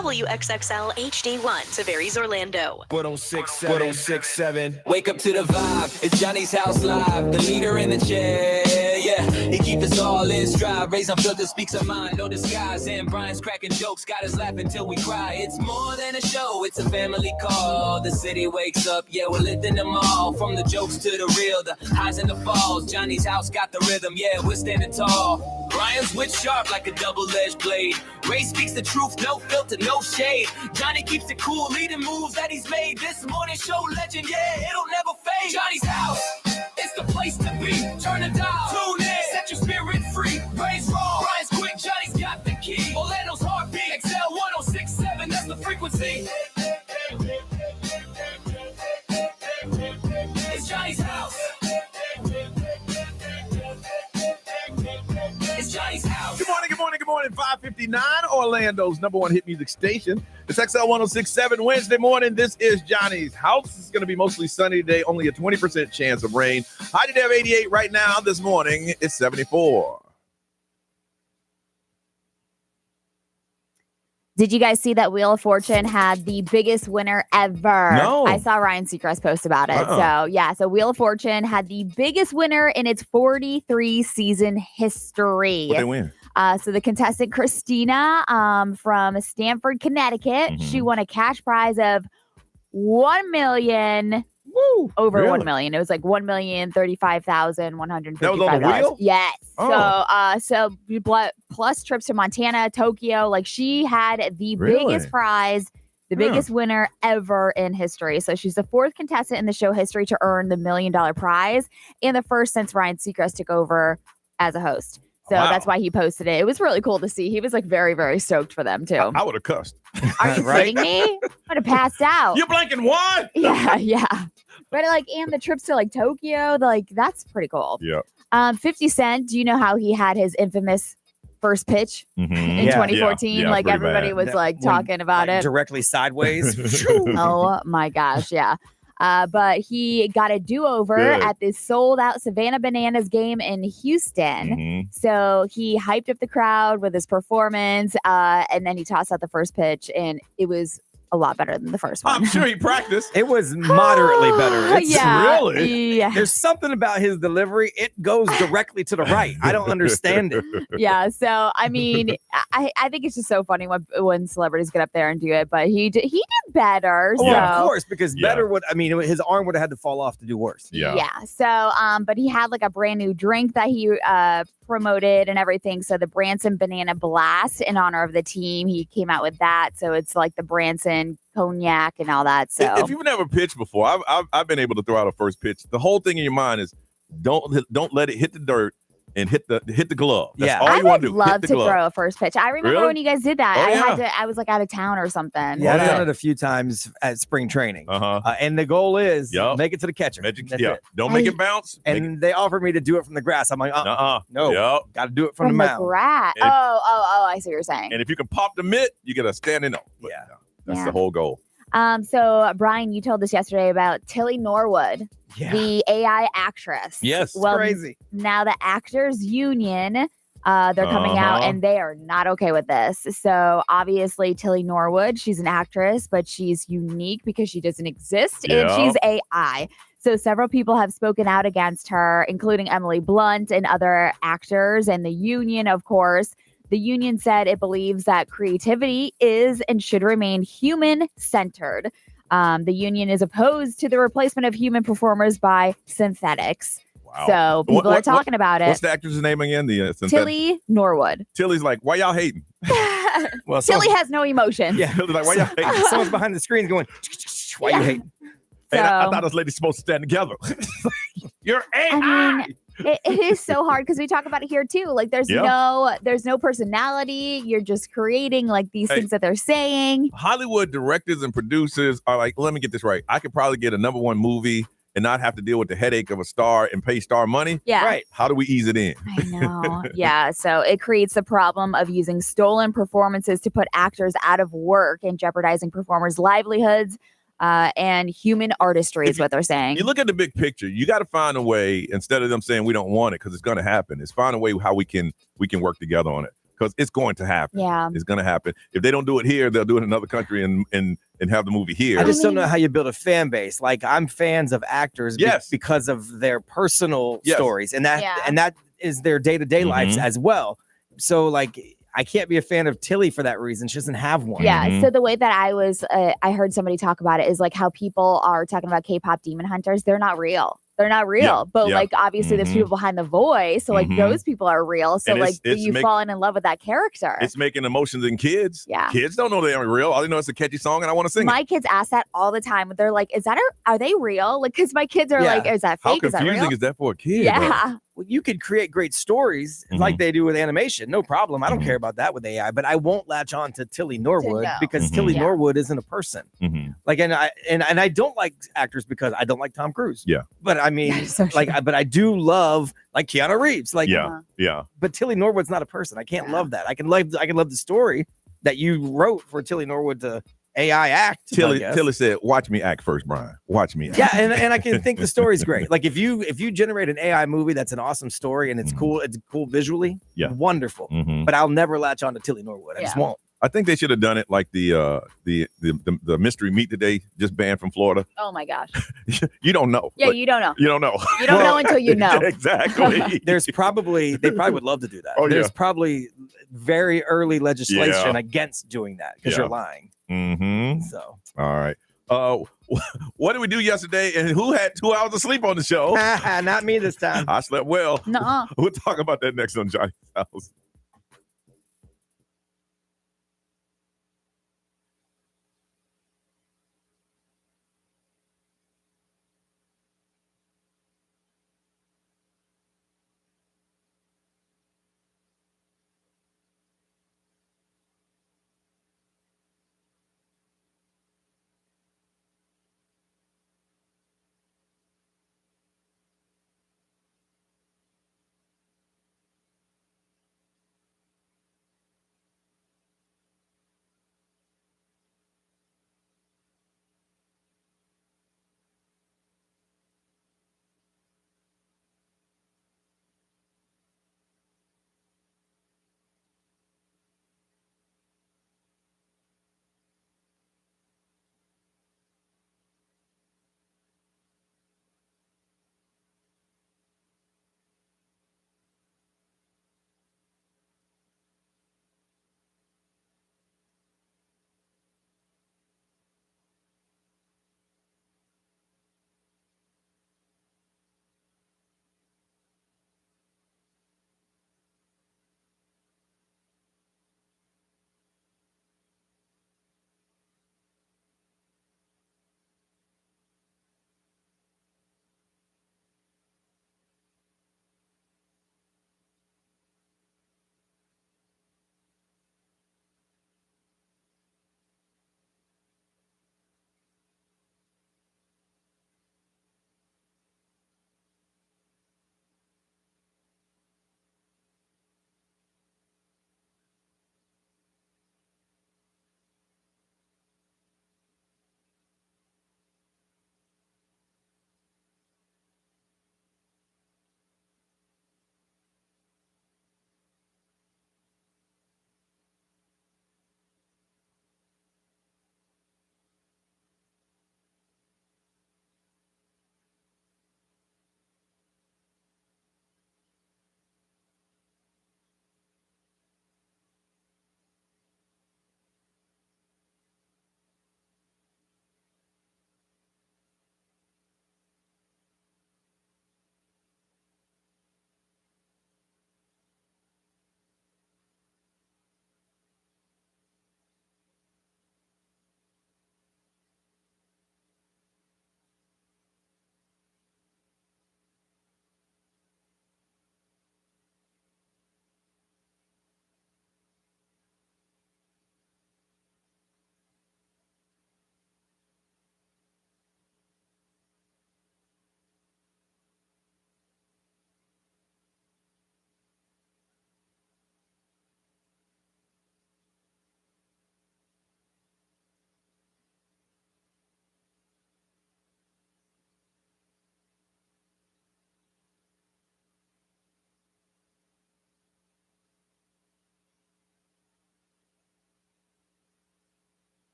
WXXL HD1, Tavares, Orlando. 1067. Wake up to the vibe. It's Johnny's House Live. The leader in the chair. Yeah, he keeps us all in stride. Raise up filter, speaks our mind. No disguise. And Brian's cracking jokes. Got us laughing till we cry. It's more than a show. It's a family call. The city wakes up. Yeah, we're lifting them all. From the jokes to the real. The highs and the falls. Johnny's house got the rhythm. Yeah, we're standing tall. Brian's wit sharp like a double-edged blade. Ray speaks the truth, no filter, no shade. Johnny keeps it cool, leading moves that he's made. This morning show legend, yeah, it'll never fade. Johnny's house, it's the place to be. Turn the dial, tune in, set your spirit free. Ray's raw, Brian's quick, Johnny's got the key. Orlando's heartbeat, XL 1067, that's the frequency. It's Johnny's house. It's Johnny's house. Good morning, good morning, good morning. 559, Orlando's number one hit music station. It's XL 1067 Wednesday morning. This is Johnny's house. It's going to be mostly sunny today, only a 20% chance of rain. High today of 88 right now. This morning, it's 74. Did you guys see that Wheel of Fortune had the biggest winner ever? No. I saw Ryan Seacrest post about it. So Wheel of Fortune had the biggest winner in its 43 season history. What they win? So the contestant Christina from Stamford, Connecticut, she won a cash prize of $1 million. Woo, over really? $1 million. It was like $1,035,155. That was on the wheel? Yes. Oh. So plus trips to Montana, Tokyo. Like she had the biggest prize, the biggest winner ever in history. So she's the fourth contestant in the show history to earn the $1 million prize, and the first since Ryan Seacrest took over as a host. So that's why he posted it. It was really cool to see. He was like very, very stoked for them too. I would have cussed. Are you kidding me? I would have passed out. You blanking what? Yeah. But and the trips to like Tokyo, that's pretty cool. Yeah. 50 Cent, do you know how he had his infamous first pitch in 2014? Yeah, like everybody bad. was talking about it. Directly sideways. Oh my gosh, yeah. But he got a do-over at this sold-out Savannah Bananas game in Houston. So he hyped up the crowd with his performance, and then he tossed out the first pitch, and it was a lot better than the first one. I'm sure he practiced. It was moderately better. It's really? Yeah. There's something about his delivery. It goes directly to the right. I don't understand it. Yeah. So, I mean, I think it's just so funny when celebrities get up there and do it, but he did better. Oh, so. of course, because better his arm would have had to fall off to do worse. Yeah. So, but he had like a brand new drink that he promoted and everything. So the Branson Banana Blast in honor of the team, he came out with that. So it's like the Branson cognac and all that. So if you've never pitched before, I've been able to throw out a first pitch. The whole thing in your mind is don't let it hit the dirt and hit the glove. That's all you want to do. I would love to throw a first pitch. I remember when you guys did that. I was like out of town or something. Yeah, I've done it a few times at spring training. And the goal is make it to the catcher. Don't make it bounce. And they offered me to do it from the grass. I'm like, no, got to do it from the mound. Grass. I see what you're saying. And if you can pop the mitt, you get a standing up. That's the whole goal. So Brian, you told us yesterday about Tilly Norwood, the AI actress. Yes. Well, crazy. Now the Actors Union, they're coming out and they are not okay with this. So obviously Tilly Norwood, she's an actress, but she's unique because she doesn't exist and she's AI. So several people have spoken out against her, including Emily Blunt and other actors, and the union, of course. The union said it believes that creativity is and should remain human-centered. The union is opposed to the replacement of human performers by synthetics. Wow. So people are talking about it. What's the actress' name again? Tilly Norwood. Tilly's like, why y'all hating? Well, Tilly has no emotion. Yeah. Tilly's like, why y'all hating? Someone's behind the screen going, why you hating? Hey, I thought this lady's supposed to stand together. You're AI. I mean, it is so hard because we talk about it here too. Like there's no personality. You're just creating like these things that they're saying. Hollywood directors and producers are like, let me get this right. I could probably get a number one movie and not have to deal with the headache of a star and pay star money. Yeah. Right. How do we ease it in? I know. Yeah. So it creates the problem of using stolen performances to put actors out of work and jeopardizing performers' livelihoods. And human artistry is what they're saying. You look at the big picture. You got to find a way, instead of them saying we don't want it because it's going to happen, is find a way how we can work together on it. because it's going to happen. Yeah. It's going to happen. If they don't do it here, they'll do it in another country and have the movie here. I just don't know how you build a fan base. Like, I'm fans of actors because of their personal stories, and that is their day-to-day lives as well. So, like, I can't be a fan of Tilly for that reason. She doesn't have one. Yeah. So the way that I heard somebody talk about it is like how people are talking about K-pop demon hunters. They're not real. They're not real. But like, obviously there's people behind the voice. So like those people are real. So like you falling in love with that character. It's making emotions in kids. Yeah. Kids don't know they aren't real. All they know is a catchy song and I want to sing My kids ask that all the time. They're like, are they real? Like, because my kids are like, is that fake? How confusing is that for a kid? Yeah. Well, you could create great stories like they do with animation. No problem. I don't care about that with AI, but I won't latch on to Tilly Norwood because Tilly Norwood isn't a person. Like, and I don't like actors because I don't like Tom Cruise. Yeah. But I mean, but I do love like Keanu Reeves. Like, But Tilly Norwood's not a person. I can't love that. I can love the story that you wrote for Tilly Norwood to AI act. Tilly said, "Watch me act first, Brian. Watch me act." Yeah, and I can think the story's great. Like if you generate an AI movie that's an awesome story and it's cool visually, wonderful. But I'll never latch on to Tilly Norwood. I just won't. I think they should have done it like the mystery meat today, just banned from Florida. Oh my gosh. You don't know. Yeah, you don't know. You don't know. You don't know until you know. Exactly. They probably would love to do that. There's probably very early legislation against doing that because you're lying. So all right. What did we do yesterday? And who had 2 hours of sleep on the show? Not me this time. I slept well. Nuh-uh. We'll talk about that next on Johnny's House.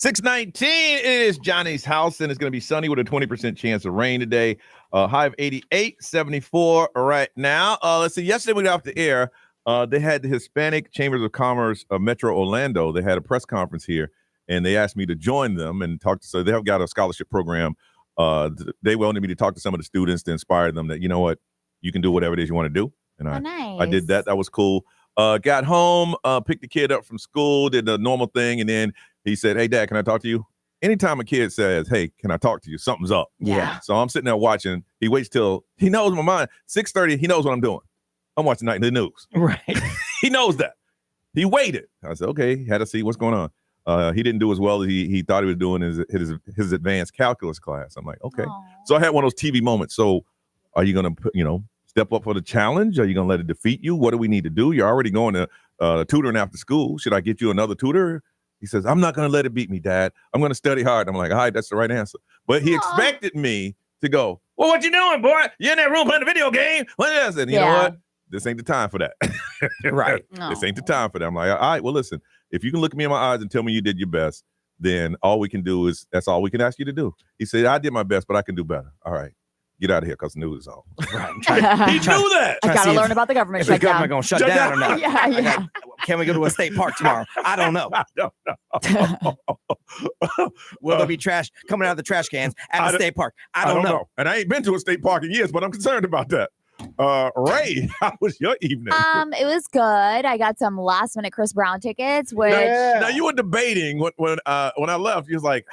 619 is Johnny's house, and it's going to be sunny with a 20% chance of rain today. High of 88, 74 right now. Let's see. Yesterday we got off the air. They had the Hispanic Chambers of Commerce of Metro Orlando. They had a press conference here, and they asked me to join them and talk to. So they have got a scholarship program. They wanted me to talk to some of the students to inspire them that, you know what, you can do whatever it is you want to do. And I did that. That was cool. Got home, picked the kid up from school, did the normal thing, and then he said, "Hey, Dad, can I talk to you?" Anytime a kid says, "Hey, can I talk to you?" something's up. Yeah. So I'm sitting there watching. He waits till he knows my mind. 6:30, he knows what I'm doing. I'm watching Nightly News. Right. He knows that. He waited. I said, okay, had to see what's going on. He didn't do as well as he thought he was doing his advanced calculus class. I'm like, okay. Aww. So I had one of those TV moments. So are you going to, step up for the challenge? Are you going to let it defeat you? What do we need to do? You're already going to tutoring after school. Should I get you another tutor? He says, I'm not going to let it beat me, Dad. I'm going to study hard. I'm like, all right, that's the right answer. But he expected me to go, well, what you doing, boy? You're in that room playing a video game. What is it? You know what? This ain't the time for that. Right. This ain't the time for that. I'm like, all right, well, listen, if you can look me in my eyes and tell me you did your best, then all we can do is, that's all we can ask you to do. He said, I did my best, but I can do better. All right. Get out of here because the news is on. Right. He knew that. I got to learn about the government shutdown. Is the government going to shut down or not? Yeah. Can we go to a state park tomorrow? I don't know. Will there be trash coming out of the trash cans at the state park? I don't know. And I ain't been to a state park in years, but I'm concerned about that. Ray, how was your evening? It was good. I got some last minute Chris Brown tickets, which now you were debating when I left. You was like,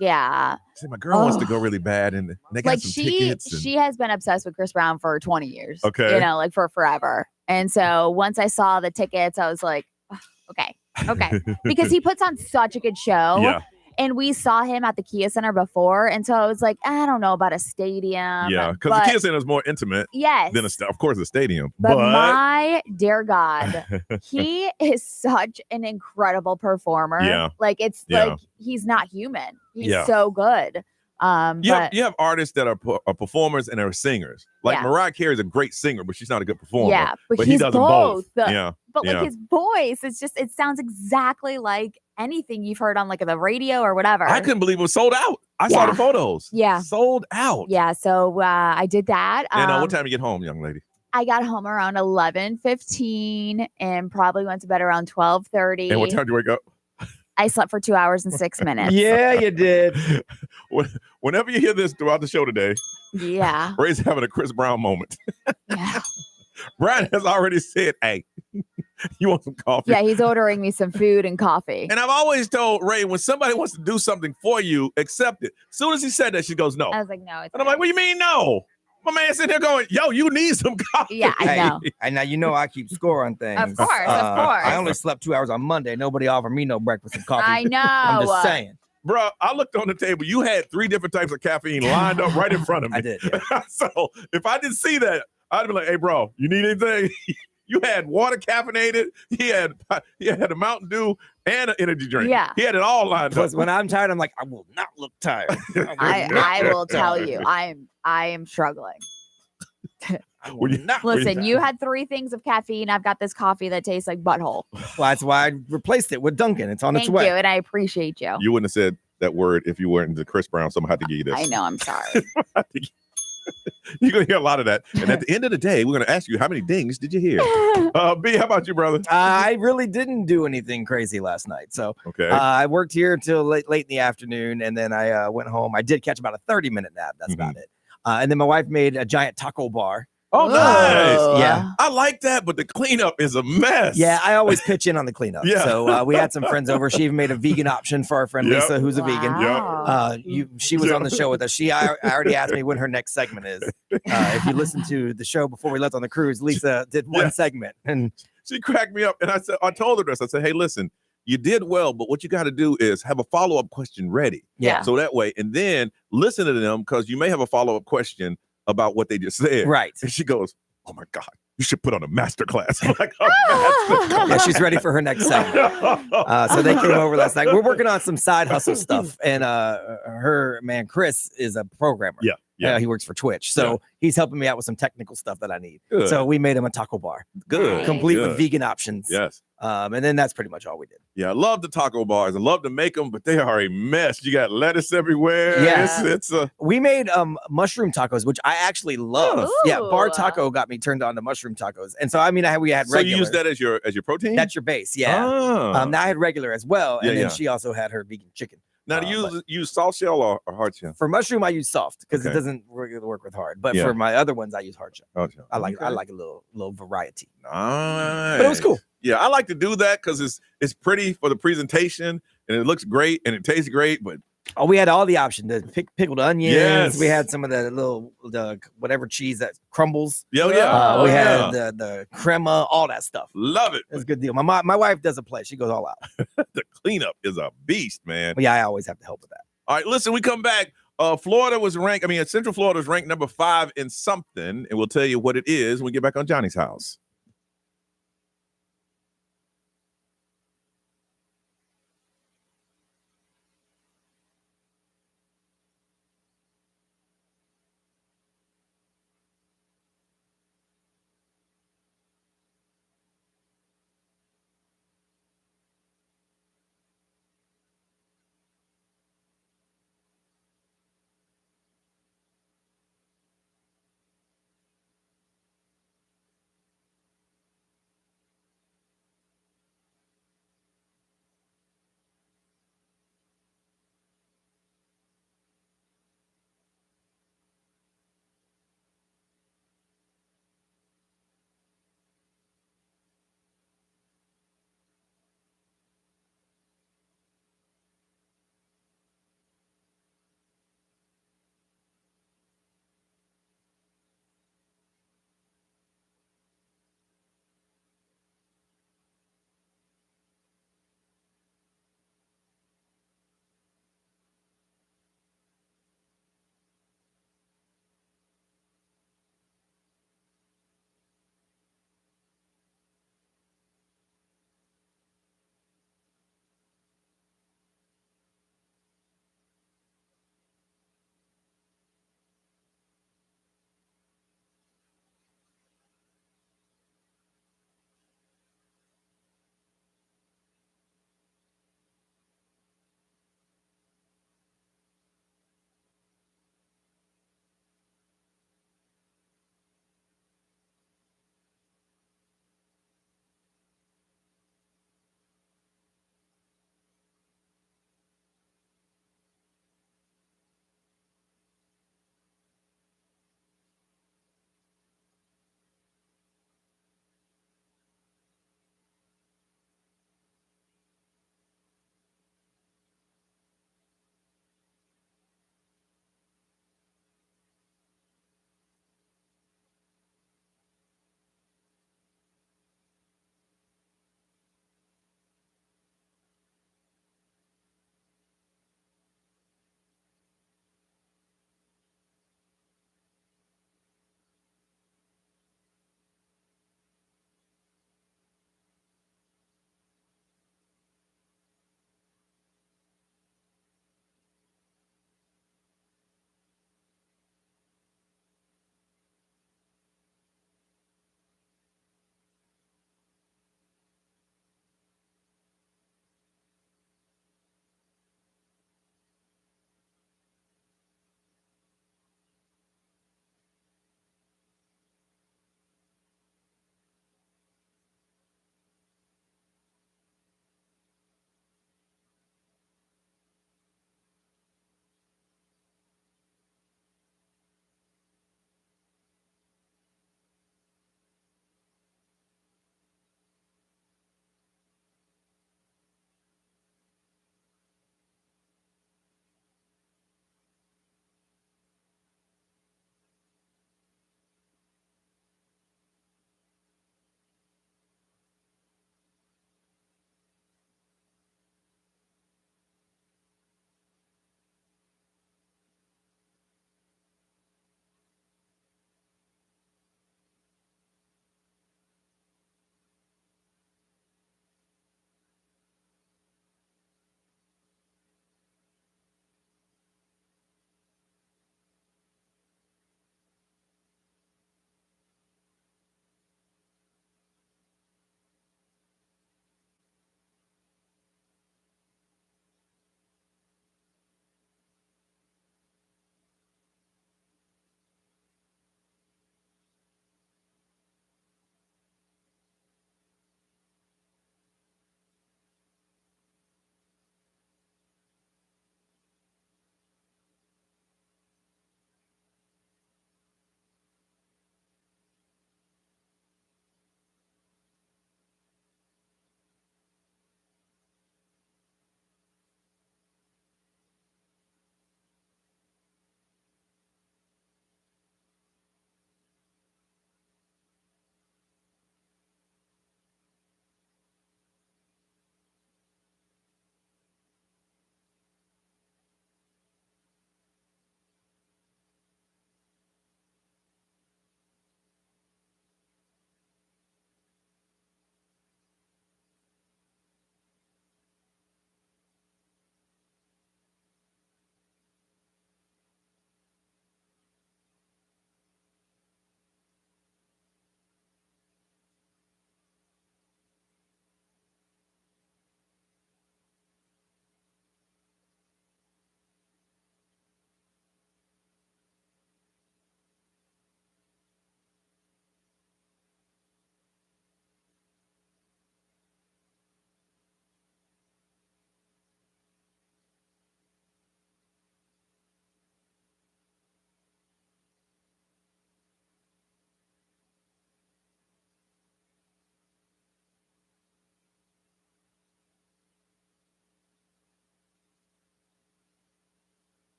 yeah. See, my girl wants to go really bad, and they got some tickets. She has been obsessed with Chris Brown for 20 years. Okay. Like for forever. And so once I saw the tickets, I was like, okay. Because he puts on such a good show. Yeah. And we saw him at the Kia Center before. And so I was like, I don't know about a stadium. Yeah, because the Kia Center is more intimate than of course, a stadium. But my dear God, he is such an incredible performer. Yeah. Like, it's like he's not human. He's so good. You have artists that are performers and are singers. Like Mariah Carey is a great singer, but she's not a good performer. Yeah, but he does both. But like his voice, it sounds exactly like anything you've heard on like the radio or whatever. I couldn't believe it was sold out. I saw the photos. Yeah. Sold out. Yeah. So I did that. And what time did you get home, young lady? I got home around 11:15 and probably went to bed around 12:30. And what time did you wake up? I slept for 2 hours and 6 minutes. Yeah, you did. Whenever you hear this throughout the show today, Ray's having a Chris Brown moment. Yeah. Brian has already said, hey, you want some coffee? Yeah, he's ordering me some food and coffee. And I've always told Ray, when somebody wants to do something for you, accept it. As soon as he said that, she goes, no. I was like, no. And I'm like, what do you mean no? My man sitting there going, yo, you need some coffee. Yeah, I know. And now you know I keep score on things. Of course. I only slept 2 hours on Monday. Nobody offered me no breakfast and coffee. I know. I'm just saying. Bro, I looked on the table. You had 3 different types of caffeine lined up right in front of me. I did. So if I didn't see that, I'd be like, hey, bro, you need anything? You had water caffeinated. He had a Mountain Dew and an energy drink. Yeah. He had it all lined up. Because when I'm tired, I'm like, I will not look tired. I will tell you, I am struggling. Listen, you had 3 things of caffeine. I've got this coffee that tastes like butthole. Well, that's why I replaced it with Dunkin'. It's on its way. Thank you, and I appreciate you. You wouldn't have said that word if you weren't into Chris Brown, so I'm going to have to give you this. I know, I'm sorry. You're going to hear a lot of that. And at the end of the day, we're going to ask you, how many dings did you hear? B, how about you, brother? I really didn't do anything crazy last night. So I worked here until late in the afternoon, and then I went home. I did catch about a 30-minute nap. That's about it. And then my wife made a giant taco bar. Oh, nice. Yeah. I like that, but the cleanup is a mess. Yeah, I always pitch in on the cleanup. Yeah. So we had some friends over. She even made a vegan option for our friend Lisa, who's a vegan. She was on the show with us. I already asked me when her next segment is. If you listen to the show before we left on the cruise, Lisa did one segment. And she cracked me up. And I told her this. I said, hey, listen, you did well, but what you got to do is have a follow-up question ready. Yeah. So that way, and then listen to them because you may have a follow-up question about what they just said. Right. And she goes, oh my God, you should put on a master class. I'm like, yeah, she's ready for her next segment. So they came over last night. We're working on some side hustle stuff. And her man, Chris, is a programmer. Yeah. He works for Twitch. So he's helping me out with some technical stuff that I need. Good. So we made him a taco bar. Good. Complete with vegan options. Yes. And then that's pretty much all we did. Yeah, I love the taco bars. I love to make them, but they are a mess. You got lettuce everywhere. Yeah. It's a... We made mushroom tacos, which I actually love. Ooh. Yeah, Bar Taco got me turned on to mushroom tacos. And so, I mean, we had regular. So you use that as your protein? That's your base, yeah. Oh. Now I had regular as well. And then she also had her vegan chicken. Now, do you use soft shell or hard shell? For mushroom, I use soft because it doesn't work with hard. But for my other ones, I use hard shell. Hard shell. I like a little variety. Nice. But it was cool. Yeah, I like to do that because it's pretty for the presentation and it looks great and it tastes great. But we had all the options: the pickled onions. Yes. We had some of the whatever cheese that crumbles. Yeah. We had the crema, all that stuff. Love it. It's a good deal. My wife doesn't play; she goes all out. The cleanup is a beast, man. But yeah, I always have to help with that. All right, listen, we come back. Florida was ranked. Central Florida was ranked number 5 in something, and we'll tell you what it is when we get back on Johnny's House.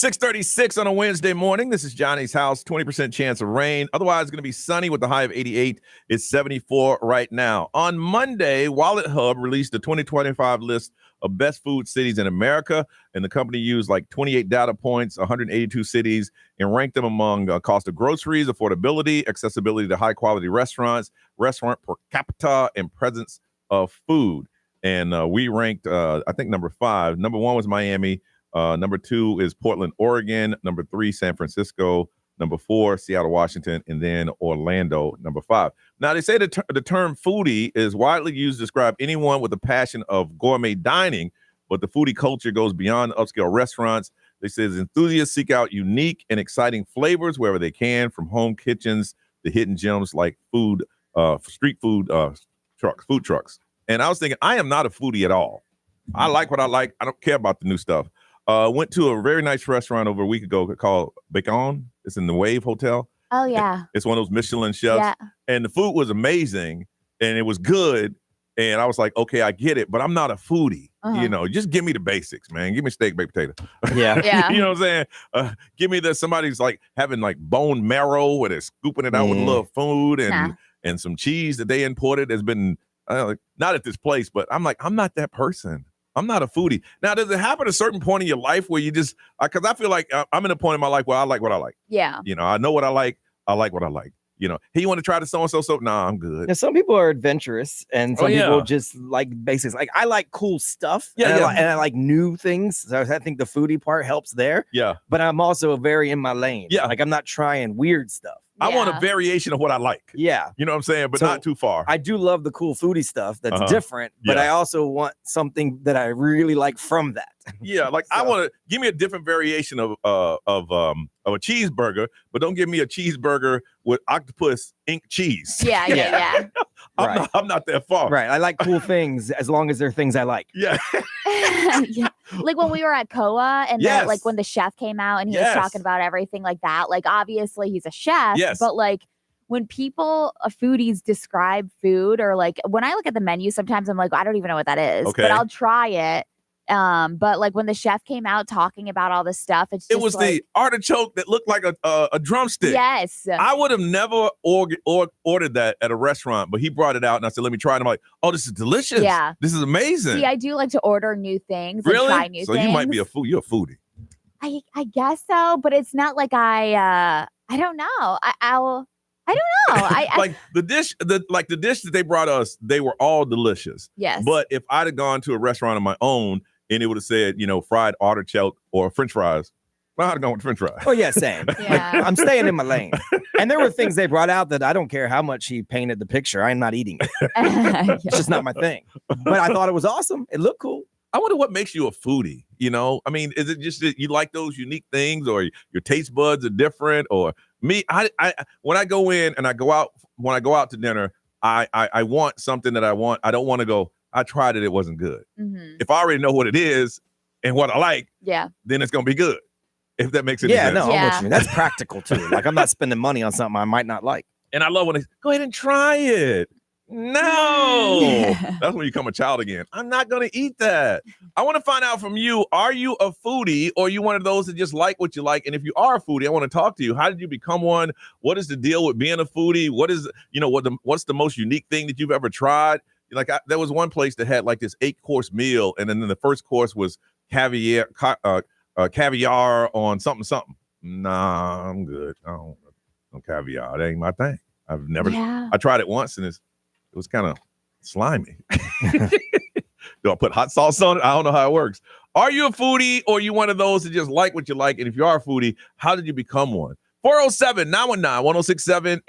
6:36 on a Wednesday morning. This is Johnny's house. 20% chance of rain. Otherwise, it's going to be sunny with a high of 88. It's 74 right now. On Monday, Wallet Hub released the 2025 list of best food cities in America, and the company used like 28 data points, 182 cities, and ranked them among cost of groceries, affordability, accessibility to high-quality restaurants, restaurant per capita, and presence of food. And we ranked, I think, number 5. Number 1 was Miami. Number 2 is Portland, Oregon. Number 3, San Francisco. Number 4, Seattle, Washington. And then Orlando, number 5. Now, they say the term foodie is widely used to describe anyone with a passion of gourmet dining, but the foodie culture goes beyond upscale restaurants. They say enthusiasts seek out unique and exciting flavors wherever they can, from home kitchens to hidden gems like street food trucks. And I was thinking, I am not a foodie at all. I like what I like. I don't care about the new stuff. Went to a very nice restaurant over a week ago called Bacon. It's in the Wave Hotel. Oh, yeah. It's one of those Michelin chefs. Yeah. And the food was amazing, and it was good. And I was like, okay, I get it, but I'm not a foodie. You know, just give me the basics, man. Give me steak, baked potato. Yeah. You know what I'm saying? Give me somebody's like having like bone marrow where they're scooping it out with a little food and some cheese that they imported has been, not at this place, but I'm like, I'm not that person. I'm not a foodie. Now, does it happen at a certain point in your life where you just, because I feel like I'm in a point in my life where I like what I like. Yeah. You know, I know what I like. I like what I like. You know, hey, you want to try the so-and-so? So, nah, I'm good. Now, some people are adventurous, and some people just like basics. Like, I like cool stuff. And I like new things. So I think the foodie part helps there. Yeah. But I'm also very in my lane. Yeah. Like, I'm not trying weird stuff. I want a variation of what I like. Yeah. You know what I'm saying? But not too far. I do love the cool foodie stuff that's different, but I also want something that I really like from that. Yeah, like I want to give me a different variation of a cheeseburger, but don't give me a cheeseburger with octopus ink cheese. Yeah. I'm not that far. Right. I like cool things as long as they're things I like. Yeah. Yeah. Like when we were at Koa and then, like when the chef came out and he was talking about everything like that, like obviously he's a chef, but like when people, foodies describe food, or like when I look at the menu, sometimes I'm like, I don't even know what that is, but I'll try it. But like when the chef came out talking about all this stuff, it was like, the artichoke that looked like a drumstick. Yes. I would have never ordered that at a restaurant, but he brought it out and I said, let me try it. I'm like, oh, this is delicious. Yeah. This is amazing. See, I do like to order new things and try new things. So you might be you're a foodie. I guess so, but it's not like I don't know. I don't know. Like the dish that they brought us, they were all delicious. Yes. But if I'd have gone to a restaurant on my own and it would have said, fried artichoke or French fries, I'd have gone with French fries. Oh yeah, same. Like, I'm staying in my lane. And there were things they brought out that I don't care how much he painted the picture. I'm not eating it. It's just not my thing. But I thought it was awesome. It looked cool. I wonder what makes you a foodie. I mean, is it just that you like those unique things, or your taste buds are different? Or me, I when I go in and when I go out to dinner, I want something that I want. I don't want to go, I tried it wasn't good. Mm-hmm. If I already know what it is and what I like, then it's gonna be good. If that makes any sense. I'm with you. That's practical too. Like, I'm not spending money on something I might not like. And I love when they go ahead and try it. No, that's when you become a child again. I'm not going to eat that. I want to find out from you. Are you a foodie, or are you one of those that just like what you like? And if you are a foodie, I want to talk to you. How did you become one? What is the deal with being a foodie? What is, what's the most unique thing that you've ever tried? Like there was one place that had like this 8-course meal. And then the first course was caviar on something. Nah, I'm good. I don't caviar. That ain't my thing. I've never, I tried it once and it was kind of slimy. Do I put hot sauce on it? I don't know how it works. Are you a foodie, or are you one of those that just like what you like? And if you are a foodie, how did you become one? 407-919-1067,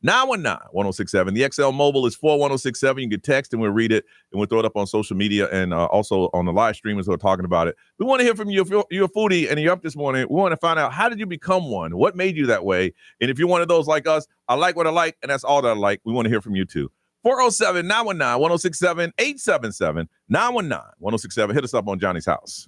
877-919-1067. The XL Mobile is 41067. You can text and we'll read it and we'll throw it up on social media and also on the live streamers who are talking about it. We want to hear from you. If you're a foodie and you're up this morning, we want to find out, how did you become one? What made you that way? And if you're one of those like us, I like what I like, and that's all that I like, we want to hear from you too. 407-919-1067, 877-919-1067. Hit us up on Johnny's House.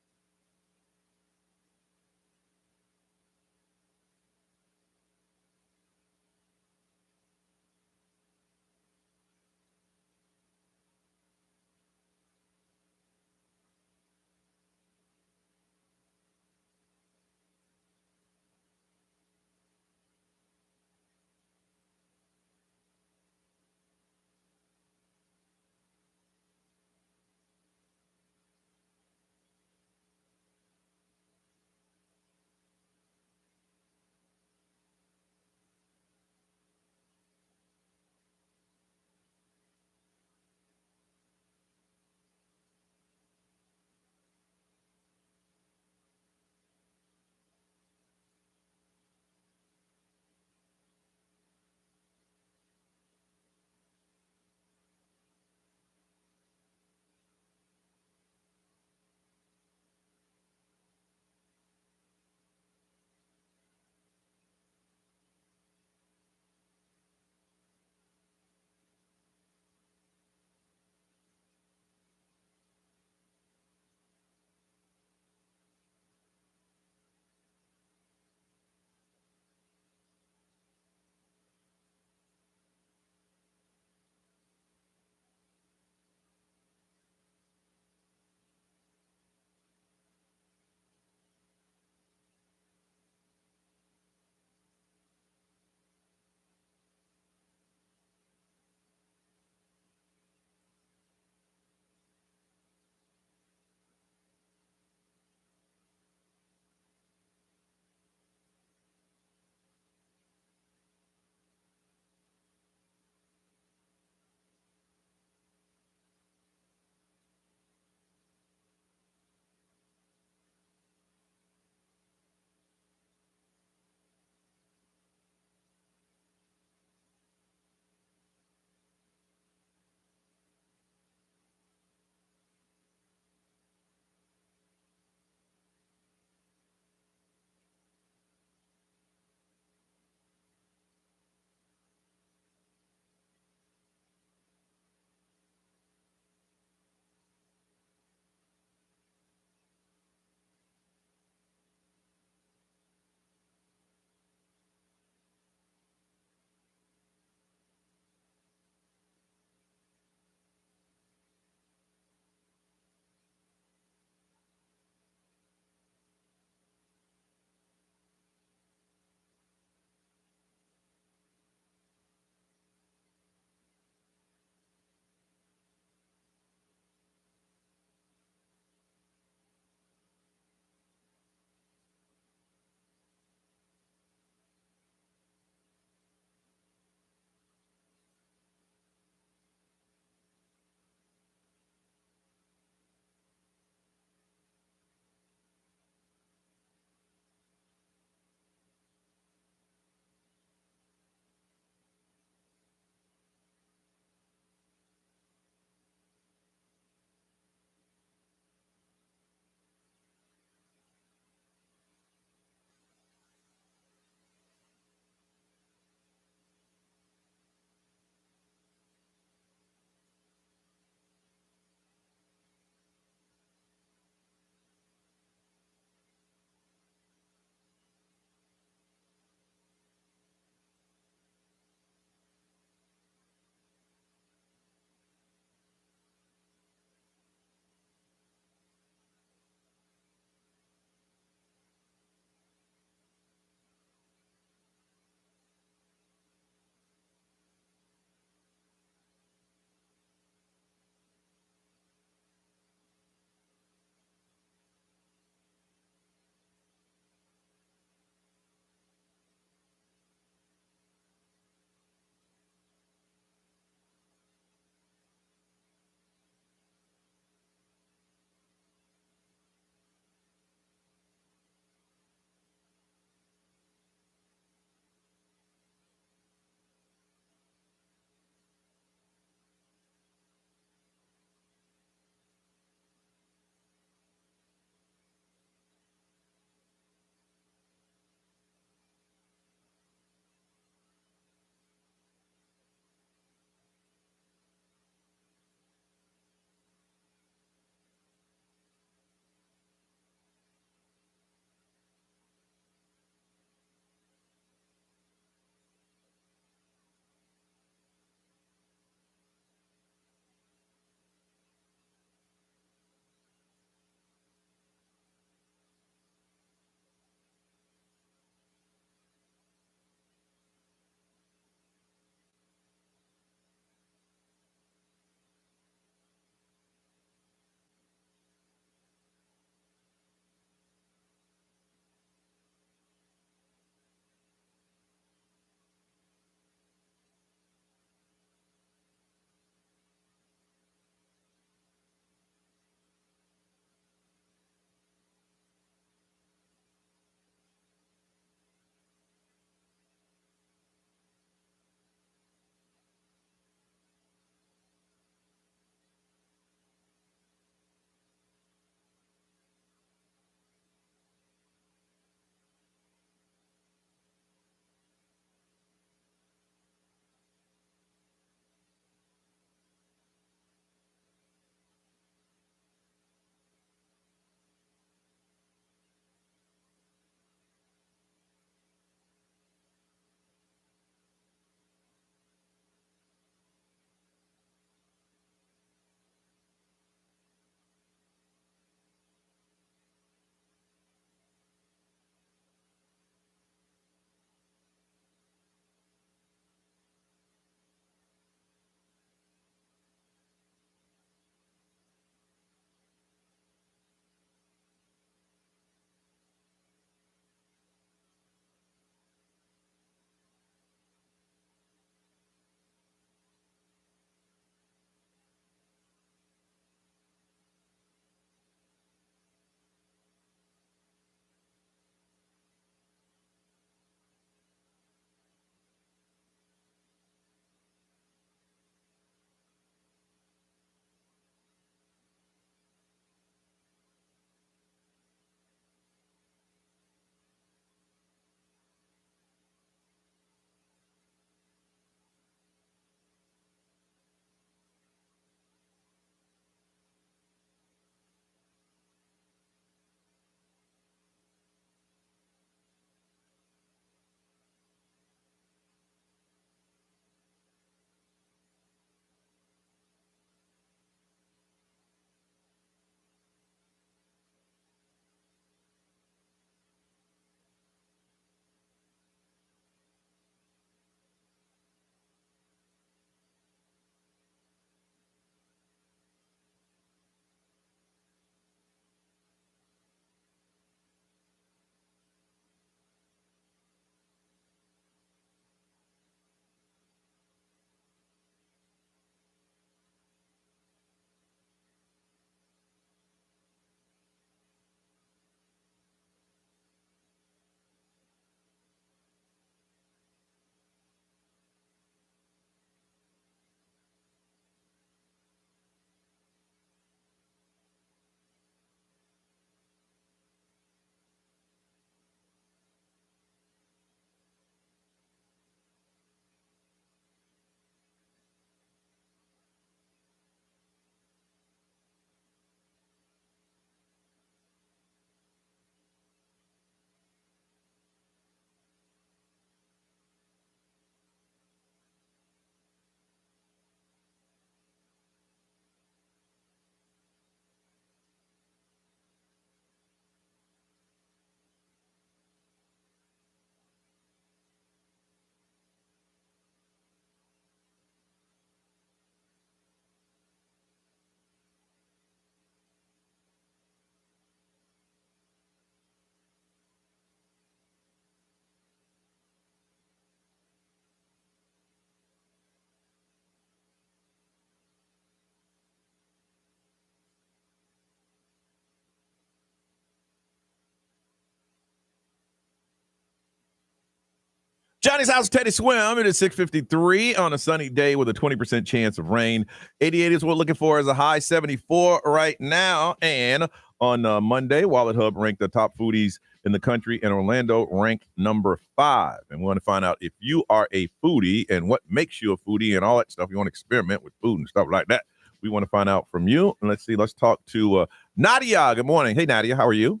Johnny's House, Teddy Swim. It is 6:53 on a sunny day with a 20% chance of rain. 88 is what we're looking for as a high, 74 right now. And on Monday, Wallet Hub ranked the top foodies in the country, and Orlando ranked number 5. And we want to find out if you are a foodie and what makes you a foodie and all that stuff. You want to experiment with food and stuff like that. We want to find out from you. And let's talk to Nadia. Good morning. Hey, Nadia, how are you?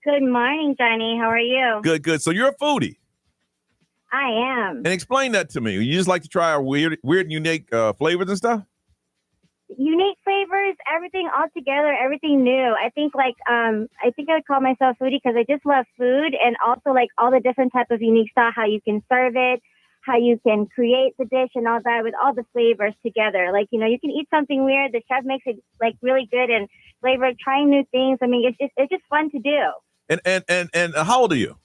Good morning, Johnny. How are you? Good. So you're a foodie. I am. And explain that to me. You just like to try our weird, unique flavors and stuff? Unique flavors, everything all together, everything new. I think I would call myself foodie because I just love food, and also like all the different type of unique stuff, how you can serve it, how you can create the dish and all that with all the flavors together. Like, you can eat something weird. The chef makes it like really good and flavored, trying new things. I mean, it's just fun to do. And how old are you?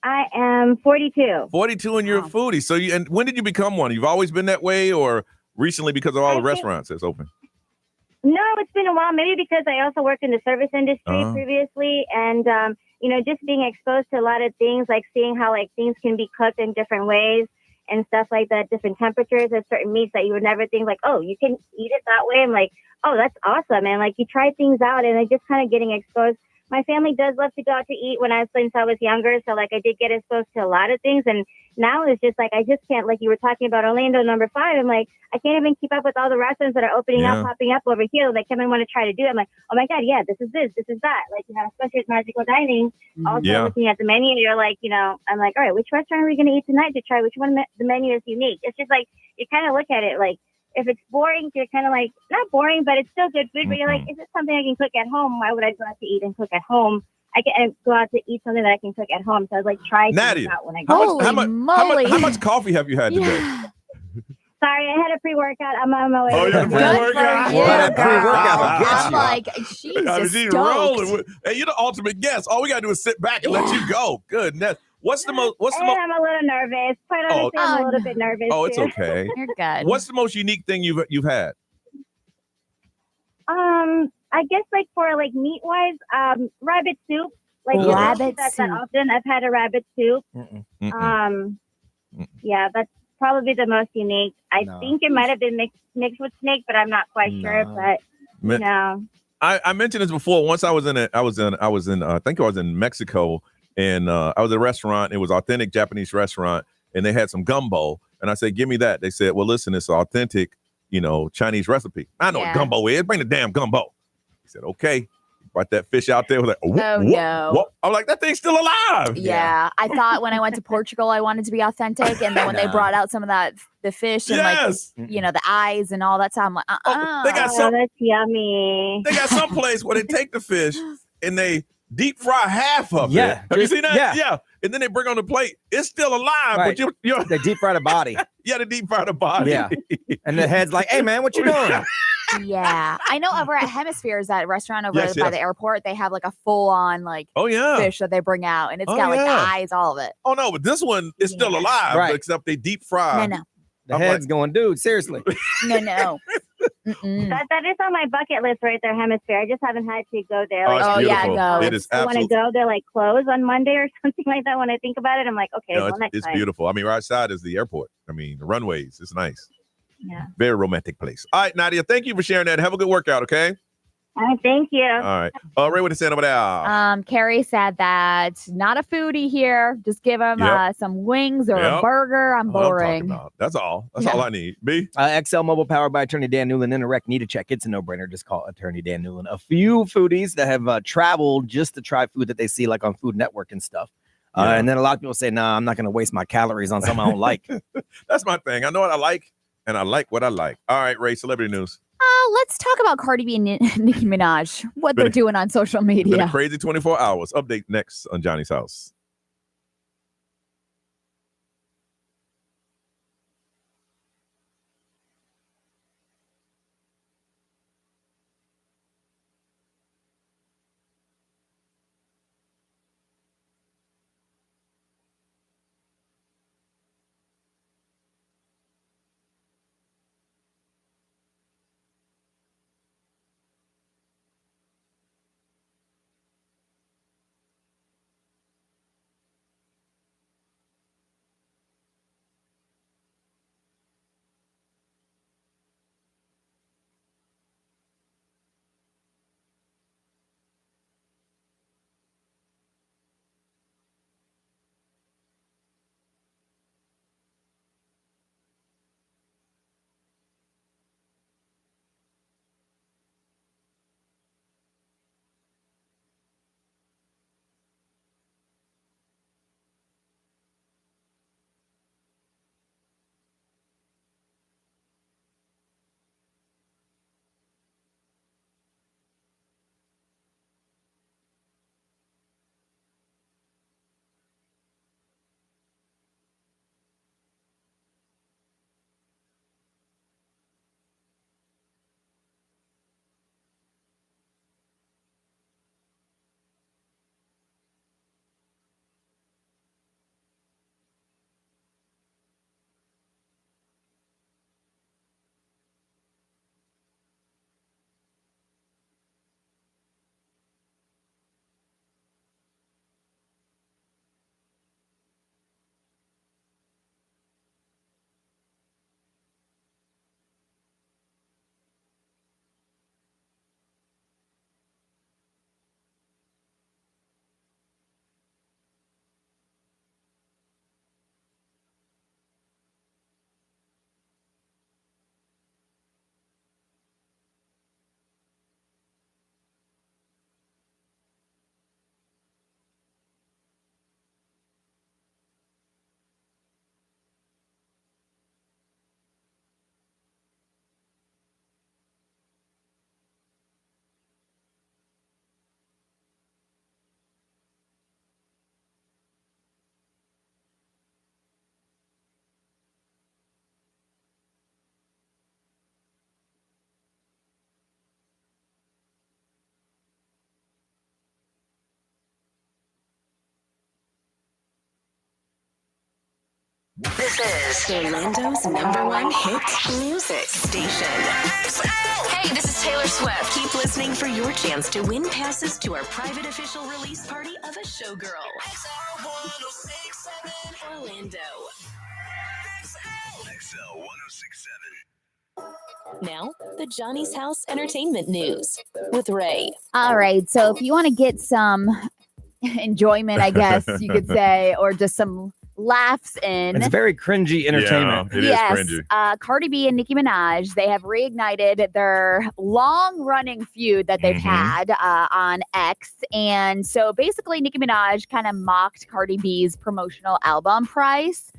I am 42. 42, and you're a foodie. So and when did you become one? You've always been that way, or recently because of all the restaurants that's open? No, it's been a while. Maybe because I also worked in the service industry previously, and just being exposed to a lot of things, like seeing how like things can be cooked in different ways and stuff like that, different temperatures of certain meats that you would never think like, oh, you can eat it that way. I'm like, oh, that's awesome. And like you try things out, and I just kind of getting exposed. My family does love to go out to eat since I was younger. So like I did get exposed to a lot of things. And now it's just like, I just can't, like you were talking about Orlando number 5. I'm like, I can't even keep up with all the restaurants that are opening up, popping up over here. Like, come and want to try to do it. I'm like, oh my God, yeah, this is that. Like, especially with Magical Dining, also looking at the menu, you're like, I'm like, all right, which restaurant are we going to eat tonight to try? Which one the menu is unique? It's just like, you kind of look at it like, if it's boring, you're kind of like, not boring, but it's still good food. But you're like, is it something I can cook at home? Why would I go out to eat and cook at home? I can go out to eat something that I can cook at home. So I was like, try things out when I go. How much coffee have you had today? Sorry, I had a pre-workout. I'm on my way. Oh, you had a pre-workout? I'm like, she's rolling. Hey, you're the ultimate guest. All we got to do is sit back and let you go. Goodness. I'm a little nervous. Quite honestly, I'm a little bit nervous. Oh, it's okay. You're good. What's the most unique thing you've had? I guess like for like meat wise, rabbit soup. Like rabbit soup. That often. I've had a rabbit soup. Yeah, that's probably the most unique. I think it might have been mixed with snake, but I'm not quite sure. But I mentioned this before. Once I was in I think I was in Mexico. And I was at a restaurant. It was an authentic Japanese restaurant, and they had some gumbo. And I said, "Give me that." They said, "Well, listen, it's an authentic, Chinese recipe." I know what gumbo is. Bring the damn gumbo. He said, "Okay." Brought that fish out there. Was like, no. I'm like, that thing's still alive. Yeah. I thought when I went to Portugal, I wanted to be authentic, and then when they brought out some of the fish and the eyes and all that stuff, I'm like, They got that's yummy. They got some place where they take the fish and they deep fry half of it. Have you seen that? Yeah. And then they bring on the plate. It's still alive, but you're they deep fry the body. They deep fry the body. Yeah. And the head's like, hey man, what you doing? Yeah. I know over at Hemispheres, that restaurant over by the airport, they have like a full on fish that they bring out, and it's got like the eyes, all of it. Oh no, but this one is still alive, except they deep fry. No. The head's going, dude, seriously. No. That is on my bucket list right there, Hemisphere. I just haven't had to go there. Go. It is I want to go. They're like closed on Monday or something like that. When I think about it, I'm like, okay, next time. It's beautiful. I mean, right side is the airport. I mean, the runways. It's nice. Yeah. Very romantic place. All right, Nadia, thank you for sharing that. Have a good workout, okay? Thank you. All right. Ray, what is saying over there? Carrie said that not a foodie here. Just give him some wings or a burger. I'm boring. That's all. That's all I need. B? XL Mobile powered by Attorney Dan Newland. Interact, need a check. It's a no-brainer. Just call Attorney Dan Newland. A few foodies that have traveled just to try food that they see like on Food Network and stuff. And then a lot of people say, nah, I'm not going to waste my calories on something I don't like. That's my thing. I know what I like, and I like what I like. All right, Ray, celebrity news. Let's talk about Cardi B and Nicki Minaj, what they're doing on social media. Been a crazy 24 hours. Update next on Johnny's House. This is Orlando's #1 hit music station. Hey, this is Taylor Swift. Keep listening for your chance to win passes to our private official release party of a showgirl. Orlando. XL 1067. Now, the Johnny's House Entertainment News with Ray. All right. So if you want to get some enjoyment, I guess you could say, or just some laughs in. It's very cringy entertainment. Yeah, it is cringy. Cardi B and Nicki Minaj, they have reignited their long-running feud that they've had on X. And so basically, Nicki Minaj kind of mocked Cardi B's promotional album price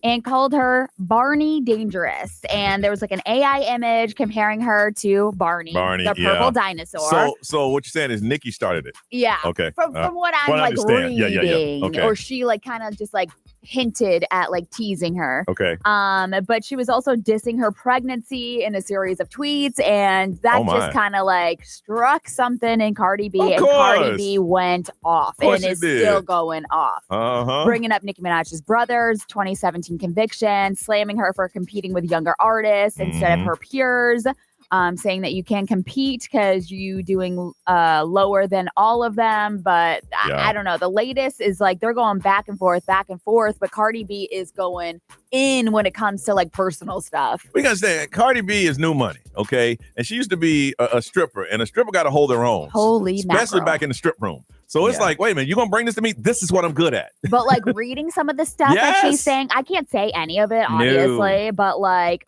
and called her Barney Dangerous. And there was like an AI image comparing her to Barney the purple dinosaur. So what you're saying is Nicki started it. Yeah. Okay. From what I'm like reading. Yeah. Okay. Or she like kind of just like hinted at like teasing her. Okay. But she was also dissing her pregnancy in a series of tweets, and that just kind of like struck something in Cardi B, and Cardi B went off and is still going off. Bringing up Nicki Minaj's brother's 2017 conviction, slamming her for competing with younger artists instead of her peers. Saying that you can't compete because you doing lower than all of them. But I don't know. The latest is like they're going back and forth. But Cardi B is going in when it comes to like personal stuff. We gotta say, Cardi B is new money, okay? And she used to be a stripper, and a stripper got to hold their own. Especially back in the strip room. So it's like, wait a minute, you gonna bring this to me? This is what I'm good at. But like reading some of the stuff that she's saying, I can't say any of it, obviously, but like,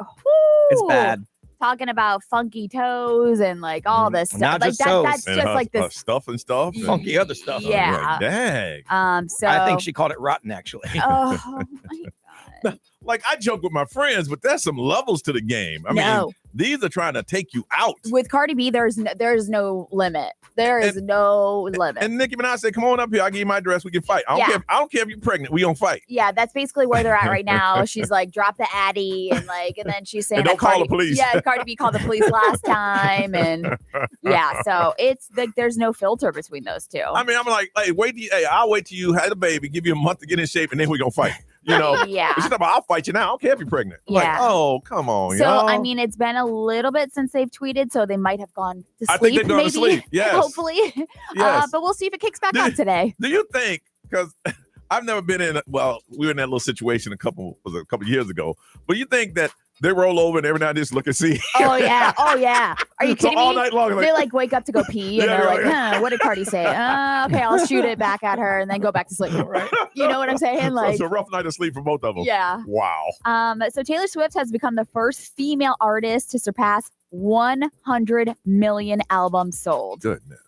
it's bad. Talking about funky toes and like all this stuff. Not like just toes. That's just like this stuff and stuff. Funky other stuff. Yeah. Dang. So I think she called it rotten, actually. Oh my God. Like I joke with my friends, but there's some levels to the game. I mean, these are trying to take you out. With Cardi B, there's no limit. There is no limit. And Nicki Minaj said, "Come on up here. I'll give you my address. We can fight. I don't care if you're pregnant. We gonna fight." Yeah, that's basically where they're at right now. She's like, drop the Addy, and then she's saying, don't call the police. Yeah, Cardi B called the police last time, and so it's like there's no filter between those two. I mean, I'm like, hey, I'll wait till you had a baby, give you a month to get in shape, and then we're gonna fight. You know, she's talking about, I'll fight you now. I don't care if you're pregnant. I'm like, oh, come on. So, I mean, it's been a little bit since they've tweeted, so they might have gone to sleep. I think they've gone to sleep. Yes. Hopefully. Yes. But we'll see if it kicks back on today. Do you think, because I've never been we were in that little situation a couple years ago, but you think that they roll over and every now and then just look and see? Oh, yeah. Are you kidding me? All night long. They like wake up to go pee and they're like, what did Cardi say? Okay, I'll shoot it back at her and then go back to sleep. Right. You know what I'm saying? Like, it's a rough night of sleep for both of them. Yeah. Wow. So Taylor Swift has become the first female artist to surpass 100 million albums sold. Goodness.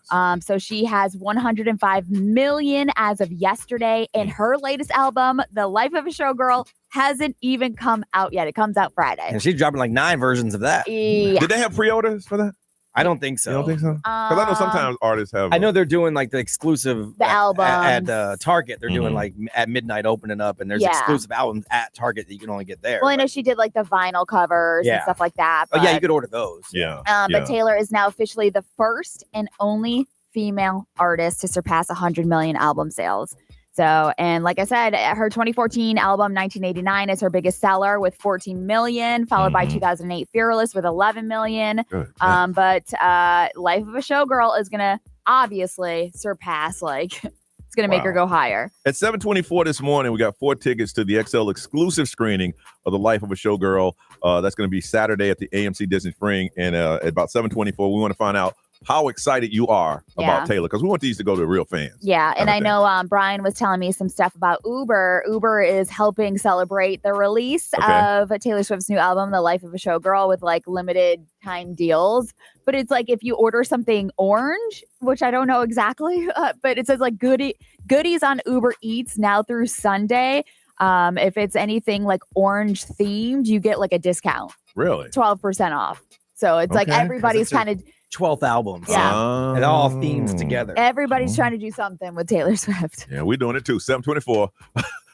So she has 105 million as of yesterday, and her latest album, The Life of a Showgirl, hasn't even come out yet. It comes out Friday. And she's dropping like 9 versions of that. Yeah. Did they have pre-orders for that? I don't think so. You don't think so? Because I know sometimes artists have. I know they're doing like the exclusive album at Target. They're doing like at midnight opening up, and there's exclusive albums at Target that you can only get there. Well, I know she did like the vinyl covers and stuff like that. But, you could order those. Yeah. But Taylor is now officially the first and only female artist to surpass 100 million album sales. So, and like I said, her 2014 album 1989 is her biggest seller with 14 million, followed by 2008 Fearless with 11 million. But Life of a Showgirl is going to obviously surpass, like, it's going to make her go higher. At 7:24 this morning, we got 4 tickets to the XL exclusive screening of The Life of a Showgirl. That's going to be Saturday at the AMC Disney Spring. And at about 7:24, we want to find out how excited you are about Taylor, because we want these to go to real fans. Yeah, and I know Brian was telling me some stuff about Uber. Uber is helping celebrate the release of Taylor Swift's new album, The Life of a Showgirl, with like limited time deals. But it's like if you order something orange, which I don't know exactly, but it says like goodies on Uber Eats now through Sunday. If it's anything like orange themed, you get like a discount. Really? 12% off. So it's like everybody's kind of 12th albums. Yeah. And all themes together. Everybody's trying to do something with Taylor Swift. Yeah, we're doing it too. 7:24.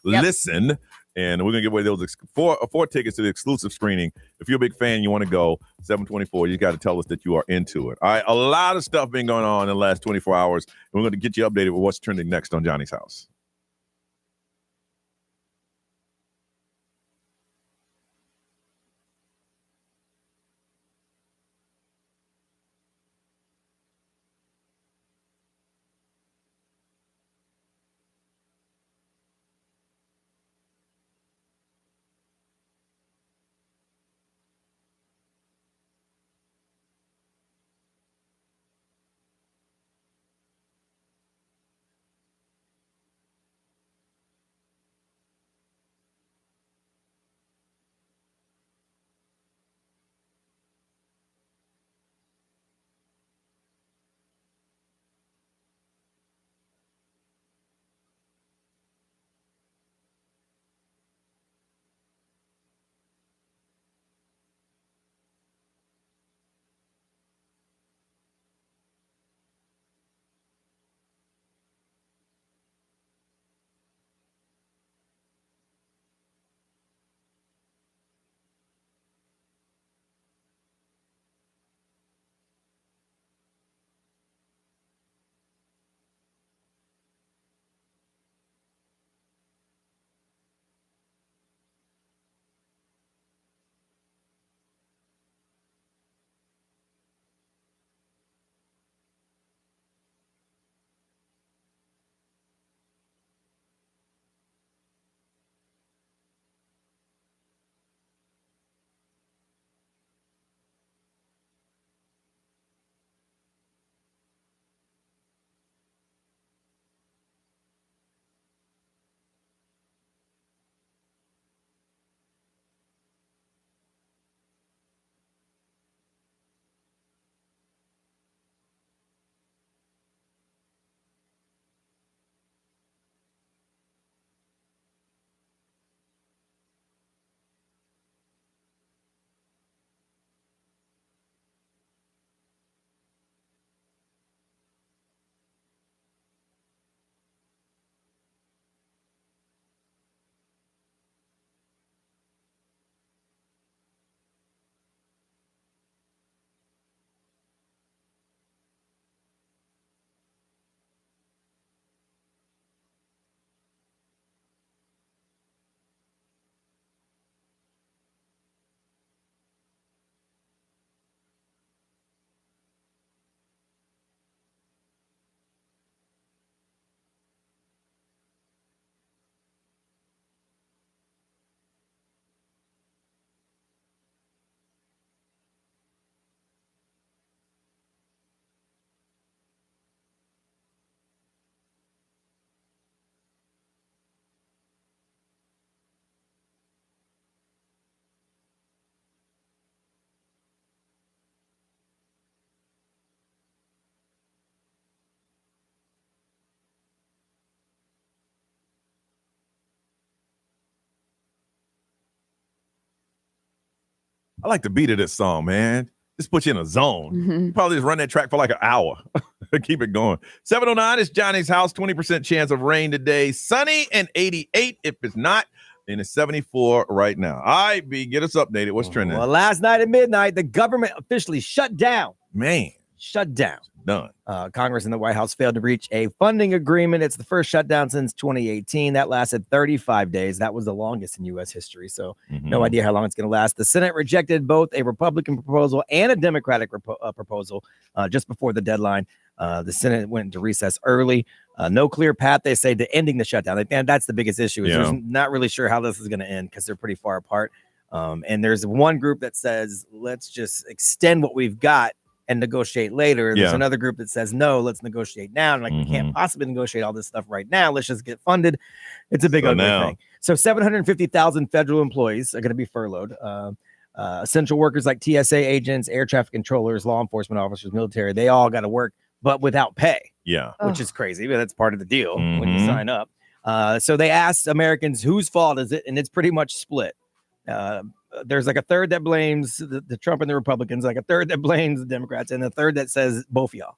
Listen. And we're going to give away those 4 tickets to the exclusive screening. If you're a big fan, you want to go, 7:24, you got to tell us that you are into it. All right, a lot of stuff been going on in the last 24 hours. And we're going to get you updated with what's trending next on Johnny's House. I like the beat of this song, man. Just put you in a zone. Mm-hmm. Probably just run that track for like an hour. Keep it going. 7:09 is Johnny's house. 20% chance of rain today. Sunny and 88. If it's not, then it's 74 right now. All right, B, get us updated. What's trending? Well, last night at midnight, the government officially shut down. Man. Shut down. Done. Congress and the White House failed to reach a funding agreement. It's the first shutdown since 2018. That lasted 35 days. That was the longest in U.S. history. So no idea how long it's going to last. The Senate rejected both a Republican proposal and a Democratic proposal just before the deadline. The Senate went into recess early. No clear path, they say, to ending the shutdown. And that's the biggest issue. Is There's not really sure how this is going to end because they're pretty far apart. And there's one group that says, let's just extend what we've got and negotiate later. There's another group that says, no, let's negotiate now. And we can't possibly negotiate all this stuff right now. Let's just get funded. It's a big ugly thing. So 750,000 federal employees are going to be furloughed. Essential workers like TSA agents, air traffic controllers, law enforcement officers, military, they all got to work, but without pay. Yeah. Which is crazy, but that's part of the deal when you sign up. So they asked Americans, whose fault is it? And it's pretty much split. There's like a third that blames the Trump and the Republicans, like a third that blames the Democrats, and a third that says both of y'all.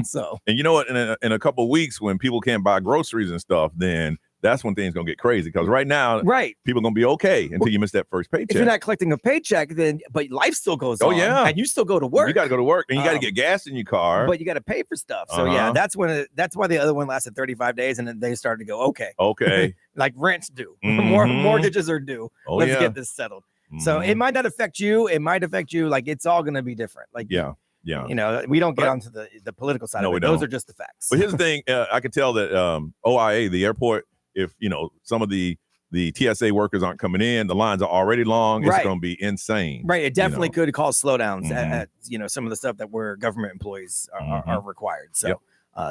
So, and you know what? In a couple of weeks, when people can't buy groceries and stuff, then that's when things gonna get crazy. Because right now, people gonna be okay until you miss that first paycheck. If you're not collecting a paycheck, then but life still goes on. And you still go to work. You got to go to work, and you got to get gas in your car. But you got to pay for stuff. So that's why the other one lasted 35 days, and then they started to go okay, like rent's due, mortgages are due. Let's get this settled. So it might not affect you. It might affect you. Like it's all going to be different. Like you know, we don't get onto the political side of it. Those are just the facts. But here's the thing: I can tell that OIA, the airport, if some of the TSA workers aren't coming in, the lines are already long. It's going to be insane. Right. It definitely could cause slowdowns at some of the stuff that where government employees are required. So.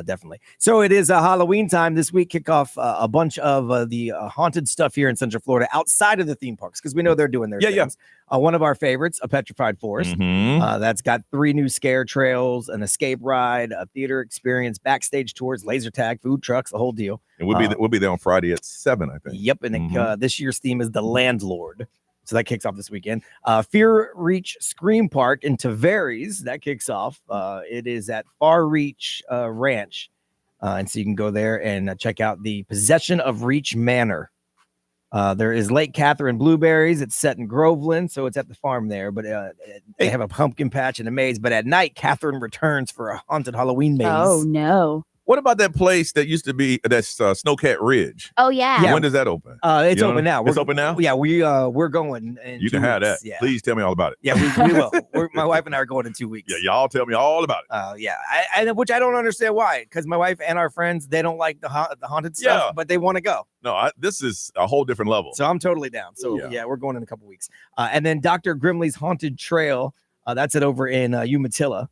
Definitely. So it is Halloween time this week. Kick off a bunch of the haunted stuff here in Central Florida outside of the theme parks because we know they're doing their things. One of our favorites, a petrified forest. That's got 3 new scare trails, an escape ride, a theater experience, backstage tours, laser tag, food trucks, the whole deal. And we'll be there on Friday at 7, I think. Yep. And this year's theme is the landlord. So that kicks off this weekend. Fear Reach Scream Park in Tavares, that kicks off. It is at Far Reach Ranch. And so you can go there and check out the Possession of Reach Manor. There is Lake Catherine Blueberries. It's set in Groveland, so it's at the farm there. But they have a pumpkin patch and a maze. But at night, Catherine returns for a haunted Halloween maze. Oh, no. What about that place that used to be that's Snowcat Ridge? Oh yeah. When does that open? It's open now. It's open now. Yeah, we're going. You can have that. Yeah. Please tell me all about it. Yeah, we will. My wife and I are going in 2 weeks. Yeah, y'all tell me all about it. Which I don't understand why. Because my wife and our friends, they don't like the haunted stuff, but they want to go. No, this is a whole different level. So I'm totally down. So we're going in a couple weeks. And then Dr. Grimley's Haunted Trail. That's over in Umatilla.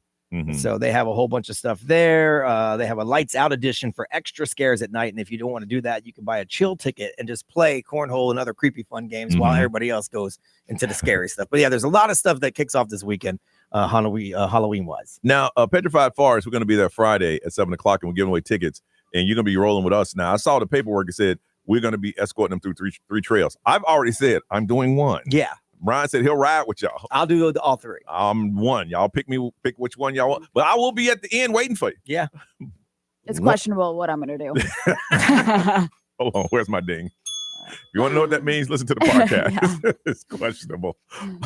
So they have a whole bunch of stuff there. They have a lights out edition for extra scares at night. And if you don't want to do that, you can buy a chill ticket and just play cornhole and other creepy fun games while everybody else goes into the scary stuff. But yeah, there's a lot of stuff that kicks off this weekend, Halloween wise. Now, Petrified Forest, we're going to be there Friday at 7 o'clock and we're giving away tickets. And you're going to be rolling with us. Now, I saw the paperwork. It said we're going to be escorting them through three trails. I've already said I'm doing one. Yeah. Brian said he'll ride with y'all. I'll do all 3. I'm one. Y'all pick which one y'all want. But I will be at the end waiting for you. Yeah. It's questionable what I'm going to do. Hold on. Where's my ding? If you want to know what that means, listen to the podcast. It's questionable.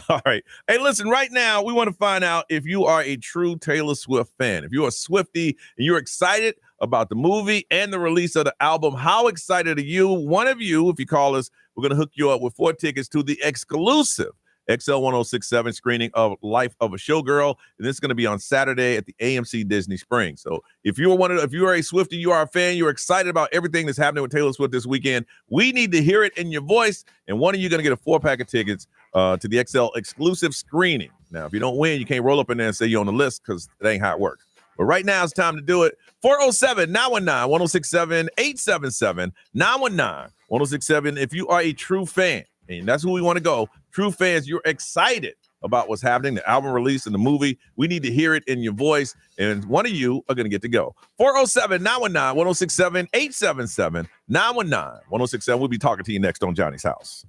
All right. Hey, listen, right now, we want to find out if you are a true Taylor Swift fan. If you're a Swiftie and you're excited about the movie and the release of the album, how excited are you? One of you, if you call us, we're going to hook you up with 4 tickets to the exclusive XL 1067 screening of Life of a Showgirl. And this is going to be on Saturday at the AMC Disney Springs. So if you are a Swiftie, you are a fan, you're excited about everything that's happening with Taylor Swift this weekend, we need to hear it in your voice. And one of you going to get a 4-pack of tickets to the XL exclusive screening. Now, if you don't win, you can't roll up in there and say you're on the list because that ain't how it works. But right now, it's time to do it. 407-919-1067, 877-919-1067. If you are a true fan, and that's who we want to go, true fans, you're excited about what's happening, the album release and the movie. We need to hear it in your voice, and one of you are going to get to go. 407-919-1067, 877-919-1067. We'll be talking to you next on Johnny's House.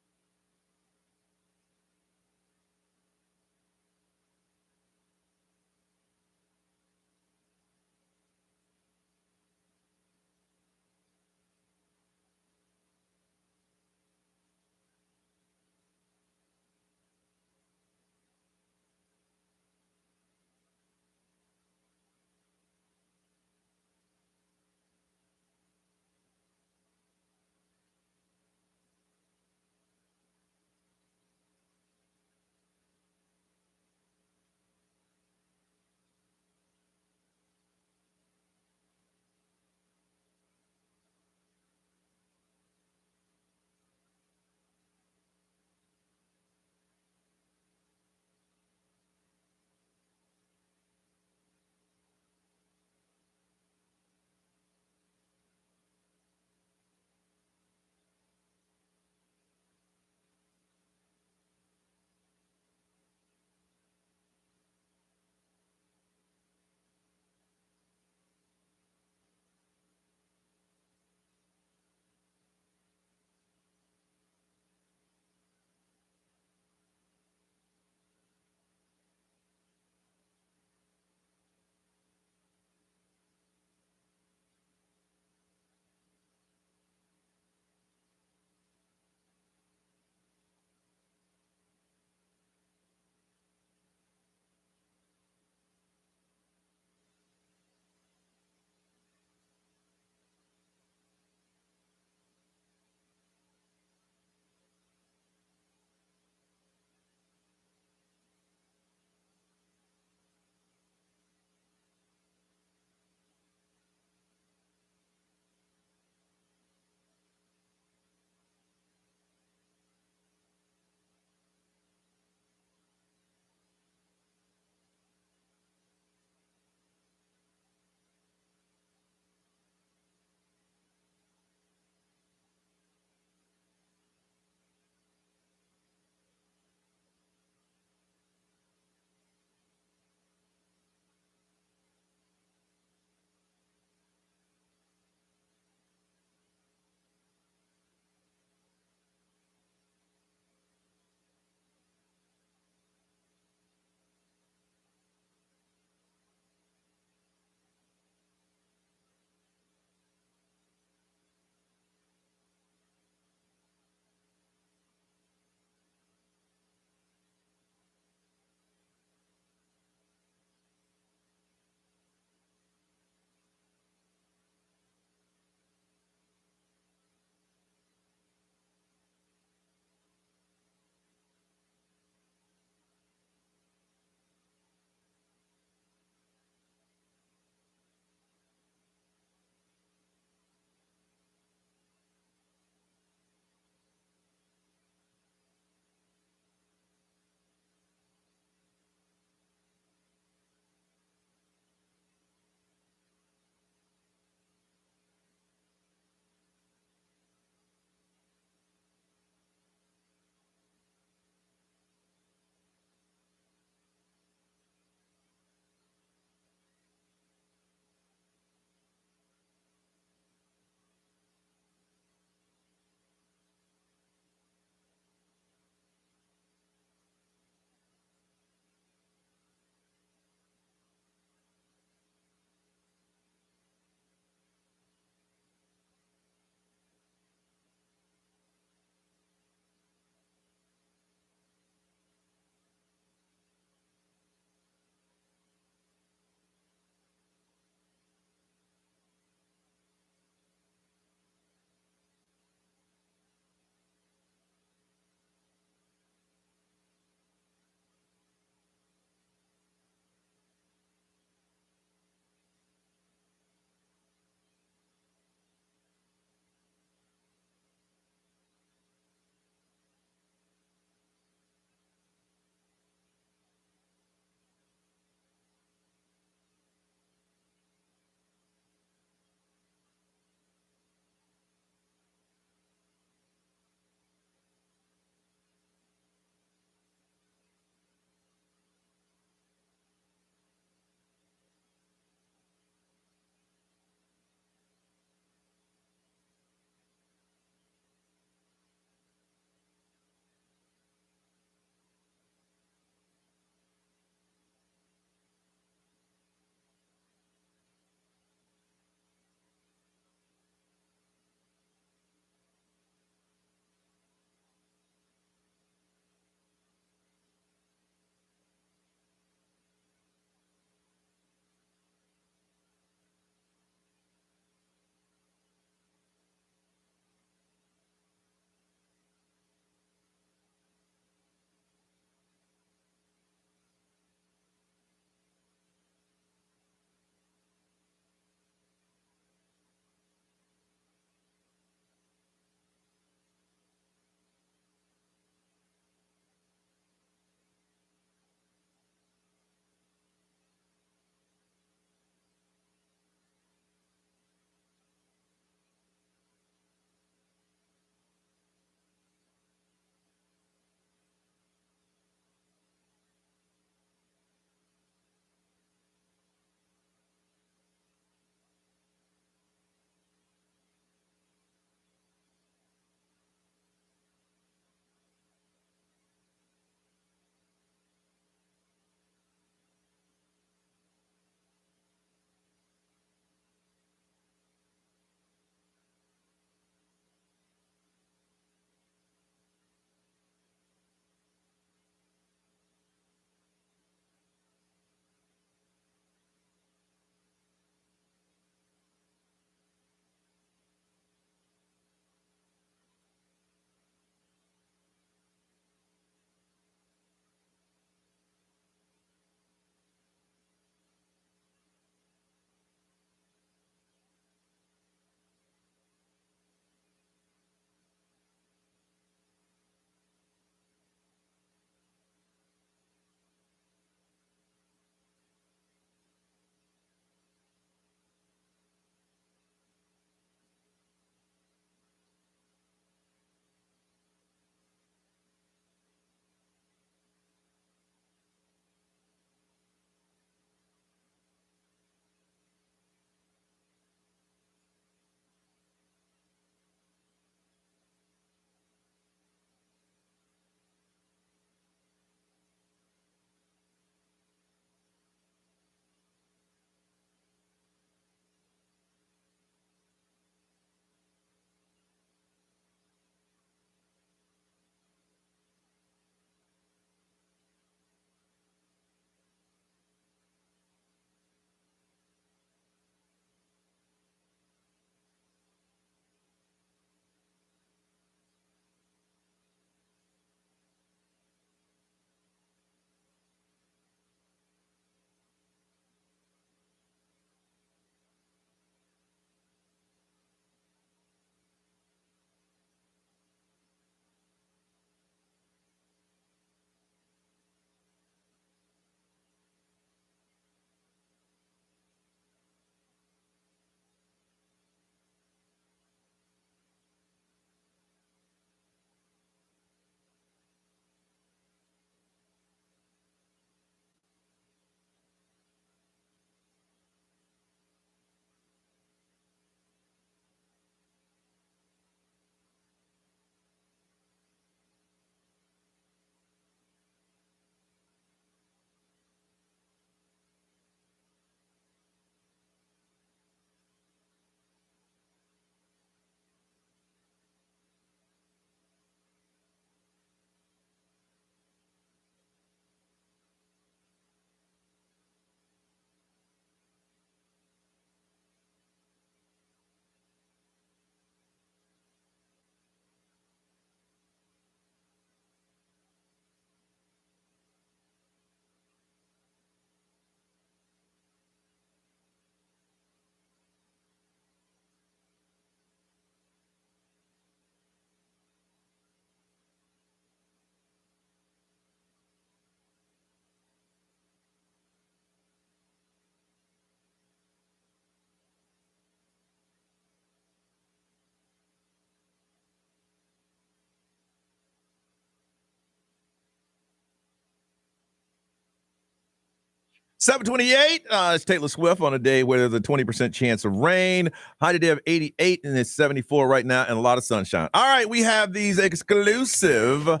728. It's Taylor Swift on a day where there's a 20% chance of rain. High today of 88, and it's 74 right now, and a lot of sunshine. All right, we have these exclusive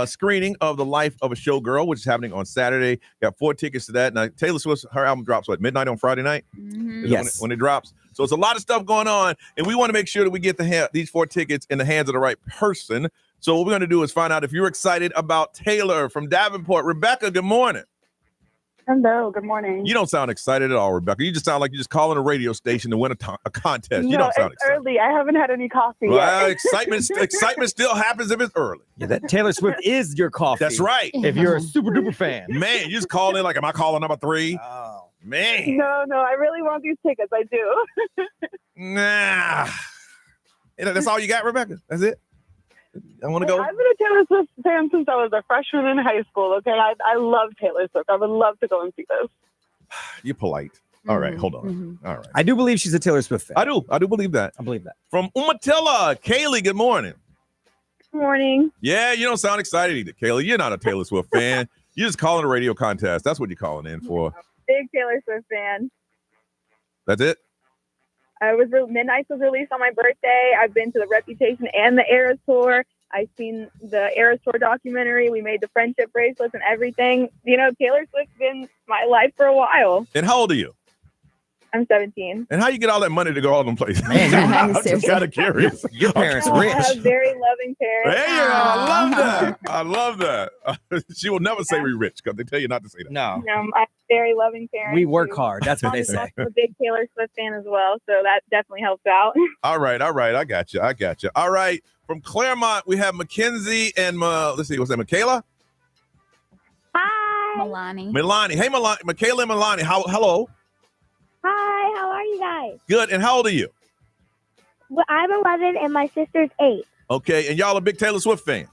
screening of The Life of a Showgirl, which is happening on Saturday. Got 4 tickets to that. Now, Taylor Swift, her album drops, midnight on Friday night? Mm-hmm. Yes. When it drops. So it's a lot of stuff going on, and we want to make sure that we get these 4 tickets in the hands of the right person. So what we're going to do is find out if you're excited about Taylor from Davenport. Rebecca, good morning. Hello, good morning. You don't sound excited at all, Rebecca. You just sound like you're just calling a radio station to win a contest. You don't sound excited. Early. I haven't had any coffee well, yet. excitement still happens if it's early. Yeah, that Taylor Swift is your coffee. That's right. If you're a super duper fan. Man, you just call in like, am I calling number 3? Oh. Man. No, I really want these tickets. I do. Nah. That's all you got, Rebecca? That's it? I want to go. I've been a Taylor Swift fan since I was a freshman in high school, okay? I love Taylor Swift. I would love to go and see this. You're polite. All right, hold on. Mm-hmm. All right. I do believe she's a Taylor Swift fan. I do believe that. I believe that. From Umatilla, Kaylee, good morning. Good morning. Yeah, you don't sound excited either, Kaylee. You're not a Taylor Swift fan. You're just calling a radio contest. That's what you're calling in for. Big Taylor Swift fan. That's it? Midnight was released on my birthday. I've been to the Reputation and the Eras Tour. I've seen the Eras Tour documentary. We made the friendship bracelets and everything. You know, Taylor Swift's been my life for a while. And how old are you? I'm 17. And how you get all that money to go all them places? Man, I'm just kind of curious. Your parents I rich. have very loving parents. There you go. I love that. She will never say we're rich because they tell you not to say that. No. I have very loving parents. We work who- hard. That's what they say. I'm a big Taylor Swift fan as well, so that definitely helps out. All right. I got you. All right. From Claremont, we have Mackenzie and let's see, what's that? Michaela? Hi. Milani. Hey, Michaela and Milani. Hello. Hi, how are you guys? Good. And how old are you? Well, I'm 11 and my sister's 8. Okay. And y'all a big Taylor Swift fan?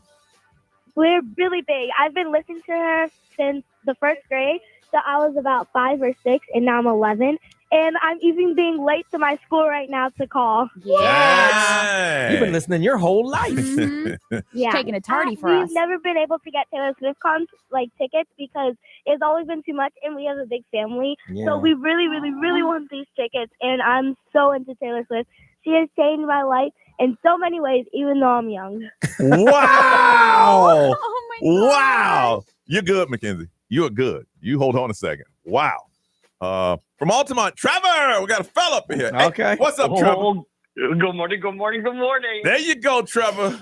We're really big. I've been listening to her since the first grade. So I was about 5 or 6 and now I'm 11. And I'm even being late to my school right now to call. Yeah. You've been listening your whole life. Mm-hmm. Yeah. Taking a tardy for We've us. never been able to get Taylor Swift tickets because it's always been too much and we have a big family. Yeah. So we really, really, really want these tickets. And I'm so into Taylor Swift. She has changed my life in so many ways, even though I'm young. Wow. Oh my God. Wow. You're good, Mackenzie. You are good. You hold on a second. Wow. From Altamont, Trevor, we got a fella up in here. Hey, Okay. what's up, Trevor? Good morning. There you go, Trevor.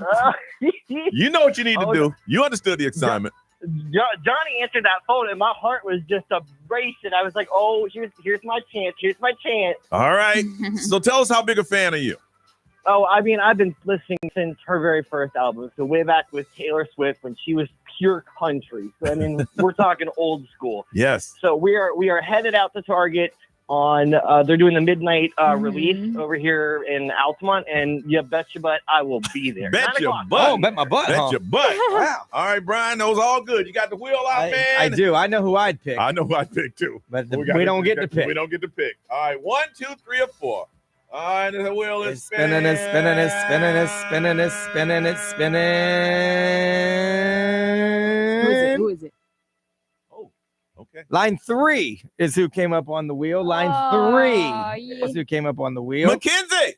You know what you need to do. You understood the assignment. Johnny answered that phone, and my heart was just racing. I was like, "Oh, here's my chance. Here's my chance." All right. So tell us, how big a fan are you? Oh, I mean, I've been listening since her very first album, so way back with Taylor Swift when she was pure country. So I mean, we're talking old school. Yes. So we are headed out to Target on. They're doing the midnight release over here in Altamont, and you bet your butt I will be there. Bet 9 your o'clock. butt. Oh, bet my butt. Bet huh? your butt. Wow. All right, Brian, those all good. You got the wheel out, man. I do. I know who I'd pick. I know who I'd pick, too. But We we don't get to pick. We don't get to pick. All right, 1, 2, 3, or 4. All right, the wheel is It's spinning it, spinning it, spinning it, spinning it, spinning it, spinning. Who is it? Oh, okay. Line 3 is who came up on the wheel. Line 3 is who came up on the wheel. Mackenzie.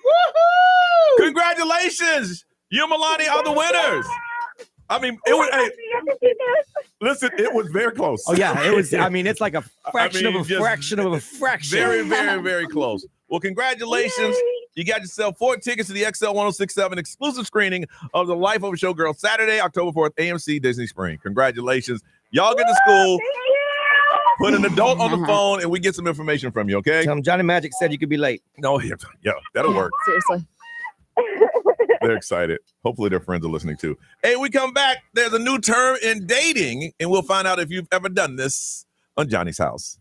Woohoo! Congratulations. You and Milani are the winners. I mean, it was. Hey, listen, it was very close. Oh yeah, it was. I mean, it's like a fraction of a just fraction of a fraction. Very, very, very close. Well, congratulations. You got yourself 4 tickets to the XL 1067 exclusive screening of The Life of a Showgirl Saturday, October 4th, AMC Disney Spring. Congratulations. Y'all get to school, put an adult on the phone, and we get some information from you, okay? Tell 'em Johnny Magic said you could be late. No, yeah, that'll work. Seriously. They're excited. Hopefully their friends are listening too. Hey, we come back. There's a new term in dating, and we'll find out if you've ever done this on Johnny's House.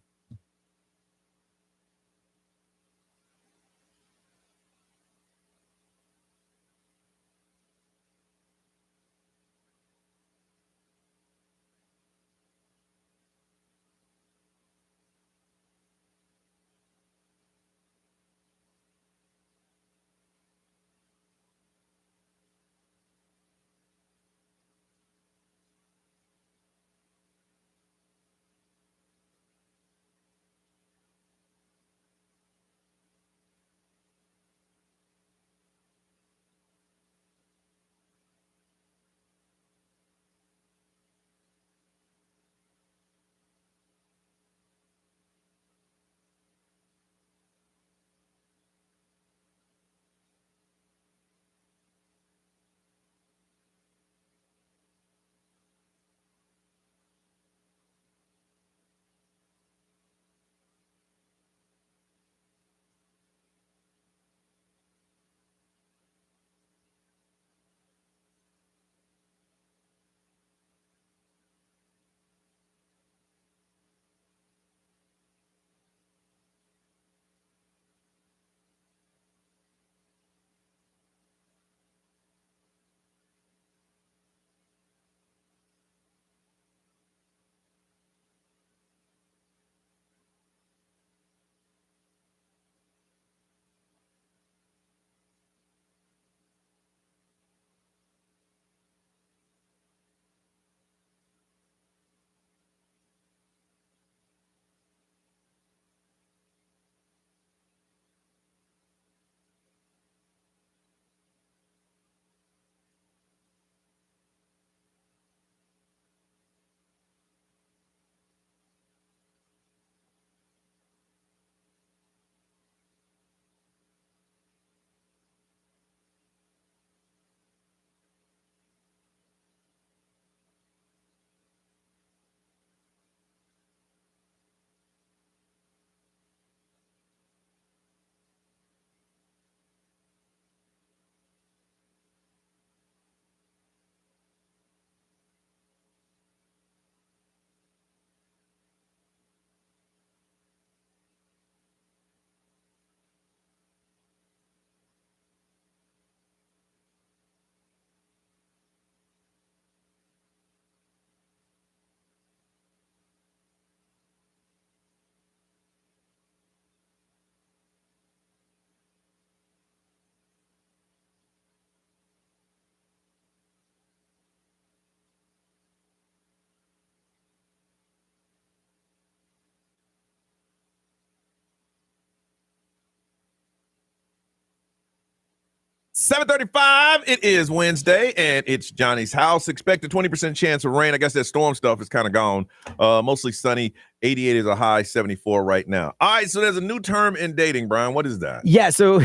7:35. It is Wednesday, and it's Johnny's house. Expect a 20% chance of rain. I guess that storm stuff is kind of gone. Mostly sunny. 88 is a high. 74 right now. All right, so there's a new term in dating, Brian. What is that? Yeah, so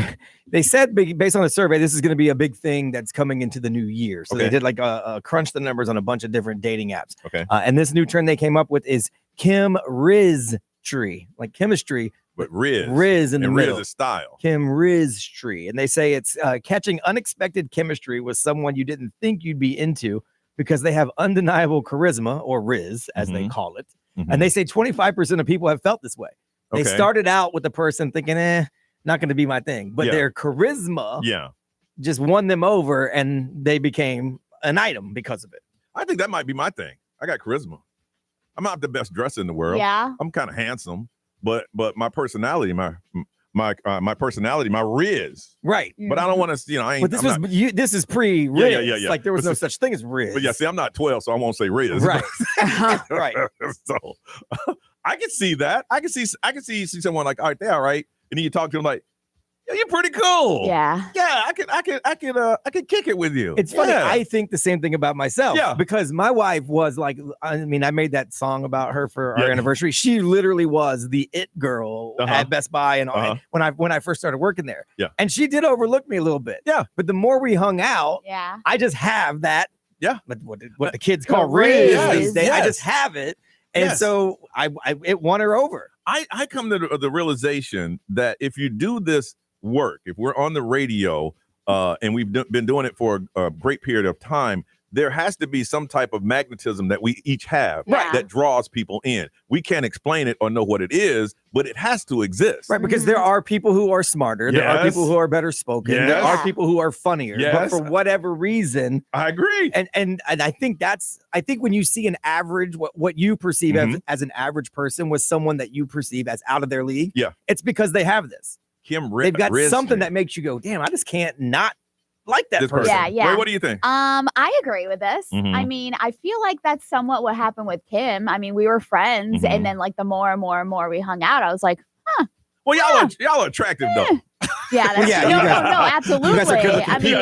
they said based on the survey, this is going to be a big thing that's coming into the new year. So they did like crunch the numbers on a bunch of different dating apps. Okay. And this new trend they came up with is Chem-Rizz-try, like chemistry. But Rizz in the and middle. Rizz is style. Chem-Rizz-try. And they say it's catching unexpected chemistry with someone you didn't think you'd be into because they have undeniable charisma, or Rizz, as they call it. And they say 25% of people have felt this way. They started out with the person thinking, not going to be my thing. But their charisma just won them over, and they became an item because of it. I think that might be my thing. I got charisma. I'm not the best dresser in the world. Yeah. I'm kind of handsome. But my personality, my personality, my Rizz. Right. But I don't want to, I ain't. But this is pre-Rizz. Yeah. Like there was no such thing as Rizz. But yeah, see, I'm not 12, so I won't say Rizz. Right. Right. So I can see that. I can see someone like, all right, they're all right. And then you talk to them like, yeah, you're pretty cool. Yeah. Yeah, I could kick it with you. It's funny. Yeah. I think the same thing about myself. Yeah. Because my wife was like, I made that song about her for our anniversary. She literally was the it girl at Best Buy and when I first started working there. Yeah. And she did overlook me a little bit. Yeah. But the more we hung out, I just have that. Yeah. What the kids call Rizz these days. Yes. I just have it. And so it won her over. I come to the realization that if you do this work, if we're on the radio and we've been doing it for a great period of time, there has to be some type of magnetism that we each have that draws people in. We can't explain it or know what it is, but it has to exist. Right, because there are people who are smarter. There are people who are better spoken. There are people who are funnier. But for whatever reason, I agree. And I think when you see an average, what you perceive as an average person was someone that you perceive as out of their league. Yeah. It's because they have this. They've got something that makes you go, damn, I just can't not like that person. Yeah. Ray, what do you think? I agree with this. I mean, I feel like that's somewhat what happened with Kim. I mean, we were friends, and then like the more and more we hung out, I was like, well, y'all are attractive though. Yeah, that's no, absolutely. You guys are good I mean,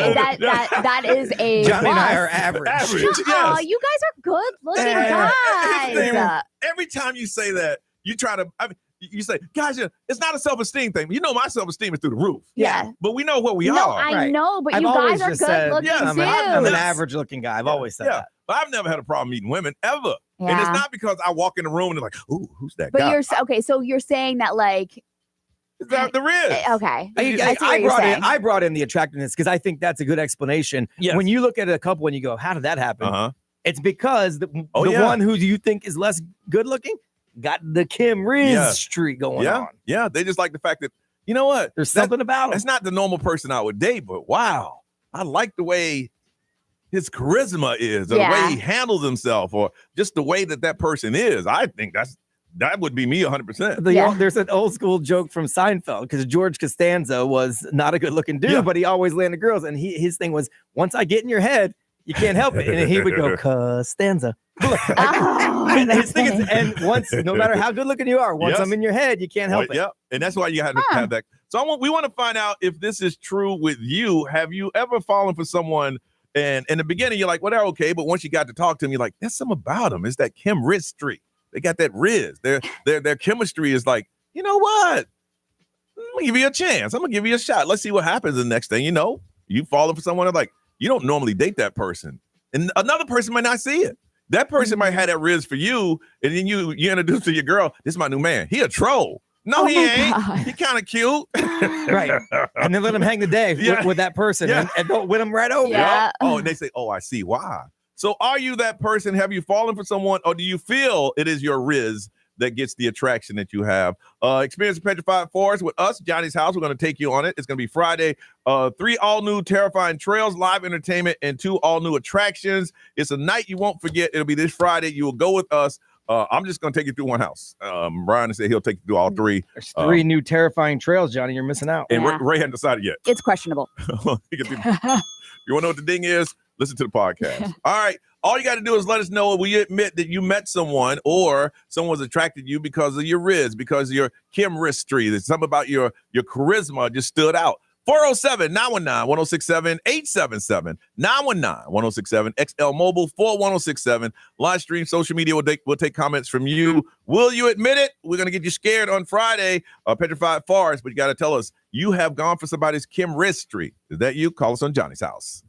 that is a Johnny plus. and I are average. Oh, you guys are good looking guys. Every time you say that, you try to. You say, guys, it's not a self-esteem thing. You know, my self-esteem is through the roof. Yeah. But we know what we no, are. I know, but you guys are good looking too. I'm an average looking guy. I've always said that. But I've never had a problem meeting women ever. Yeah. And it's not because I walk in the room and they're like, ooh, who's that guy? But so you're saying that like is that the Rizz? Okay. I brought in the attractiveness because I think that's a good explanation. Yes. When you look at a couple and you go, how did that happen? It's because the one who you think is less good looking got the Chem-Rizz-try going on. Yeah, they just like the fact that, you know what? There's something about him. That's not the normal person I would date, but wow, I like the way his charisma is, or the way he handles himself, or just the way that person is. I think that would be me 100%. There's an old school joke from Seinfeld because George Costanza was not a good looking dude, but he always landed girls. And his thing was, once I get in your head, you can't help it. And he would go, Costanza. His thing is, and once, no matter how good looking you are, once I'm in your head, you can't help it. Yeah, and that's why you have to have that. So we want to find out if this is true with you. Have you ever fallen for someone, and in the beginning you're like, well, they're okay, but once you got to talk to them, you're like, there's something about them. It's that Chem-Rizz-try. They got that Rizz. Their chemistry is like, you know what? I'm gonna give you a chance. I'm gonna give you a shot. Let's see what happens. The next thing you know, you falling for someone like you don't normally date that person, and another person might not see it. That person might have that Rizz for you, and then you introduce to your girl, this is my new man. He a troll. No, he ain't. God. He kind of cute. Right. And then let him hang the day with that person and don't win him right over. Yeah. Oh, and they say, oh, I see why. So are you that person? Have you fallen for someone, or do you feel it is your Rizz that gets the attraction that you have? Experience a Petrified Forest with us, Johnny's House. We're going to take you on it. It's going to be Friday. 3 all-new terrifying trails, live entertainment, and 2 all-new attractions. It's a night you won't forget. It'll be this Friday. You will go with us. I'm just going to take you through one house. Brian said he'll take you through all 3. There's 3 new terrifying trails, Johnny. You're missing out. And Ray hadn't decided yet. It's questionable. You want to know what the ding is? Listen to the podcast. All right. All you got to do is let us know when you admit that you met someone or someone's attracted you because of your Rizz, because of your Chem-Rizz-try. There's something about your charisma just stood out. 407-919-1067, 877-919-1067, XL Mobile 41067. Live stream, social media, we'll take comments from you. Will you admit it? We're going to get you scared on Friday, Petrified Forest, but you got to tell us you have gone for somebody's Chem-Rizz-try. Is that you? Call us on Johnny's House.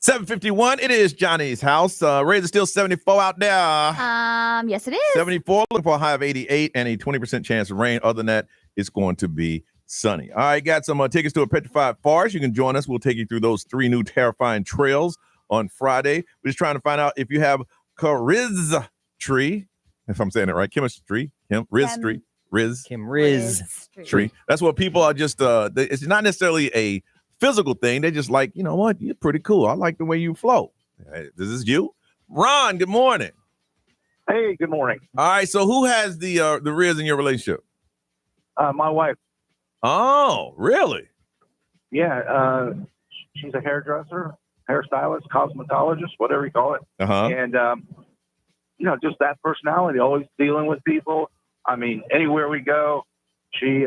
7:51. It is Johnny's house. Rays are still 74 out there. Yes, it is. 74, looking for a high of 88 and a 20% chance of rain. Other than that, it's going to be sunny. All right, got some tickets to a petrified forest. You can join us. We'll take you through those 3 new terrifying trails on Friday. We're just trying to find out if you have Chem-Rizz-try, if I'm saying it right. Chem-Rizz-try. Chem-Rizz-try. That's what people are just, it's not necessarily a physical thing. They just like, you know what? You're pretty cool. I like the way you flow. This is you. Ron, good morning. Hey, good morning. All right, so who has the Rizz in your relationship? My wife. Oh, really? Yeah, she's a hairdresser, hairstylist, cosmetologist, whatever you call it. Uh-huh. And, just that personality, always dealing with people. I mean, anywhere we go, she is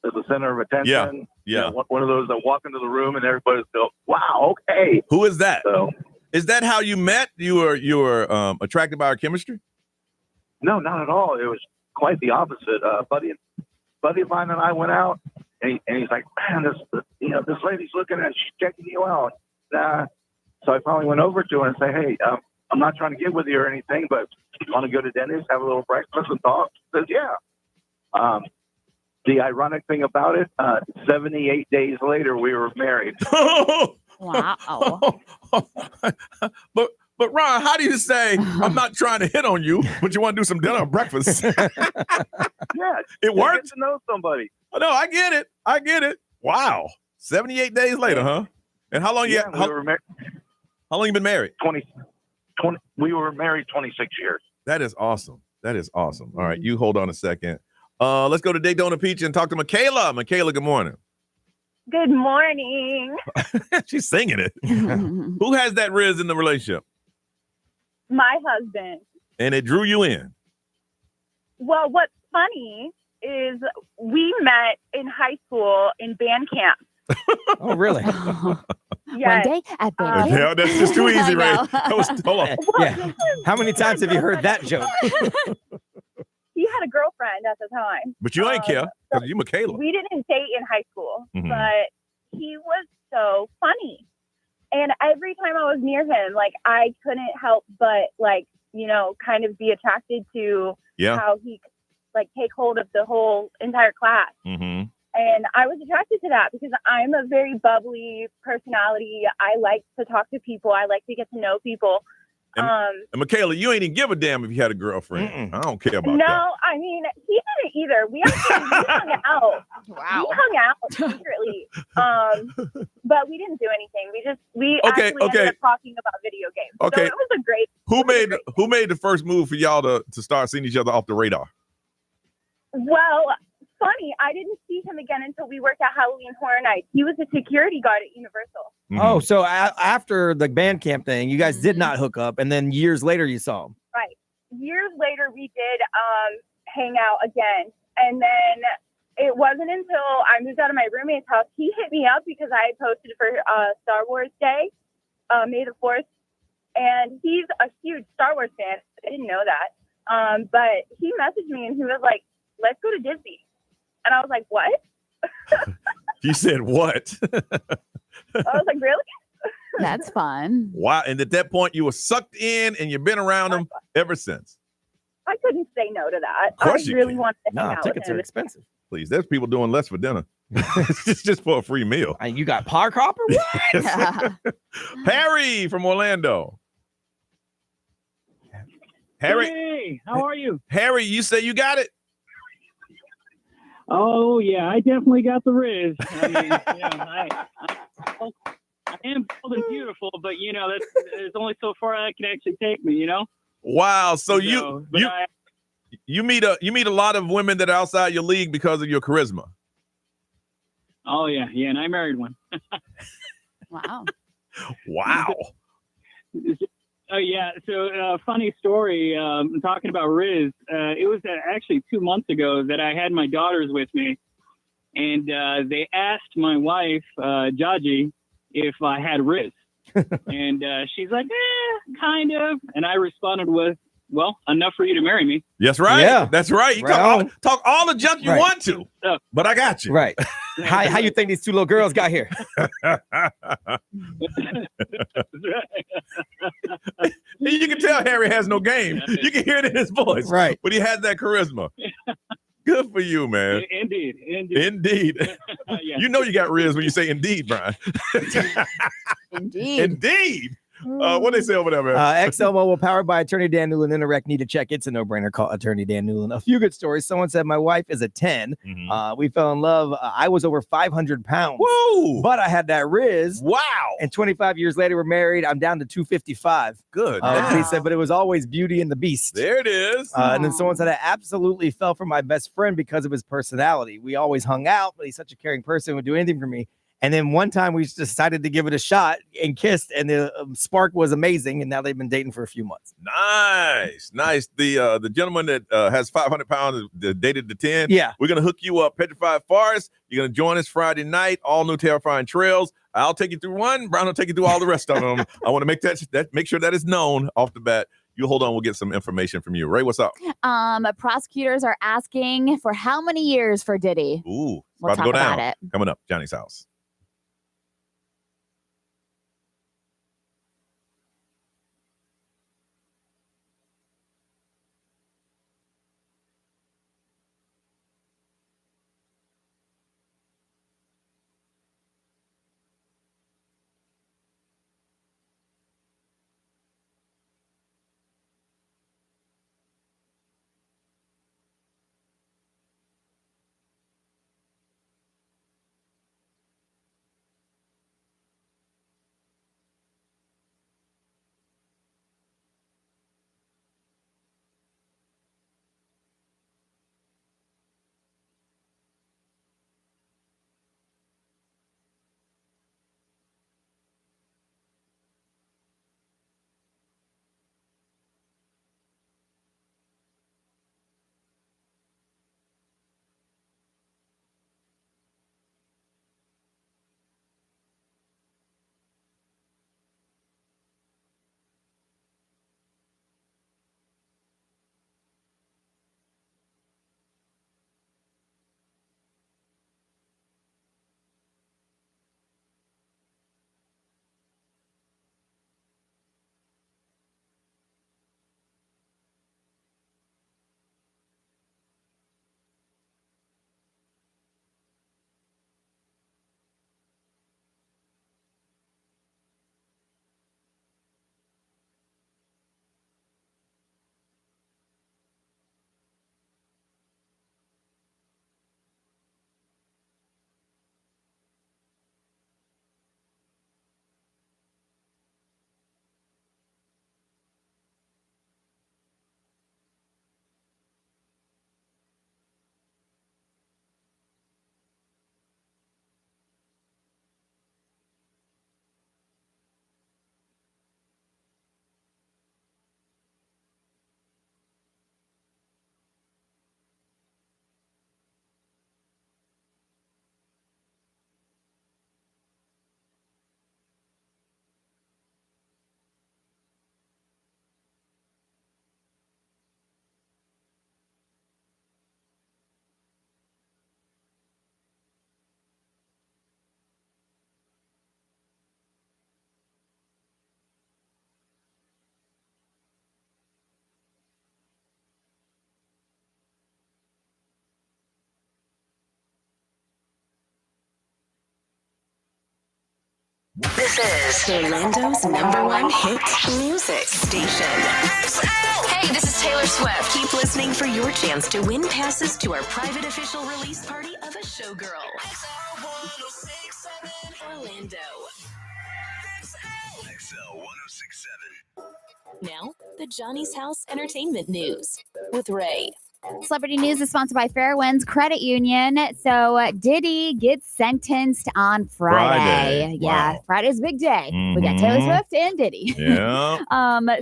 the center of attention. Yeah. One of those that walk into the room and everybody's go, wow, okay. Who is that? So, is that how you met? You were attracted by her chemistry? No, not at all. It was quite the opposite. Buddy of mine and I went out, and he's like, man, this lady's looking at, she's checking you out. So I finally went over to her and say, hey, I'm not trying to get with you or anything, but you want to go to Denny's, have a little breakfast and talk? She says, yeah. The ironic thing about it, 78 days later, we were married. Wow. But Ron, how do you say, I'm not trying to hit on you, but you want to do some dinner or breakfast? Yeah. It worked? Get to know somebody. No, I get it. Wow. 78 days later, huh? And how long how long you been married? 20. We were married 26 years. That is awesome. All right, you hold on a second. Let's go to Daytona Beach and talk to Michaela. Michaela, good morning. Good morning. She's singing it. Who has that Rizz in the relationship? My husband. And it drew you in. Well, what's funny is we met in high school in band camp. Oh, really? Yes. One day at band camp. Yeah, that's just too easy, Ray. Hold on. Yeah. How many times have you heard that joke? He had a girlfriend at the time. But you ain't care because you Michaela. We didn't date in high school, Mhm. but he was so funny. And every time I was near him, like, I couldn't help but, like, kind of be attracted to how he could, like, take hold of the whole entire class. Mm-hmm. And I was attracted to that because I'm a very bubbly personality. I like to talk to people. I like to get to know people. And Michaela, you ain't even give a damn if you had a girlfriend. Mm-mm. I don't care about that. No, I mean, he didn't either. We hung out. Wow. We hung out secretly. But we didn't do anything. We actually ended up talking about video games. Okay. So it was a great. Who made the first move for y'all to start seeing each other off the radar? Well, funny, I didn't see him again until we worked at Halloween Horror Nights. He was a security guard at Universal. Mm-hmm. Oh, so after the band camp thing, you guys did not hook up, and then years later you saw him. Right. Years later, we did hang out again. And then it wasn't until I moved out of my roommate's house, he hit me up because I had posted for Star Wars Day, May the 4th. And he's a huge Star Wars fan. I didn't know that. But he messaged me and he was like, let's go to Disney. And I was like, what? You said what? I was like, really? That's fun. Wow. And at that point, you were sucked in and you've been around him ever since. I couldn't say no to that. Of course I you really can. wanted to hang No, out tickets with him. are expensive. Please, there's people doing less for dinner. It's just for a free meal. And you got Park Hopper? What? Harry from Orlando. Harry, Hey, how are you? Harry, you say you got it? Oh yeah, I definitely got the Rizz. I mean, I am bold and beautiful, but there's only so far that can actually take me. Wow. So But you meet a lot of women that are outside your league because of your charisma. Oh yeah, and I married one. Wow. Wow. Oh yeah. So funny story. Talking about Rizz, it was actually 2 months ago that I had my daughters with me, and they asked my wife, Jaji, if I had Rizz, and she's like, kind of. And I responded with, well, enough for you to marry me. That's right. Yeah. That's right. You Right talk all the junk you Right. want to, but I got you. Right. How you think these two little girls got here? You can tell Harry has no game. You can hear it in his voice. Right. But he has that charisma. Good for you, man. Indeed. Yeah. You know you got Riz when you say indeed, Brian. Indeed. What they say over there, man? XL Mobile, powered by Attorney Dan Newland. Interact, need to check. It's a no-brainer. Call Attorney Dan Newland. A few good stories. Someone said, my wife is a 10. We fell in love. I was over 500 pounds. Whoa! But I had that Riz. Wow. And 25 years later, we're married. I'm down to 255. Good. He said, but it was always Beauty and the Beast. There it is. And then someone said, I absolutely fell for my best friend because of his personality. We always hung out, but he's such a caring person, would do anything for me. And then one time we decided to give it a shot and kissed, and the spark was amazing. And now they've been dating for a few months. Nice. The gentleman that has 500 pounds that dated the 10. Yeah. We're going to hook you up. Petrified Forest. You're going to join us Friday night. All new terrifying trails. I'll take you through one. Brian will take you through all the rest of them. I want to make sure that is known off the bat. You hold on. We'll get some information from you. Ray, what's up? Prosecutors are asking for how many years for Diddy? Ooh, we'll about to talk go down. about it. Coming up, Johnny's house. This is Orlando's #1 hit music station. Hey, this is Taylor Swift. Keep listening for your chance to win passes to our private official release party of a showgirl. Orlando. XL 1067. Now, the Johnny's House Entertainment News with Ray. Celebrity news is sponsored by Fairwinds Credit Union. So Diddy gets sentenced on Friday. Yeah, wow. Friday's a big day. We got Taylor Swift and Diddy. Yeah.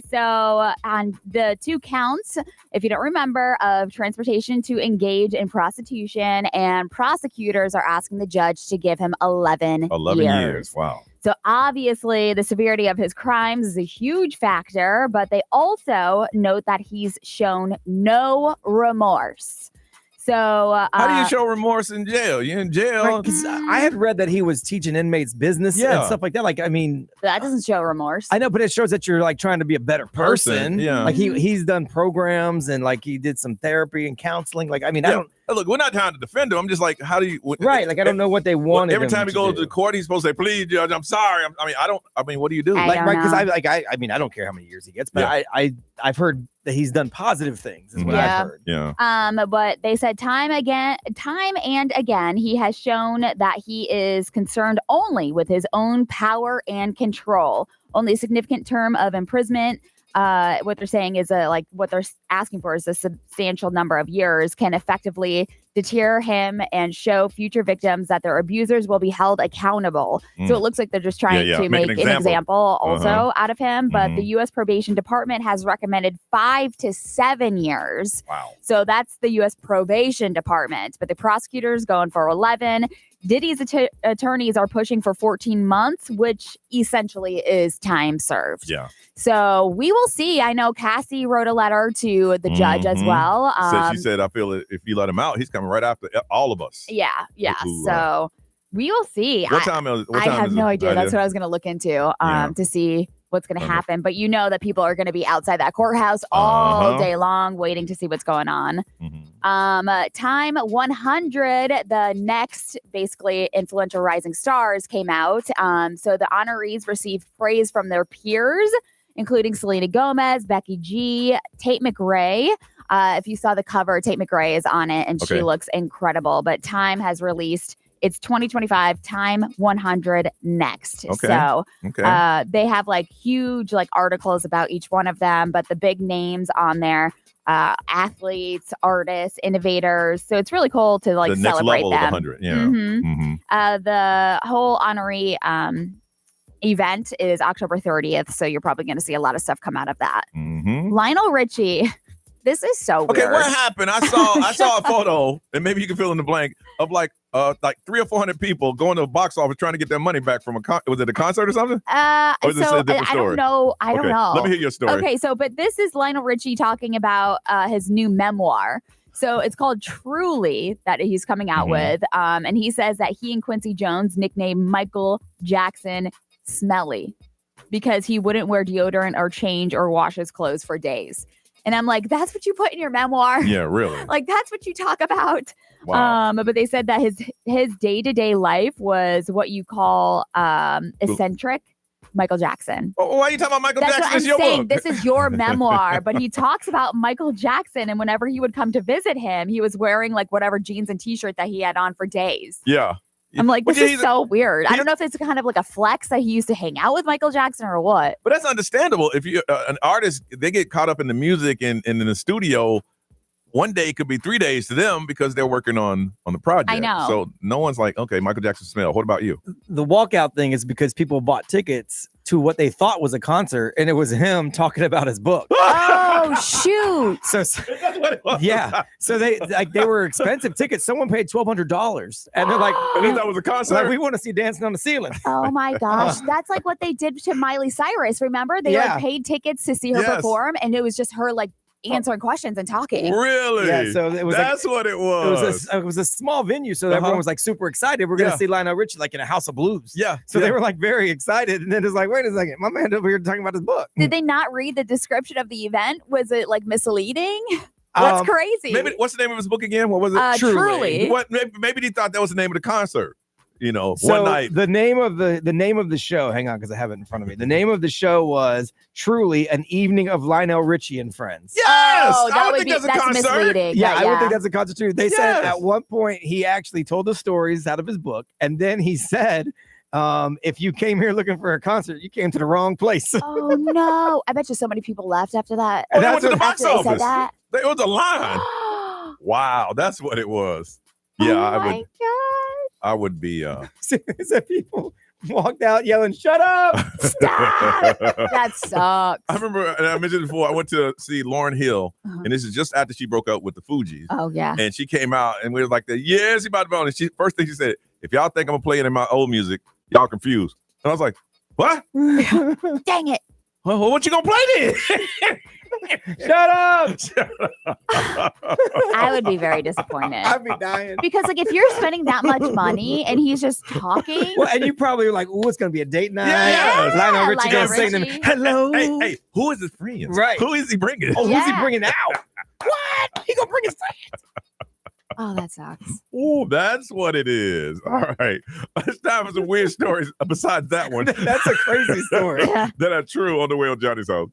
So on the 2 counts, if you don't remember, of transportation to engage in prostitution, and prosecutors are asking the judge to give him 11 11 years. Wow. So obviously the severity of his crimes is a huge factor, but they also note that he's shown no remorse. So how do you show remorse in jail? You're in jail. Because I had read that he was teaching inmates business and stuff like that. Like, I mean, that doesn't show remorse. I know, but it shows that you're like trying to be a better person. Yeah. Like he's done programs and like he did some therapy and counseling. Like, I mean, I don't. Look, we're not trying to defend him. I'm just like, how do you? Right. Like, I don't know what they wanted. Every time he goes to court, he's supposed to say, "Please, Judge, I'm sorry." I mean, what do you do? Because I mean, I don't care how many years he gets, but I've heard that he's done positive things. Is what I've heard. Yeah. But they said time and again, he has shown that he is concerned only with his own power and control. Only a significant term of imprisonment. What they're saying is what they're asking for is a substantial number of years can effectively deter him and show future victims that their abusers will be held accountable. So it looks like they're just trying to make an example also out of him. But the U.S. Probation Department has recommended 5 to 7 years. Wow. So that's the U.S. Probation Department. But the prosecutors going for 11. Diddy's attorneys are pushing for 14 months, which essentially is time served. Yeah. So we will see. I know Cassie wrote a letter to the judge as well. She said, I feel that if you let him out, he's coming right after all of us. Yeah. So we will see. What time is it? I have no idea. That's what I was going to look into to see what's going to happen. But you know that people are going to be outside that courthouse all day long waiting to see what's going on. Time 100, the next basically influential rising stars came out. So the honorees received praise from their peers, including Selena Gomez, Becky G, Tate McRae. If you saw the cover, Tate McRae is on it and she looks incredible. But Time has released its 2025 Time 100 next. So they have like huge like articles about each one of them, but the big names on there, athletes, artists, innovators. So it's really cool to like celebrate them. Of the 100, the whole honoree event is October 30th. So you're probably going to see a lot of stuff come out of that. Lionel Richie. This is so weird. Okay, what happened? I saw a photo, and maybe you can fill in the blank, of like 300 or 400 people going to a box office trying to get their money back from was it a concert or something? Or is this a different story? I don't know. Let me hear your story. Okay, but this is Lionel Richie talking about his new memoir. So it's called Truly that he's coming out with. And he says that he and Quincy Jones nicknamed Michael Jackson Smelly because he wouldn't wear deodorant or change or wash his clothes for days. And I'm like, that's what you put in your memoir? Yeah, really? Like, that's what you talk about? Wow. But they said that his day-to-day life was what you call eccentric Michael Jackson. Oh, why are you talking about Michael Jackson? That's what I'm saying. This is your memoir. But he talks about Michael Jackson, and whenever he would come to visit him, he was wearing like whatever jeans and t-shirt that he had on for days. Yeah. I'm like, this is so weird. I don't know if it's kind of like a flex that he used to hang out with Michael Jackson or what. But that's understandable. If you're an artist, they get caught up in the music and in the studio. One day could be 3 days to them because they're working on the project. I know. So no one's like, okay, Michael Jackson smell. What about you? The walkout thing is because people bought tickets to what they thought was a concert, and it was him talking about his book. Oh shoot! So yeah, so they were expensive tickets. Someone paid $1,200, and they're like, "I thought that was a concert. Like, we want to see Dancing on the Ceiling." Oh my gosh, that's like what they did to Miley Cyrus. Remember, they like paid tickets to see her perform, and it was just her like answering questions and talking. Really? Yeah. So it was. That's what it was. It was a small venue, so everyone was like super excited. We're gonna see Lionel Richie like in a House of Blues. Yeah. So they were like very excited, and then it's like, wait a second, my man over here talking about his book. Did they not read the description of the event? Was it like misleading? That's crazy. Maybe what's the name of his book again? What was it? Truly. What? Maybe they thought that was the name of the concert. You know, so one night. The name of the show. Hang on, because I have it in front of me. The name of the show was Truly: An Evening of Lionel Richie and Friends. Yes, oh, I would think that's a concert. Misleading. Yeah, I would think that's a concert too. They said at one point he actually told the stories out of his book, and then he said, if you came here looking for a concert, you came to the wrong place. Oh no! I bet you so many people left after that. Oh, they went to the box office. Said that. It was a line. Wow, that's what it was. Yeah, oh my God. I would be. So people walked out yelling, "Shut up! Stop!" That sucks. I remember, and I mentioned before, I went to see Lauryn Hill, and this is just after she broke up with the Foodies. Oh yeah. And she came out, and we were like, "Yes, he about to be on." And first thing she said, "If y'all think I'm gonna play it in my old music, y'all confused. I was like, what? Dang it. Well, what you gonna play then? Shut up. I would be very disappointed. I'd be dying. Because like if you're spending that much money and he's just talking. Well, and you probably were like, "Ooh, it's gonna be a date night." Yeah. Lionel Richie Lionel gonna say to Richie. him, "Hello." Hey, who is his friends? Right. Who is he bringing? Oh, who's he Yeah. bringing out? What? He gonna bring his friends? Oh, that sucks. Oh, that's what it is. All right. It's time for some weird stories besides that one. That's a crazy story. Yeah. That are true on the way on Johnny's House.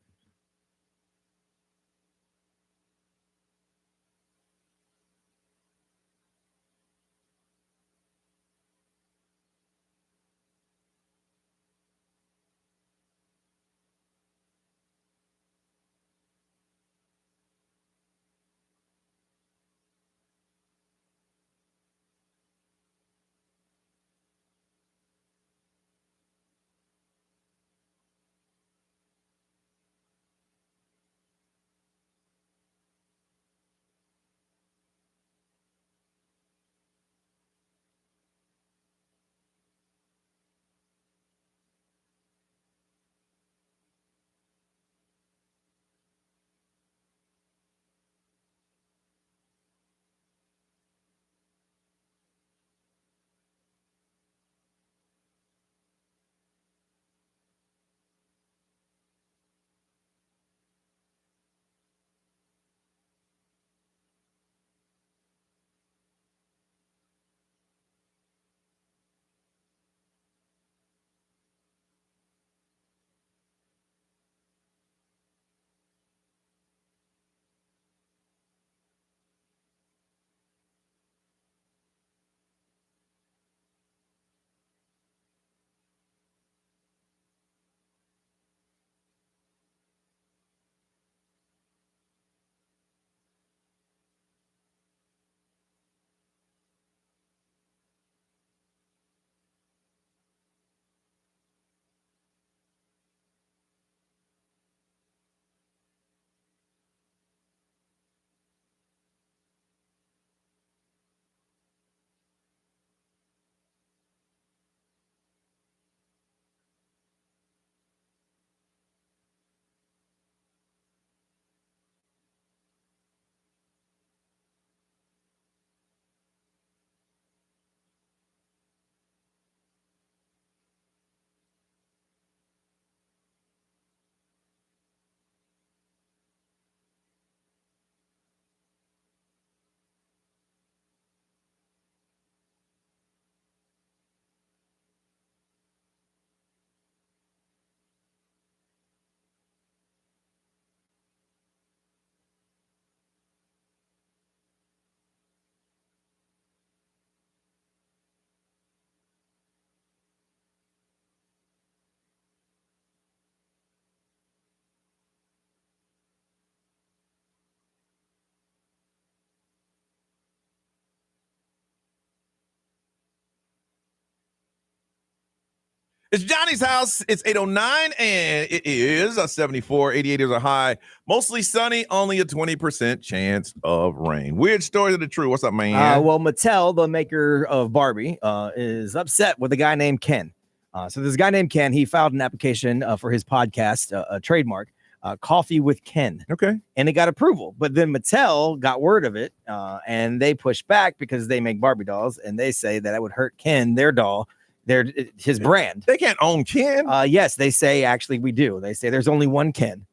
It's Johnny's House. It's 8:09, and it is a 74. 88 is a high. Mostly sunny, only a 20% chance of rain. Weird stories that are true. What's up, man? Well, Mattel, the maker of Barbie, is upset with a guy named Ken. So this guy named Ken, he filed an application for his podcast, a trademark, Coffee with Ken. Okay. And it got approval. But then Mattel got word of it, and they pushed back because they make Barbie dolls, and they say that it would hurt Ken, their doll, his brand. They can't own Ken. Yes, they say actually we do. They say there's only one Ken,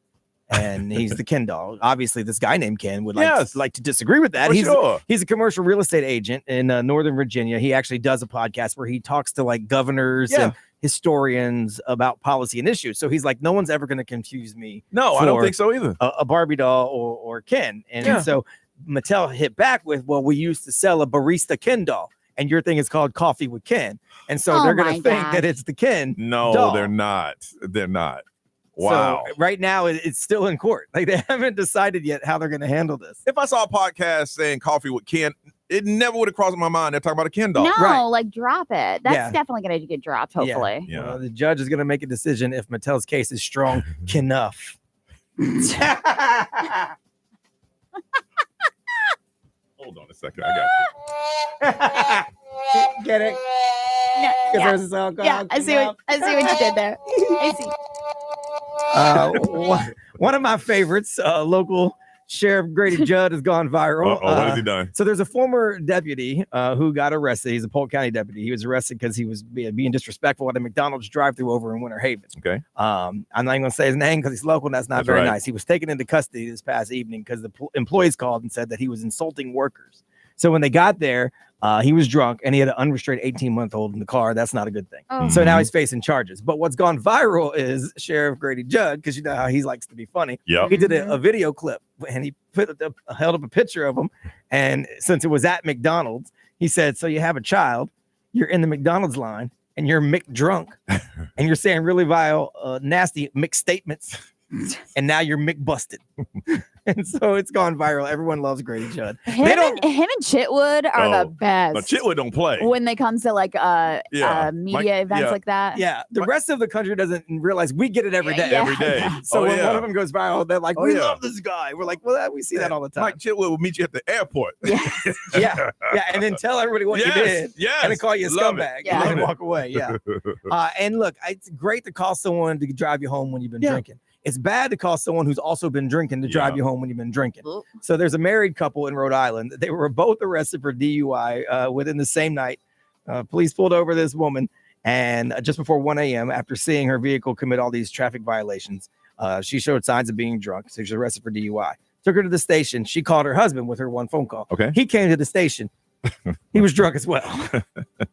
and he's the Ken doll. Obviously, this guy named Ken would like to disagree with that. He's a commercial real estate agent in Northern Virginia. He actually does a podcast where he talks to like governors and historians about policy and issues. So he's like, no one's ever going to confuse me. No, I don't think so either. A Barbie doll or Ken. And so Mattel hit back with, well, we used to sell a barista Ken doll. And your thing is called Coffee with Ken. And so they're going to think that it's the Ken doll. They're not. They're not. Wow. So right now, it's still in court. Like they haven't decided yet how they're going to handle this. If I saw a podcast saying Coffee with Ken, it never would have crossed my mind. They're talking about a Ken doll. No, like drop it. That's definitely going to get dropped, hopefully. Yeah. Well, the judge is going to make a decision if Mattel's case is strong enough. Hold on a second. I got you. Get it? No, Because yeah. there's this alcohol. Yeah, I see what you did there. I see. One of my favorites, local Sheriff Grady Judd, has gone viral. What has he done? So there's a former deputy who got arrested. He's a Polk County deputy. He was arrested because he was being disrespectful at a McDonald's drive-thru over in Winter Haven. Okay. I'm not even going to say his name because he's local, and that's not very nice. He was taken into custody this past evening because the employees called and said that he was insulting workers. So when they got there, he was drunk and he had an unrestrained 18-month-old in the car. That's not a good thing. Oh. So now he's facing charges. But what's gone viral is Sheriff Grady Judd, because you know how he likes to be funny. Yep. He did a video clip and he held up a picture of him. And since it was at McDonald's, he said, so you have a child, you're in the McDonald's line and you're Mick drunk and you're saying really vile, nasty Mick statements. And now you're Mick busted. And so it's gone viral. Everyone loves Grady Judd. Him and Chitwood are the best. No, Chitwood don't play. When they come to like media events like that. Yeah. The rest of the country doesn't realize we get it every day. Every day. So when one of them goes viral, they're like, we love this guy. We're like, well, we see that all the time. Mike Chitwood will meet you at the airport. Yeah. And then tell everybody what you did. Yes. And then call you a scumbag. Yeah. And then walk away. Yeah. And look, it's great to call someone to drive you home when you've been drinking. It's bad to call someone who's also been drinking to drive you home when you've been drinking. So there's a married couple in Rhode Island. They were both arrested for DUI within the same night. Police pulled over this woman, and just before 1 a.m., after seeing her vehicle commit all these traffic violations, she showed signs of being drunk. So she was arrested for DUI. Took her to the station. She called her husband with her one phone call. Okay. He came to the station. He was drunk as well.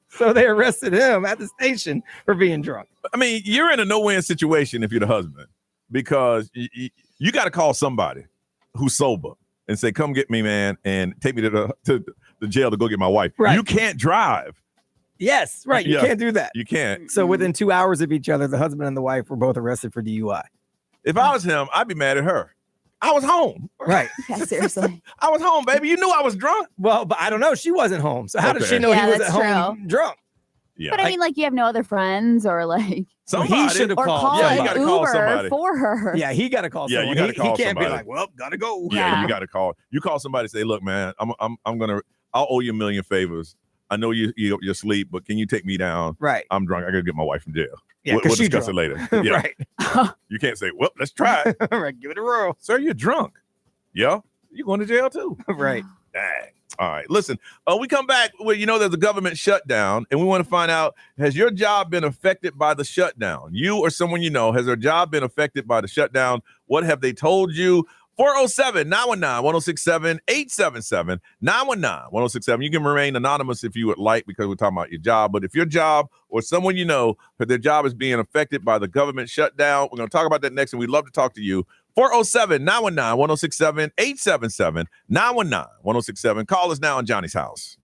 So they arrested him at the station for being drunk. I mean, you're in a no-win situation if you're the husband. Because you got to call somebody who's sober and say, come get me, man, and take me to the jail to go get my wife. Right. You can't drive. Yes, right. You can't do that. You can't. So within 2 hours of each other, the husband and the wife were both arrested for DUI. If I was him, I'd be mad at her. I was home. Right. Yeah, seriously. I was home, baby. You knew I was drunk. Well, but I don't know. She wasn't home. So how did she know he was at home drunk? Yeah. But I mean, like, you have no other friends or like somebody. He should have or called. call Yeah, you an gotta call Uber somebody. for her. Yeah, he got to call someone. You gotta call he can't somebody. be like, well, gotta go. Yeah, you got to call. You call somebody and say, look, man, I'll owe you a million favors. I know you're asleep, but can you take me down? Right. I'm drunk. I got to get my wife from jail. Yeah, we'll she's discuss it drunk. later. Yeah. Right. You can't say, well, let's try it. All right, give it a roll. Sir, you're drunk. Yeah. You're going to jail too. Right. Dang. All right. Listen, we come back with, there's a government shutdown, and we want to find out, has your job been affected by the shutdown? You or someone you know, has their job been affected by the shutdown? What have they told you? 407-919-1067, 877-919-1067. You can remain anonymous if you would like, because we're talking about your job. But if your job or someone you know, that their job is being affected by the government shutdown, we're going to talk about that next, and we'd love to talk to you. 407-919-1067, 877-919-1067. Call us now on Johnny's House.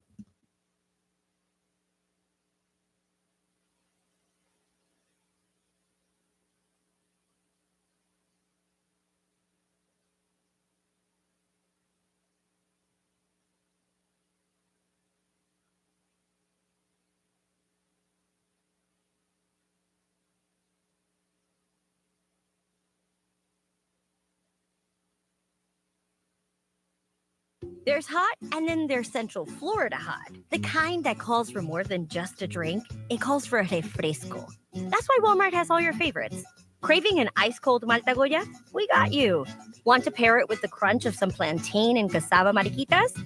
There's hot, and then there's Central Florida hot. The kind that calls for more than just a drink. It calls for a refresco. That's why Walmart has all your favorites. Craving an ice-cold Malta Goya? We got you. Want to pair it with the crunch of some plantain and cassava mariquitas?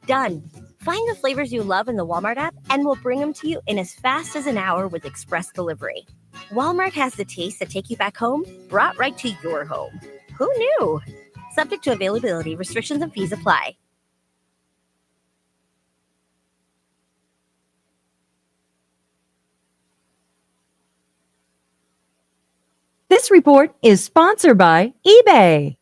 Done. Find the flavors you love in the Walmart app, and we'll bring them to you in as fast as an hour with express delivery. Walmart has the taste that take you back home, brought right to your home. Who knew? Subject to availability, restrictions and fees apply. This report is sponsored by eBay.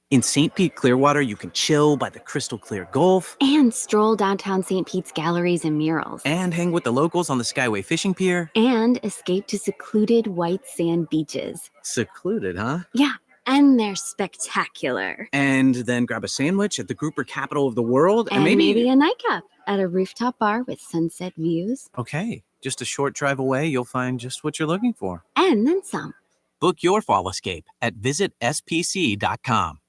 In St. Pete Clearwater, you can chill by the crystal clear Gulf and stroll downtown St. Pete's galleries and murals and hang with the locals on the Skyway Fishing Pier and escape to secluded white sand beaches. Secluded, huh? Yeah, and they're spectacular. And then grab a sandwich at the grouper capital of the world and maybe a nightcap at a rooftop bar with sunset views. Okay, just a short drive away, you'll find just what you're looking for. And then some. Book your fall escape at visitspc.com.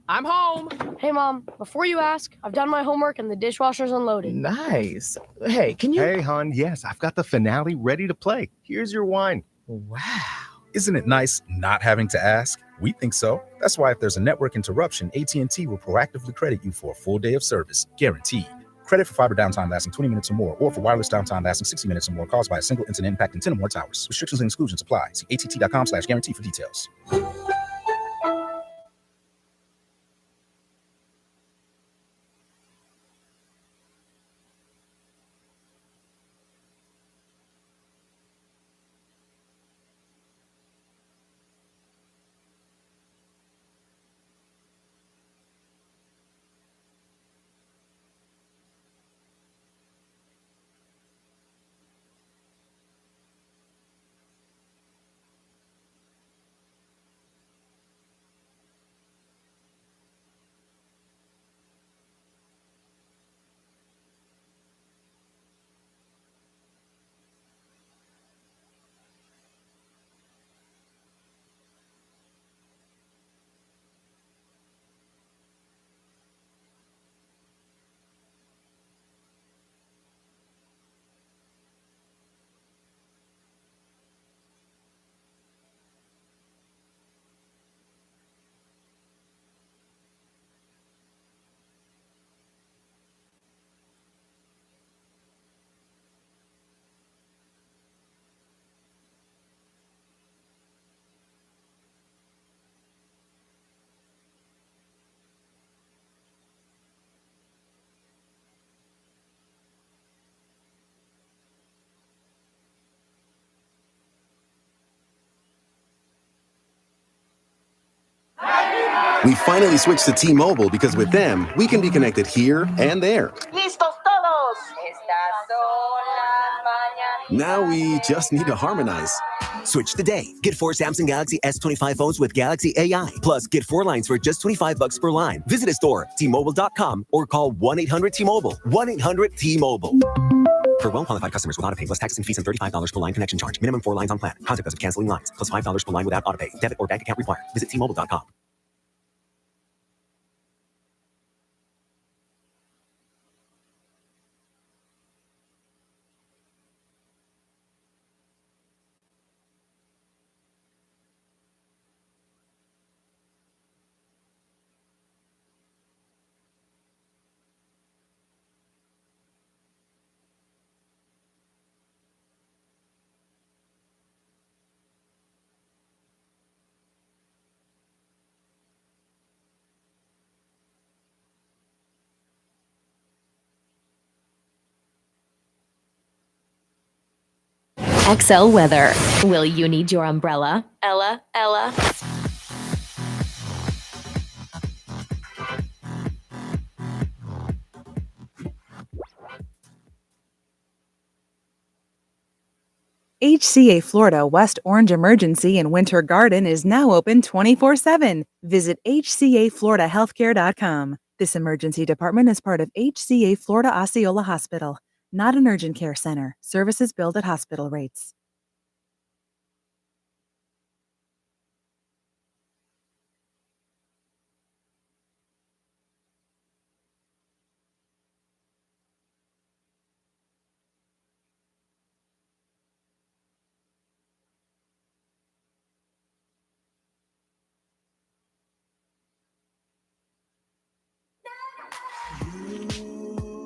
I'm home. Hey, Mom, before you ask, I've done my homework and the dishwasher's unloaded. Nice. Hey, can you... Hey, hon, yes, I've got the finale ready to play. Here's your wine. Wow. Isn't it nice not having to ask? We think so. That's why if there's a network interruption, AT&T will proactively credit you for a full day of service, guaranteed. Credit for fiber downtime lasting 20 minutes or more, or for wireless downtime lasting 60 minutes or more caused by a single incident impacting 10 or more towers. Restrictions and exclusions apply. See att.com/guarantee for details. We finally switched to T-Mobile because with them, we can be connected here and there. ¡Listos todos! Estas son las mañanas. Now we just need to harmonize. Switch today. Get 4 Samsung Galaxy S25 phones with Galaxy AI. Plus, get 4 lines for just $25 per line. Visit a store, T-Mobile.com, or call 1-800-T-Mobile. 1-800-T-Mobile. For well-qualified customers with autopay plus taxes and fees and $35 per line connection charge. Minimum 4 lines on plan. Contact us if canceling lines. Plus $5 per line without autopay. Debit or bank account required. Visit T-Mobile.com. XL weather. Will you need your umbrella? Ella. HCA Florida West Orange Emergency and Winter Garden is now open 24/7. Visit hcafloridahealthcare.com. This emergency department is part of HCA Florida Osceola Hospital, not an urgent care center. Services billed at hospital rates.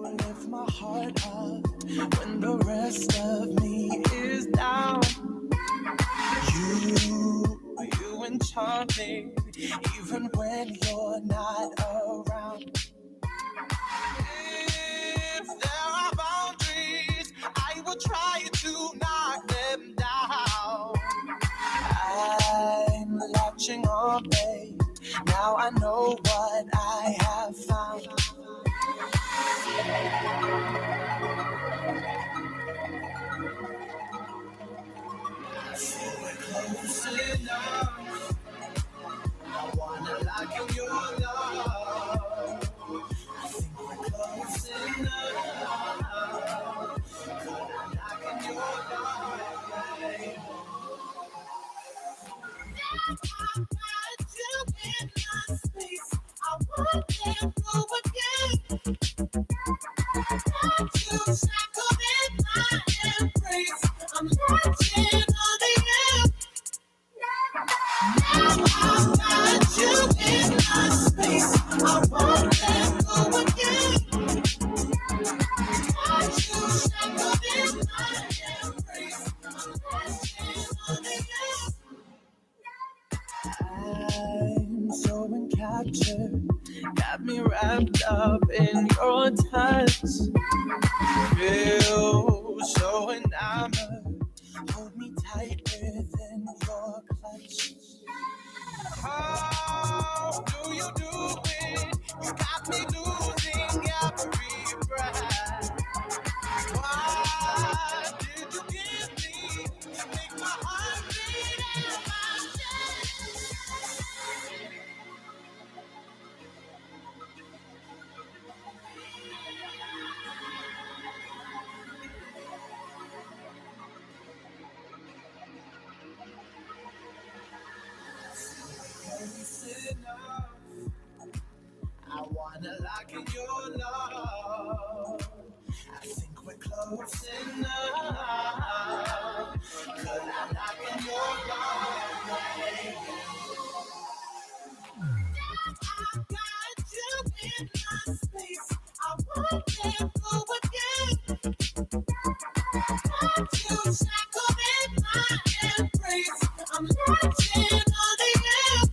Lift my heart up when the rest of me is down. You enchant me even when you're not around. If there are boundaries, I will try to knock them down. I'm latching on, babe. Now I know what I have found. I feel we're close enough. I wanna lock in your love. I think we're close enough. Could I knock in your love? I got you in my space. I want to go again. Got you shackled in my embrace. I'm latching on the end. Now I got you in my space. I won't let go again. Got you shackled in my embrace. I'm latching on the end. I'm so encaptured, got me wrapped up in your touch. Feel so enamored, hold me tight within your clutch. How do you do it? You got me losing every breath. What did you give me to make my heart beat in my chest? I wanna lock in your love. I think we're close enough. Could I lock in your love? I got you in my space. I won't let go again. Got you shackled in my embrace. I'm latching on the end.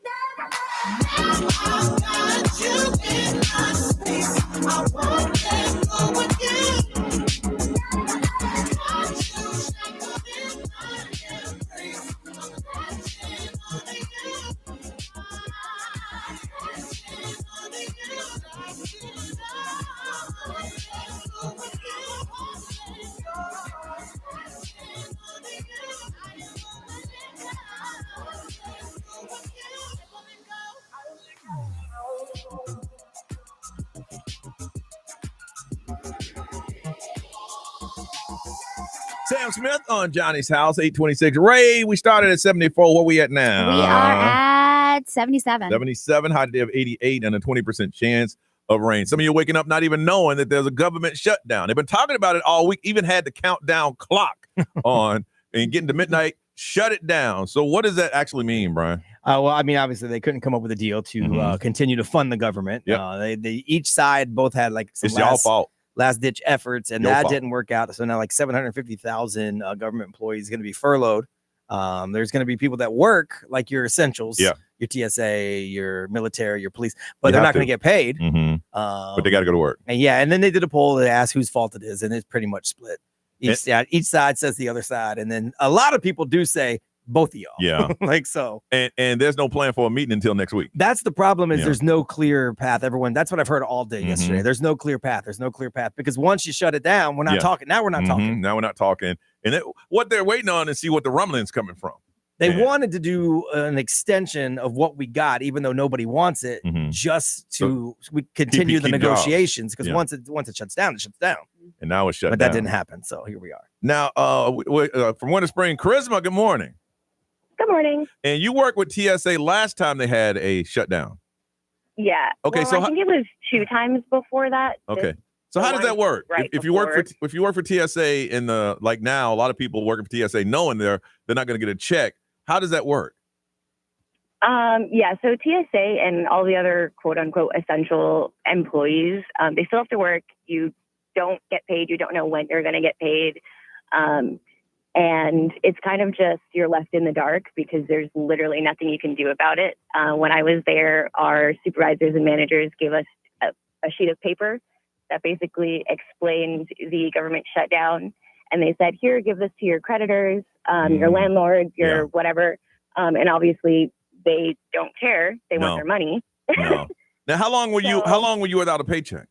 Now I got you in my space. I won't let go again. Got you shackled in my embrace. I'm latching on the end. Latching on the end. Latching on the Sam Smith on Johnny's House, 826. Ray, we started at 74. Where we at now? We are at 77. 77, high today of 88 and a 20% chance of rain. Some of you are waking up not even knowing that there's a government shutdown. They've been talking about it all week, even had the countdown clock on and getting to midnight, shut it down. So what does that actually mean, Brian? Well, I mean, obviously they couldn't come up with a deal to continue to fund the government. Yep. They each side both had like some it's y'all fault. Last ditch efforts, and Your that fault. didn't work out. So now like 750,000 government employees going to be furloughed. There's going to be people that work like your essentials, your TSA, your military, your police, but they're not going to get paid. But they got to go to work. And then they did a poll that asked whose fault it is, and it's pretty much split. Each side says the other side. And then a lot of people do say both of y'all. Yeah. Like so. And there's no plan for a meeting until next week. That's the problem is there's no clear path. Everyone, that's what I've heard all day yesterday. There's no clear path. There's no clear path because once you shut it down, we're not talking. Now we're not talking. Now we're not talking. And what they're waiting on is see what the rumbling's coming from. They wanted to do an extension of what we got, even though nobody wants it, just to we continue the negotiations. Because once it shuts down, it shuts down. And now it's shut down. But that didn't happen. So here we are. Now, from Winter Spring, Charisma, good morning. Good morning. And you worked with TSA last time they had a shutdown. Yeah. Okay, well, I think it was 2 times before that. Okay. So how does that work? Right if you work for TSA in the like now, a lot of people working for TSA knowing they're not going to get a check. How does that work? Yeah, so TSA and all the other quote unquote essential employees, they still have to work. You don't get paid. You don't know when you're going to get paid. And it's kind of just you're left in the dark because there's literally nothing you can do about it. When I was there, our supervisors and managers gave us a sheet of paper that basically explained the government shutdown. And they said, here, give this to your creditors, your landlords, your whatever. And obviously they don't care. They want their money. No. Now, how long were you without a paycheck?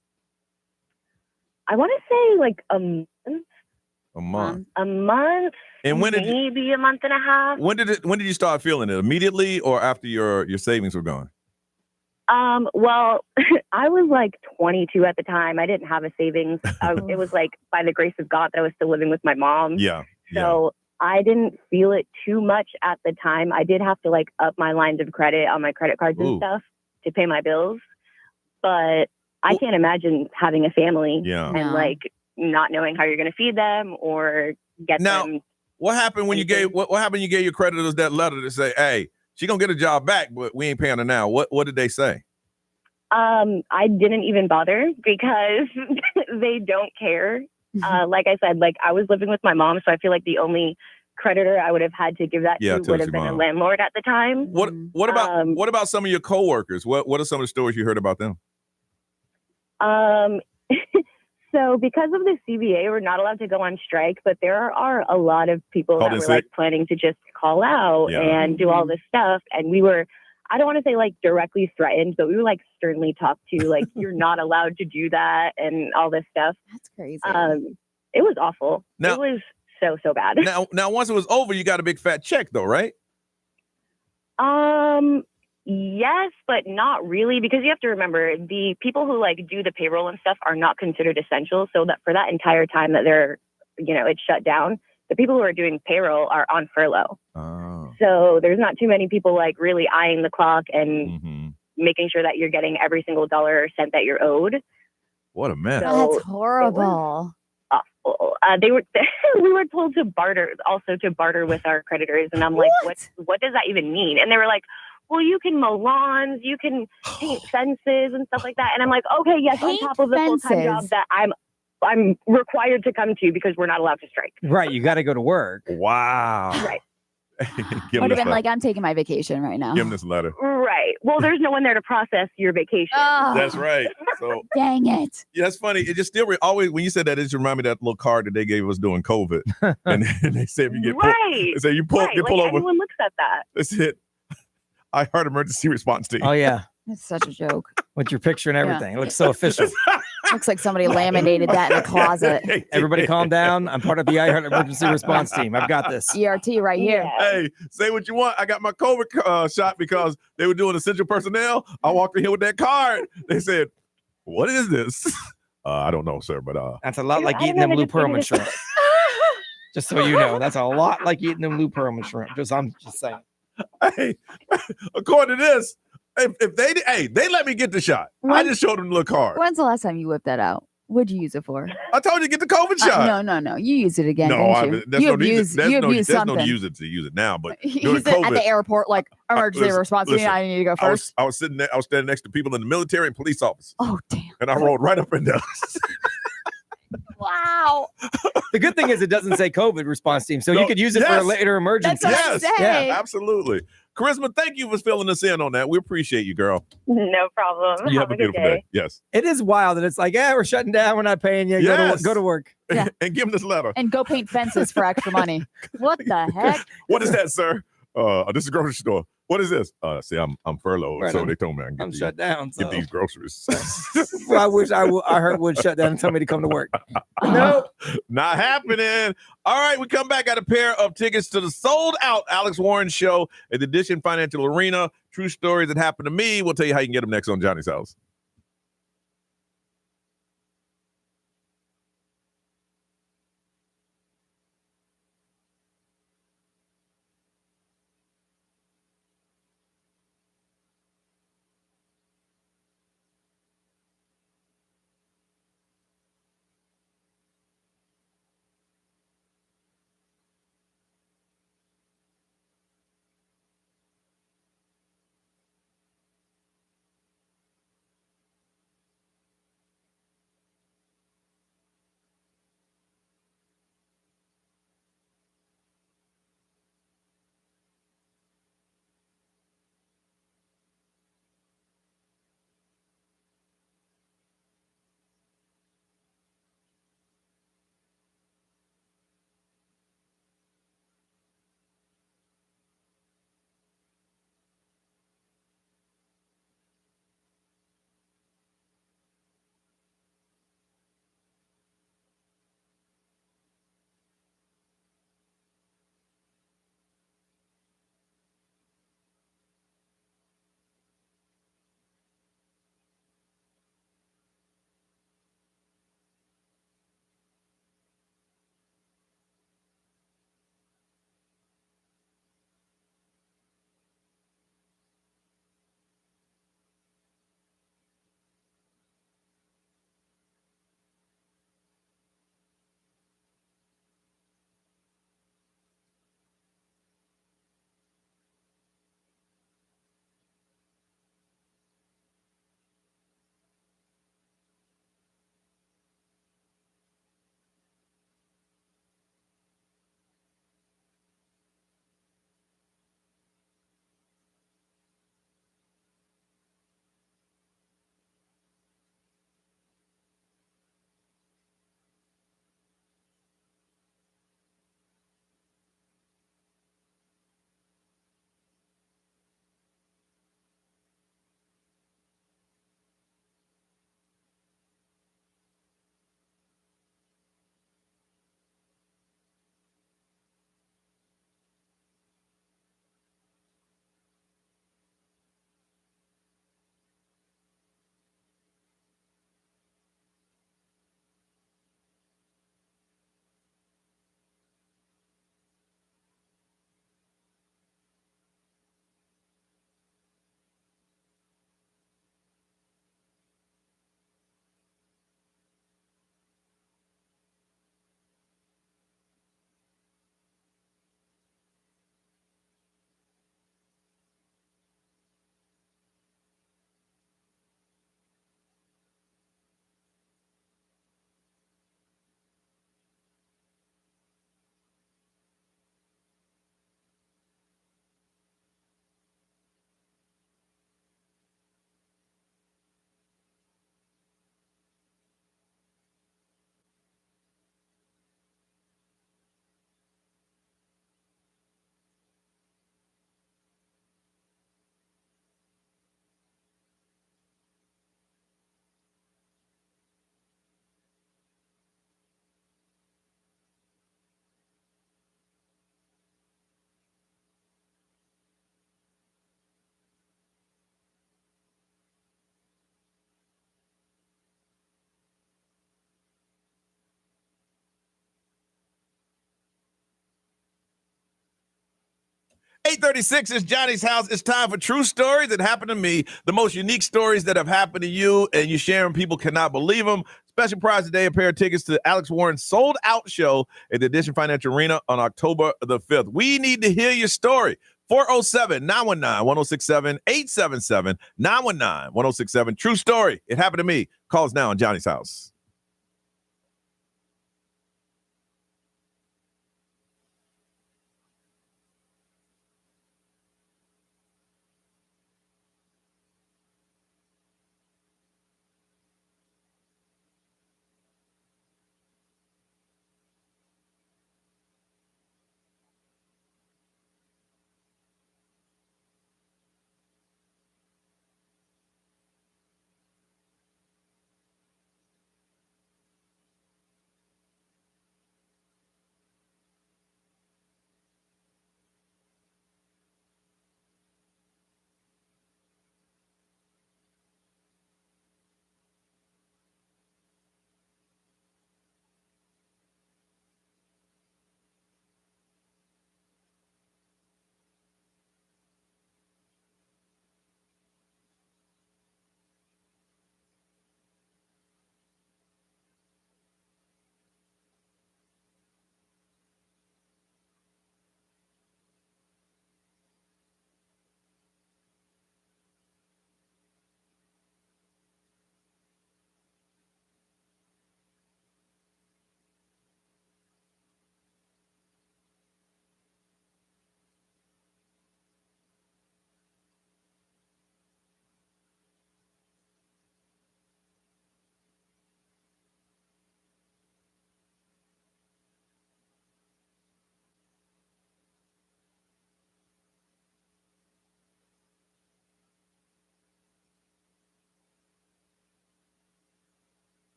I want to say like a month. A month. A month. And when maybe a month and a half. When did you start feeling it? Immediately or after your savings were gone? Well, I was like 22 at the time. I didn't have a savings. It was like by the grace of God that I was still living with my mom. Yeah. So I didn't feel it too much at the time. I did have to like up my lines of credit on my credit cards and stuff to pay my bills. But I can't imagine having a family and like not knowing how you're going to feed them or get them. What happened when you gave your creditors that letter to say, hey, she gonna get a job back, but we ain't paying her now? What did they say? I didn't even bother because they don't care. Like I said, like I was living with my mom, so I feel like the only creditor I would have had to give that to would have been a landlord at the time. What about some of your coworkers? What are some of the stories you heard about them? So because of the CBA, we're not allowed to go on strike, but there are a lot of people that were like planning to just call out and do all this stuff. And we were, I don't want to say like directly threatened, but we were like sternly talked to, like, you're not allowed to do that and all this stuff. That's crazy. It was awful. Now, it was so bad. Now, once it was over, you got a big fat check though, right? Yes, but not really, because you have to remember the people who like do the payroll and stuff are not considered essential. So that for that entire time that they're, it's shut down, the people who are doing payroll are on furlough. Oh. So there's not too many people like really eyeing the clock and making sure that you're getting every single dollar or cent that you're owed. What a mess. So that's horrible. Awful. We were told to barter with our creditors. And I'm like, what does that even mean? And they were like, well, you can mow lawns, you can paint fences and stuff like that. And I'm like, okay, yes, on top of the full-time job that I'm required to come to because we're not allowed to strike. Right, you got to go to work. Wow. Right. Would have been like, I'm taking my vacation right now. Give him this letter. Right. Well, there's no one there to process your vacation. Oh, that's right. So dang it. Yeah, that's funny. It just still always when you said that, it just reminded me of that little card that they gave us during COVID. And they say if you get pulled, they say you pull over. Everyone looks at that. That's it. iHeart Emergency Response Team. Oh yeah. That's such a joke. With your picture and everything. It looks so official. Looks like somebody laminated that in a closet. Everybody calm down. I'm part of the iHeart Emergency Response Team. I've got this. ERT right here. Hey, say what you want. I got my COVID shot because they were doing essential personnel. I walked in here with that card. They said, what is this? I don't know, sir, but that's a lot like eating them Lou Pearlman shrimp. Just so you know, that's a lot like eating them Lou Pearlman shrimp. I'm just saying. Hey, according to this, if they let me get the shot. I just showed them the little card. When's the last time you whipped that out? What'd you use it for? I told you to get the COVID shot. No. You used it again. No, there's no use to use it now. But you used it at the airport, like emergency response team. I need to go first. I was sitting there. I was standing next to people in the military and police officers. Oh damn! And I rolled right up and down. Wow. The good thing is it doesn't say COVID response team, so you could use it for a later emergency. That's what I'm saying. Yeah, absolutely. Charisma, thank you for filling us in on that. We appreciate you, girl. No problem. You have a good beautiful day. Yes. It is wild that it's like, yeah, we're shutting down. We're not paying you. Yes. Go to work. Yeah. And give him this letter. And go paint fences for extra money. What the heck? What is that, sir? This is a grocery store. What is this? See, I'm furloughed, Right, so they told me I can I'm shut down. get these groceries. Well, I wish I heard would shut down and tell me to come to work. No, not happening. All right, we come back. Got a pair of tickets to the sold out Alex Warren show at the Edition Financial Arena. True stories that happened to me. We'll tell you how you can get them next on Johnny's House. $8:36 is Johnny's House. It's time for true stories that happened to me, the most unique stories that have happened to you, and you share them. People cannot believe them. Special prize today, a pair of tickets to Alex Warren's sold out show at the Edition Financial Arena on October the 5th. We need to hear your story. 407-919-1067, 877-919-1067. True story. It happened to me. Call us now on Johnny's House.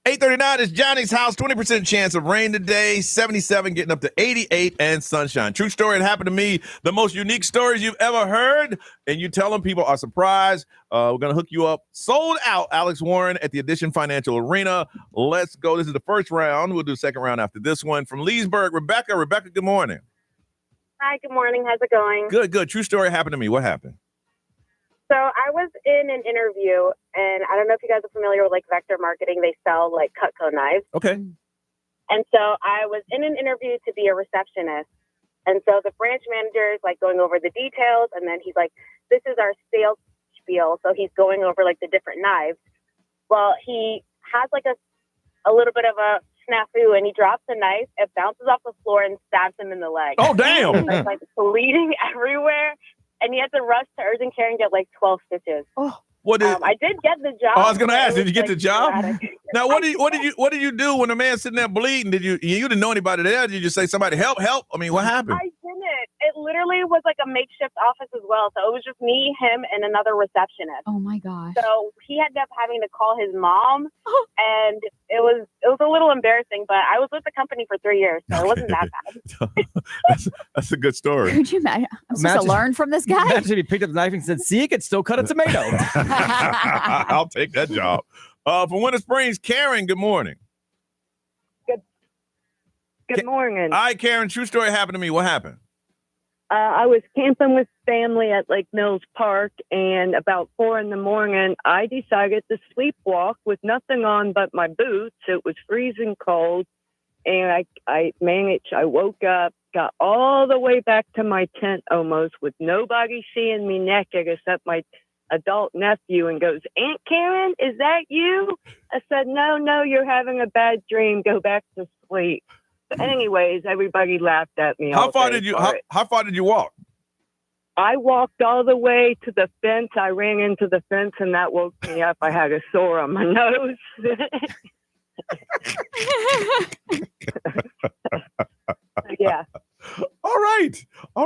8:39 is Johnny's house. 20% chance of rain today. 77 getting up to 88 and sunshine. True story. It happened to me. The most unique stories you've ever heard. And you tell them people are surprised. We're going to hook you up. Sold out, Alex Warren at the Edition Financial Arena. Let's go. This is the first round. We'll do the second round after this one. From Leesburg, Rebecca. Rebecca, good morning. Hi, good morning. How's it going? Good, good. True story happened to me. What happened? So I was in an interview, and I don't know if you guys are familiar with, like, Vector Marketing. They sell, like, Cutco knives. Okay. And so I was in an interview to be a receptionist. And so the branch manager is, like, going over the details, and then he's like, this is our sales spiel. So he's going over, like, the different knives. Well, he has, like, a little bit of a snafu, and he drops the knife. It bounces off the floor and stabs him in the leg. Oh, damn. He's, like, bleeding everywhere. And he had to rush to urgent care and get like 12 stitches. Oh, what did I did get the job. Oh, I was going to ask, did you get like, the job? dramatic. Now, what did you do when the man's sitting there bleeding? You didn't know anybody there? Did you just say, somebody help? I mean, what happened? I didn't. It literally was like a makeshift office as well. So it was just me, him, and another receptionist. Oh my gosh. So he ended up having to call his mom, and it was a little embarrassing. But I was with the company for 3 years, so it wasn't that bad. That's a good story. Could you imagine? I'm supposed to learn from this guy? Imagine if he picked up the knife and said, see, it could still cut a tomato. I'll take that job. From Winter Springs, Karen, good morning. Good morning. Hi, Karen. True story happened to me. What happened? I was camping with family at Lake Mills Park, and about 4 a.m, I decided to sleepwalk with nothing on but my boots. It was freezing cold, and I managed. I woke up, got all the way back to my tent almost with nobody seeing me naked except my adult nephew, and goes, Aunt Karen, is that you? I said, no, you're having a bad dream. Go back to sleep. But anyways, everybody laughed at me. How far did you walk? I walked all the way to the fence. I ran into the fence, and that woke me up. I had a sore on my nose. Yeah. All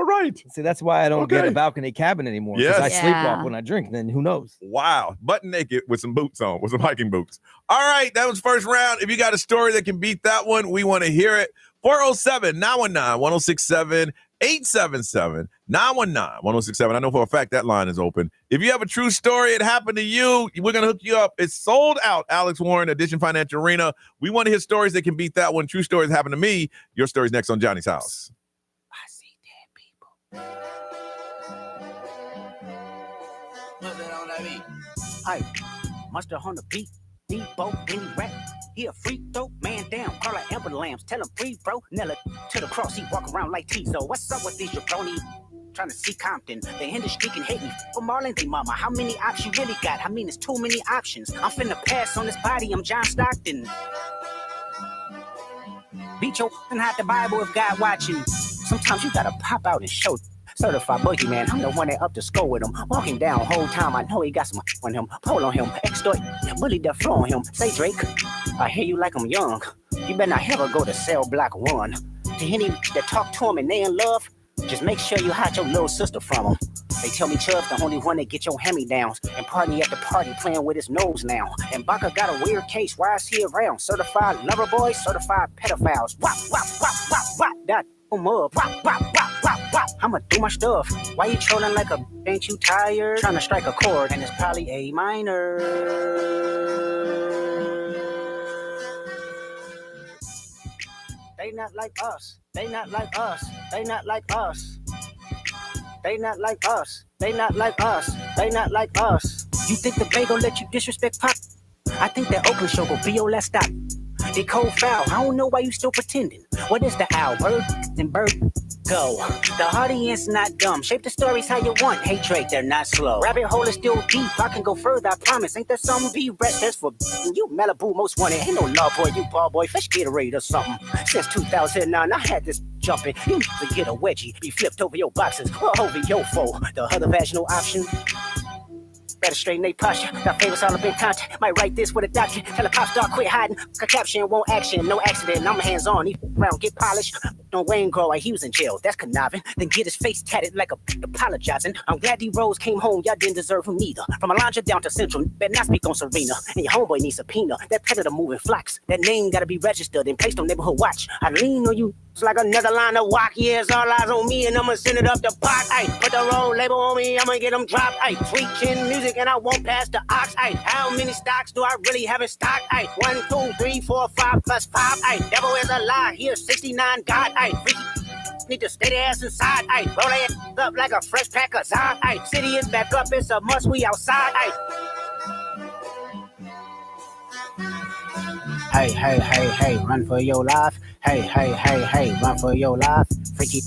right. See, that's why I don't get a balcony cabin anymore. Because I sleepwalk when I drink. Then who knows? Wow. Button naked with some boots on, with some hiking boots. All right. That was first round. If you got a story that can beat that one, we want to hear it. 407-919-1067. 877-919-1067. I know for a fact that line is open. If you have a true story, it happened to you, we're going to hook you up. It's sold out, Alex Warren, Edition Financial Arena. We want to hear stories that can beat that one. True stories happen to me. Your story's next on Johnny's House. I see dead people. What's that on that beat? Hey, mustard on the beat. Debo, any rap. He a freak though, man down. Call her Amber Lambs, tell him free, bro. Nella to the cross, he walk around like Tizo. What's up with these jabroni? Trying to see Compton. They in the street can hate me. For Marlon, they mama. How many options you really got? I mean, it's too many options. I'm finna pass on this body. I'm John Stockton. Beat your and hide the Bible if God watching. Sometimes you gotta pop out and show. Certified boogeyman, I'm the one that up to score with him. Walking down whole time, I know he got some on him. Pull on him, extort, bully the floor on him. Say Drake, I hear you like I'm young. You better not ever go to cell block 1. To any that talk to him and they in love, just make sure you hide your little sister from him. They tell me Chubb's the only one that get your hand-me-downs and party at the party playing with his nose now. And Baca got a weird case, why is he around? Certified lover boys, certified pedophiles. Wop, wop, wop, wop, wop, that up. Wop, wop, wop, wop, wop. I'ma do my stuff. Why you trolling like a, ain't you tired? Trying to strike a chord and it's probably A minor. They not like us. They not like us. They not like us. They not like us. They not like us. They not like us. You think the Bay gon' let you disrespect Pop? I think that Oakland show gon' be your last stop. They cold foul. I don't know why you still pretending. What is the owl? Bird and bird go. The audience not dumb. Shape the stories how you want. Hey Drake, they're not slow. Rabbit hole is still deep. I can go further, I promise. Ain't that something be rest? That's for you Malibu most wanted. Ain't no love boy, you ball boy. Fish Gatorade or something. Since 2009, I had this jumping. You need to get a wedgie. Be flipped over your boxes or over your foe. The other vaginal option. Better straighten they posture. Got favors all up in contact. Might write this with a doctor. Tell a pop star quit hiding. A caption won't action. No accident. I'm hands on. Eat round, get polished. on Wayne Grow while he was in jail. That's conniving. Then get his face tatted like a apologizing. I'm glad D-Rose came home. Y'all didn't deserve him neither. From Alondra down to Central, better not speak on Serena. And your homeboy needs subpoena. That predator moving flocks. That name gotta be registered and placed on neighborhood watch. I lean on you. It's like another line of walk. Yeah, it's all eyes on me, and I'ma send it up the pot. Ay, put the roll label on me, I'ma get them dropped. Ay, sweet chin music, and I won't pass the ox. Ay, how many stocks do I really have in stock? Ay, 1, 2, 3, 4, 5 plus 5. Ay, devil is a lie. Here's 69 God. Ay, freaky need to stay their ass inside. Ay, roll their ass up like a fresh pack of Zod. Ay, city is back up, it's a must. We outside. Ay. Hey, hey, hey, hey, run for your life. Hey, hey, hey, hey, run for your life. Freaky,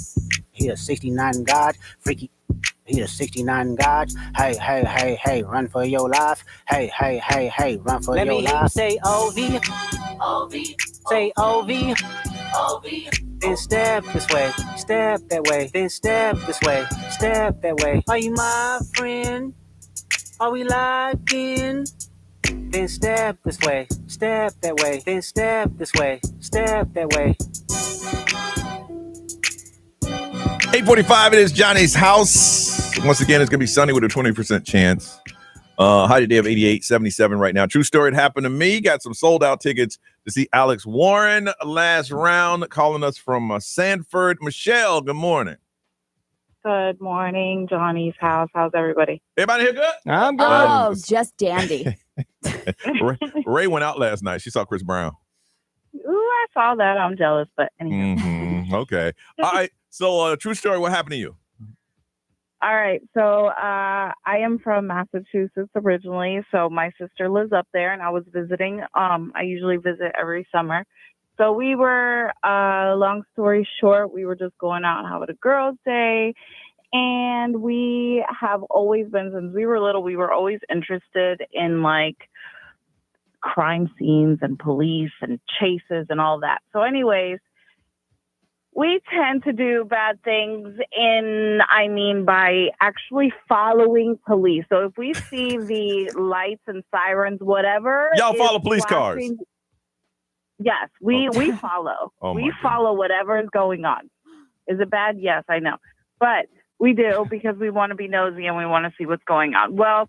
he a 69 God. Freaky, he a 69 God. Hey, hey, hey, hey, run for your life. Hey, hey, hey, hey, run for your life. Let me hear you say O-V. O-V. Say O-V. O-V. Then step this way, step that way. Then step this way, step that way. Are you my friend? Are we locked in? Then step this way, step that way. Then step this way, step that way. 8:45, it is Johnny's house. Once again, it's going to be sunny with a 20% chance. High today of 88, 77 right now. True story, it happened to me. Got some sold out tickets to see Alex Warren last round. Calling us from Sanford. Michelle, good morning. Good morning, Johnny's house. How's everybody? Everybody here good? I'm good. Oh, just dandy. Ray went out last night. She saw Chris Brown. Ooh, I saw that. I'm jealous, but anyway. Okay. All right. So, true story, what happened to you? All right. So I am from Massachusetts originally. So my sister lives up there, and I was visiting. I usually visit every summer. So we were, long story short, we were just going out and having a girls' day. And we have always been, since we were little, we were always interested in like crime scenes and police and chases and all that. So anyways, we tend to do bad things by actually following police. So if we see the lights and sirens, whatever. Y'all follow police cars? Yes, we follow. We follow whatever is going on. Is it bad? Yes, I know. But we do because we want to be nosy and we want to see what's going on. Well,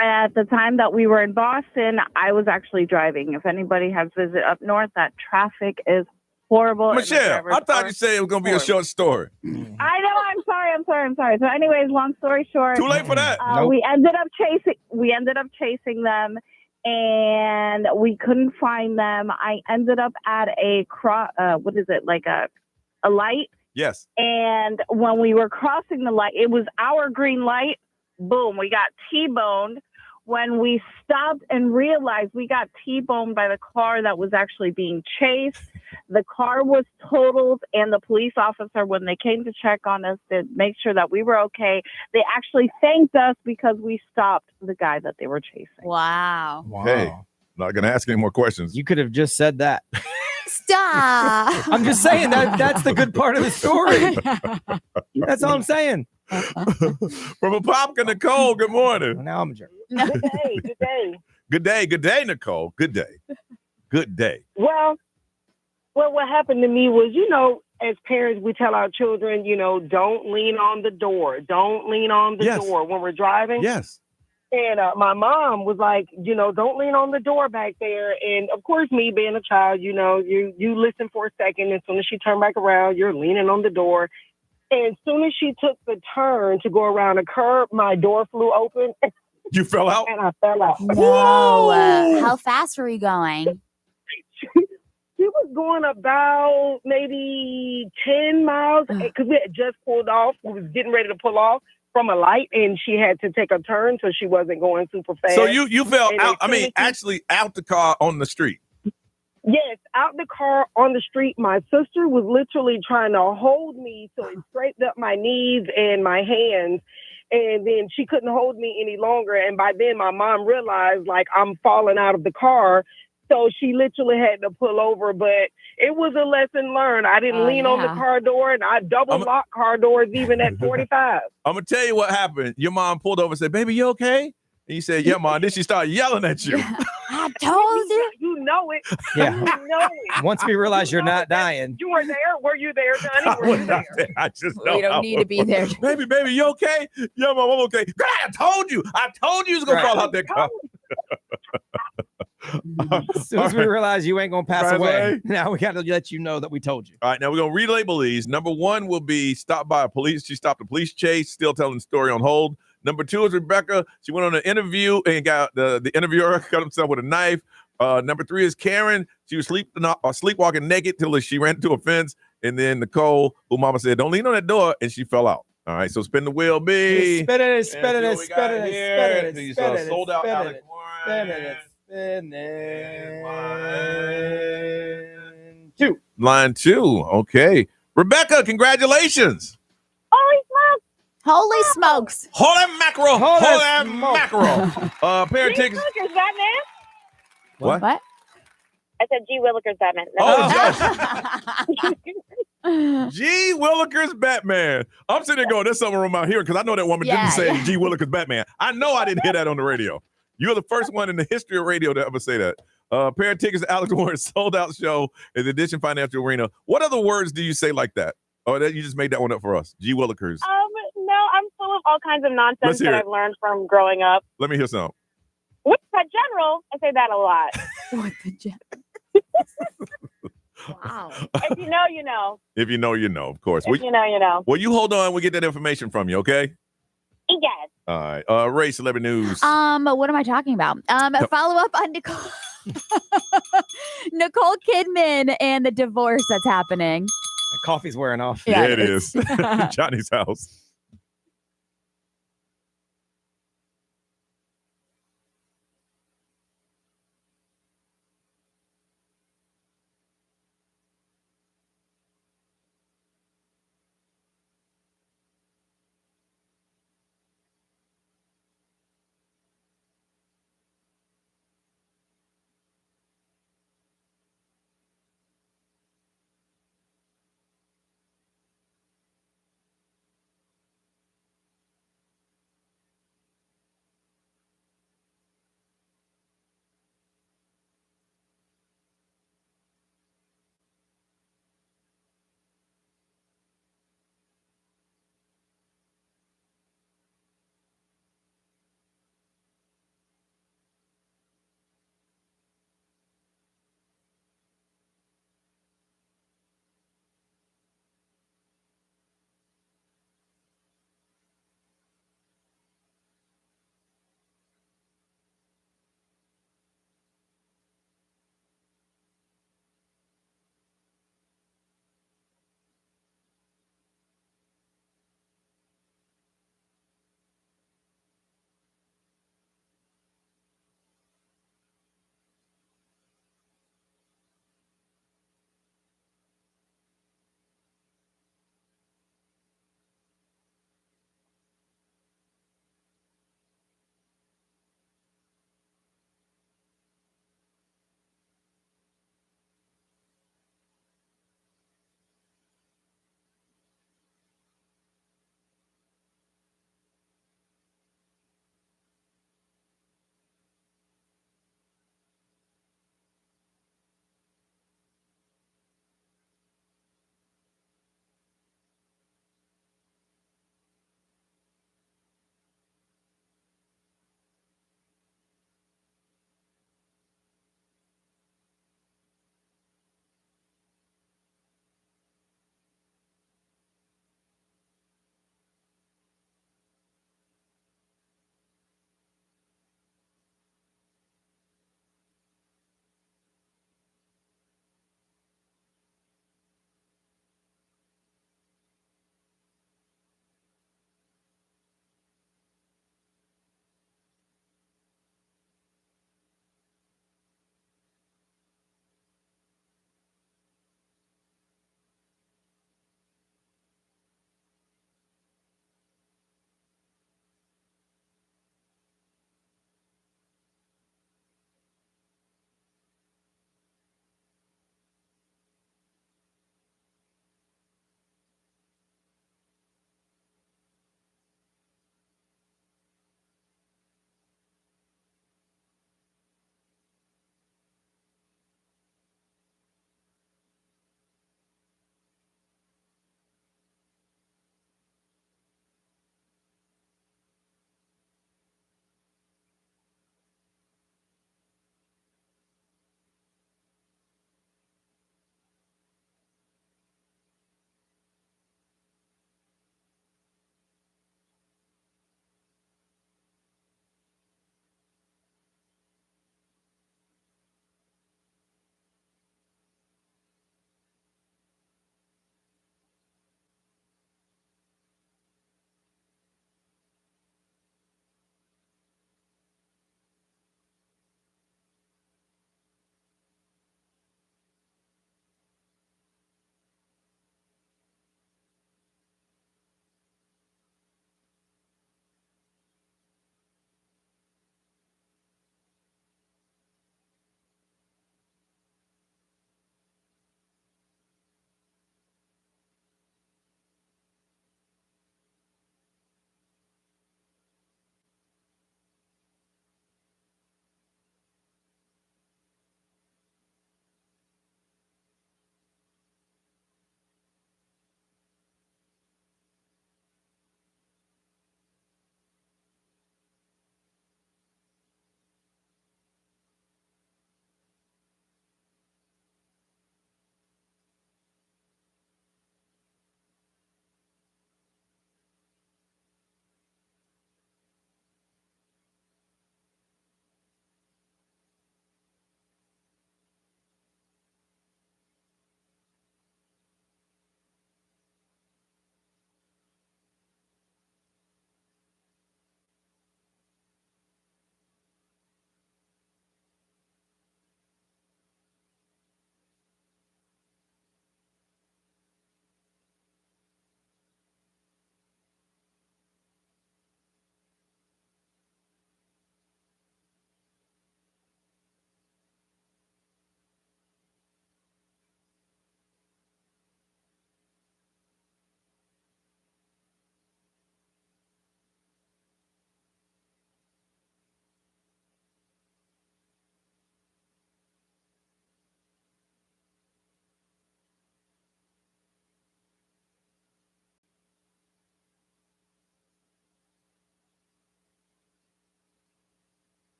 at the time that we were in Boston, I was actually driving. If anybody has visited up north, that traffic is horrible. Michelle, I thought you said it was going to be a short story. I know. I'm sorry. So anyways, long story short. Too late for that. Nope. We ended up chasing them. And we couldn't find them. I ended up at a a light. Yes. And when we were crossing the light, it was our green light. Boom, we got T-boned. When we stopped and realized we got T-boned by the car that was actually being chased, the car was totaled, and the police officer, when they came to check on us to make sure that we were okay, they actually thanked us because we stopped the guy that they were chasing. Wow. Hey, not going to ask any more questions. You could have just said that. Stop. I'm just saying that's the good part of the story. That's all I'm saying. From a Popka, Nicole, good morning. Well, now I'm a jerk. Good day. Good day, Nicole. Good day. Well, what happened to me was, as parents, we tell our children, don't lean on the door. Don't lean on the door when we're driving. Yes. And my mom was like, don't lean on the door back there. And of course, me being a child, you listen for a second. As soon as she turned back around, you're leaning on the door. And as soon as she took the turn to go around a curb, my door flew open. You fell out? And I fell out. No. How fast were you going? She was going about maybe 10 miles because we had just pulled off. We was getting ready to pull off from a light, and she had to take a turn, so she wasn't going super fast. So you fell out, actually out the car on the street. Yes, out the car on the street. My sister was literally trying to hold me, so it scraped up my knees and my hands. And then she couldn't hold me any longer. And by then my mom realized I'm falling out of the car. So she literally had to pull over, but it was a lesson learned. I didn't lean on the car door, and I double locked car doors even at 45. I'm going to tell you what happened. Your mom pulled over and said, "Baby, you okay?" And you said, yeah, Mom. Then she started yelling at you. I told you. You know it. Yeah. You know it. Once we realize you're not dying. You were there. Were you there, Johnny? I Were was you not there? there. I just know. We don't need to be there. Baby, you okay? Yeah, Mom, I'm okay. God, I told you you was going to fall out that car. As soon as we realize you ain't going to pass away, now we got to let you know that we told you. All right, now we're going to relabel these. Number 1 will be stopped by a police. She stopped a police chase, still telling the story on hold. Number 2 is Rebecca. She went on an interview and got the interviewer cut himself with a knife. Number 3 is Karen. She was sleepwalking naked till she ran into a fence. And then Nicole, who Mama said, don't lean on that door, and she fell out. All right, so spin the wheel, B. Spin it. Sold out Alex Warren. Two. Line 2. Okay. Rebecca, congratulations. Holy smokes. Holy mackerel. Holy mackerel. Pair of tickets. Willikers, Batman. What? What? I said G. Willikers, Batman. G. Willikers Batman. I'm sitting there going, there's something wrong out here because I know that woman didn't say G. Willikers Batman. I know I didn't hear that on the radio. You're the first one in the history of radio to ever say that. Pair of tickets to Alex Warren's sold-out show at the Edition Financial Arena. What other words do you say like that? Or that you just made that one up for us? G. Willikers. No, I'm full of all kinds of nonsense that I've learned from growing up. Let me hear some. With the general, I say that a lot. What the general? Wow. If you know, you know. If you know, you know, of course. If you know, you know. Well, you hold on. We'll get that information from you, okay? Yes. All right. Ray, celebrity news. What am I talking about? Follow up on Nicole Kidman and the divorce that's happening. The coffee's wearing off. Yeah, it is. Johnny's house.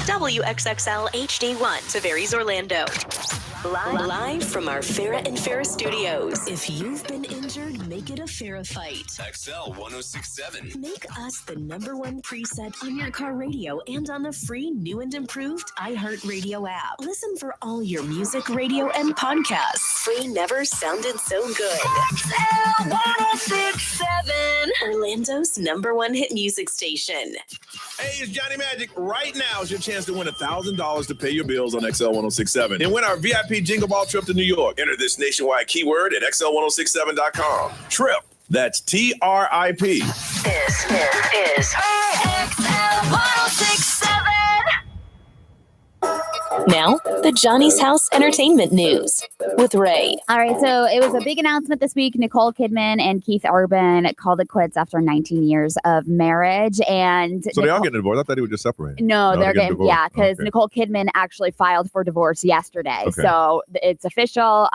WXXL HD1, Tavares, Orlando. Live from our Farrah and Farrah studios. If you've been injured, make it a Farrah fight. XL 1067. Make us the #1 preset on your car radio and on the free new and improved iHeartRadio app. Listen for all your music, radio, and podcasts. Free never sounded so good. XL 1067. Orlando's #1 hit music station. Hey, it's Johnny Magic. Right now is your chance to win $1,000 to pay your bills on XL 1067 and win our VIP Jingle Ball trip to New York. Enter this nationwide keyword at XL1067.com. Trip. That's TRIP. This is XL 1067. Now, the Johnny's House Entertainment News with Ray. All right, so it was a big announcement this week. Nicole Kidman and Keith Urban called it quits after 19 years of marriage. And So they are getting divorced? I thought they were just separated. No, they're getting divorced. yeah, because Okay. Nicole Kidman actually filed for divorce yesterday. Okay. So it's official.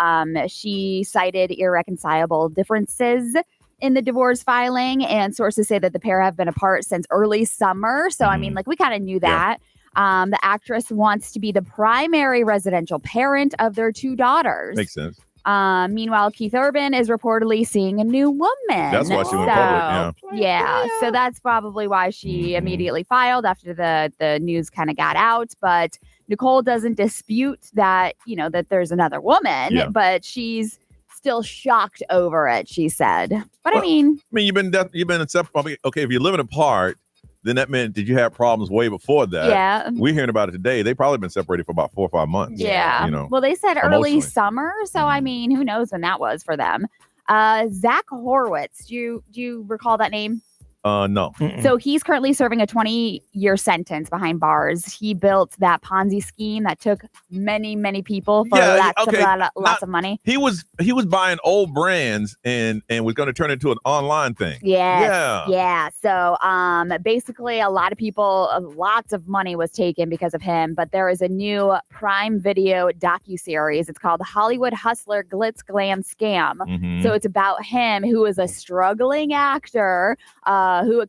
She cited irreconcilable differences in the divorce filing, and sources say that the pair have been apart since early summer. So I mean, like, we kind of knew that. The actress wants to be the primary residential parent of their 2 daughters. Makes sense. Meanwhile, Keith Urban is reportedly seeing a new woman. That's why she went public, Yeah, so that's probably why she immediately filed after the news kind of got out. But Nicole doesn't dispute that, that there's another woman, but she's still shocked over it, she said. But I mean, you've been separate. Okay, if you're living apart, then that meant did you have problems way before that? Yeah. We're hearing about it today. They probably been separated for about 4 or 5 months. Yeah. Well, they said early summer, so I mean, who knows when that was for them. Zach Horowitz, do you recall that name? No. So he's currently serving a 20-year sentence behind bars. He built that Ponzi scheme that took many, many people for lots of money. He was buying old brands and was going to turn it into an online thing. Yeah. So basically a lot of people, lots of money was taken because of him. But there is a new Prime Video docuseries. It's called Hollywood Hustler Glitz Glam Scam. Mm-hmm. So it's about him, who is a struggling actor, who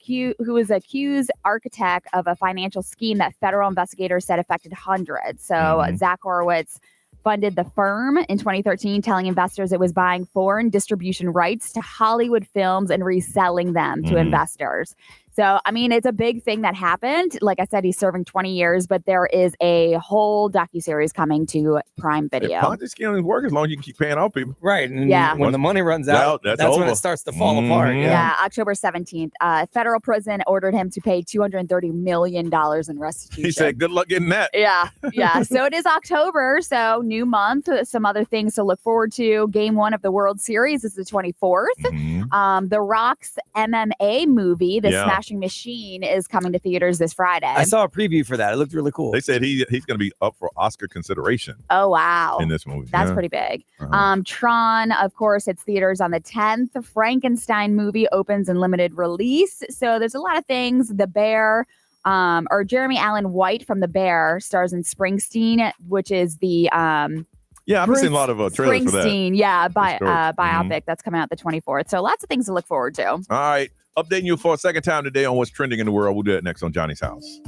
was accused architect of a financial scheme that federal investigators said affected hundreds. So Zach Horowitz funded the firm in 2013, telling investors it was buying foreign distribution rights to Hollywood films and reselling them to investors. So, I mean, it's a big thing that happened. Like I said, he's serving 20 years, but there is a whole docuseries coming to Prime Video. Ponzi schemes work as long as you can keep paying out people. Right. And Yeah. when the money runs out, that's when it starts to fall apart. Yeah, October 17th. Federal prison ordered him to pay $230 million in restitution. He said, good luck getting that. Yeah. So it is October, so new month. Some other things to look forward to. Game 1 of the World Series is the 24th. The Rock's MMA movie, The Smashing Machine, is coming to theaters this Friday. I saw a preview for that. It looked really cool. They said he's going to be up for Oscar consideration. Oh, wow. In this movie. That's pretty big. Tron, of course, hits theaters on the 10th. The Frankenstein movie opens in limited release. So there's a lot of things. The Bear, or Jeremy Allen White from The Bear, stars in Springsteen, which is the I've been seeing a lot of trailers for that. Springsteen, biopic that's coming out the 24th. So lots of things to look forward to. All right. Updating you for a second time today on what's trending in the world. We'll do it next on Johnny's House.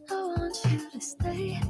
I want you to stay.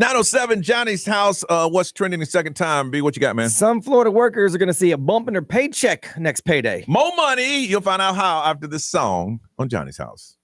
907 Johnny's house. What's trending the second time? B, what you got, man? Some Florida workers are going to see a bump in their paycheck next payday. More money. You'll find out how after this song on Johnny's house.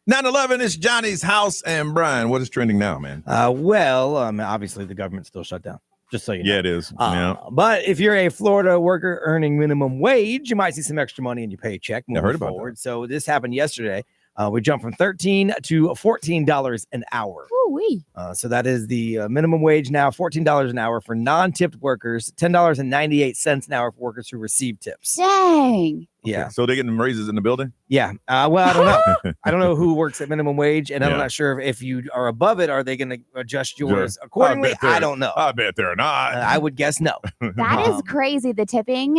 Nine 11 is Johnny's house. And Brian, what is trending now, man? Obviously the government's still shut down. Just so you know. Yeah, it is. But if you're a Florida worker earning minimum wage, you might see some extra money in your paycheck moving forward. So this happened yesterday. We jumped from $13 to $14 an hour. Ooh-wee. So that is the minimum wage now, $14 an hour for non-tipped workers, $10.98 an hour for workers who receive tips. Dang. Yeah. Okay, so they're getting raises in the building? Yeah. Well, I don't know. I don't know who works at minimum wage, and I'm not sure if you are above it, are they going to adjust yours accordingly? I don't know. I bet they're not. I would guess no. That is crazy. The tipping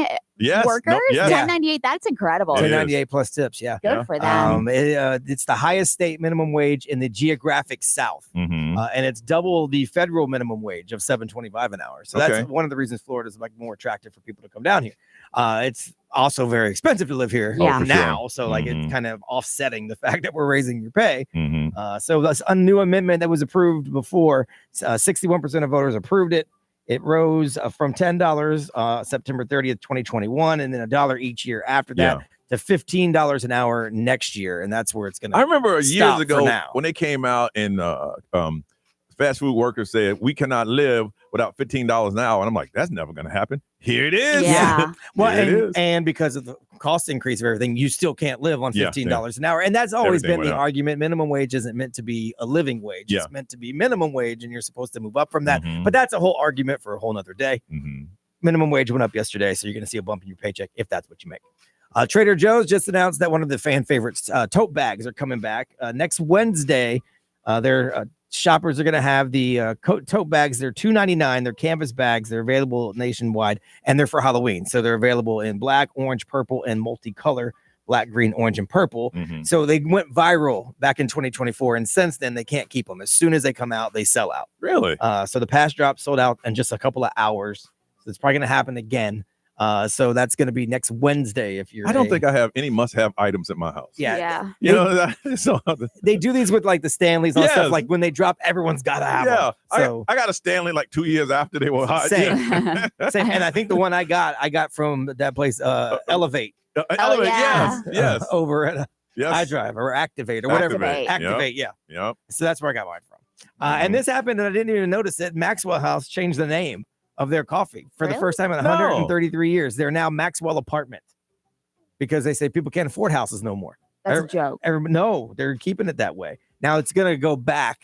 workers, $10.98. That's incredible. $10.98 plus tips. Yeah. Good for them. It's the highest state minimum wage in the geographic South, and it's double the federal minimum wage of $7.25 an hour. So that's one of the reasons Florida is like more attractive for people to come down here. It's also very expensive to live here now. So like it's kind of offsetting the fact that we're raising your pay. So that's a new amendment that was approved before. 61% of voters approved it. It rose from $10 September 30th, 2021, and then $1 each year after that to $15 an hour next year. And that's where it's going to I remember years ago when they came out and fast food workers said, we cannot live without $15 an hour. And I'm like, that's never going to happen. Here it is. Yeah. Well, and because of the cost increase of everything, you still can't live on $15 an hour. And that's always been the argument. Minimum wage isn't meant to be a living wage. It's meant to be minimum wage, and you're supposed to move up from that. But that's a whole argument for a whole nother day. Minimum wage went up yesterday, so you're going to see a bump in your paycheck if that's what you make. Trader Joe's just announced that one of the fan favorites, tote bags, are coming back next Wednesday. Their shoppers are going to have the tote bags. They're $2.99. They're canvas bags. They're available nationwide, and they're for Halloween. So they're available in black, orange, purple, and multicolor. Black, green, orange, and purple. So they went viral back in 2024, and since then they can't keep them. As soon as they come out, they sell out. Really? So the past drop sold out in just a couple of hours. So it's probably going to happen again. So that's going to be next Wednesday. If you're, I don't think I have any must-have items at my house. Yeah. You know, so they do these with like the Stanleys and stuff. Like when they drop, everyone's got to have them. So I got a Stanley like 2 years after they were hot. Same. Same. And I think the one I got from that place, Elevate. Elevate, yes. Over at iDrive or Activate or whatever. Activate, Yep. So that's where I got mine from. And this happened, and I didn't even notice it. Maxwell House changed the name of their coffee for the first time in 133 years. They're now Maxwell Apartment because they say people can't afford houses no more. That's a joke. No, they're keeping it that way. Now it's going to go back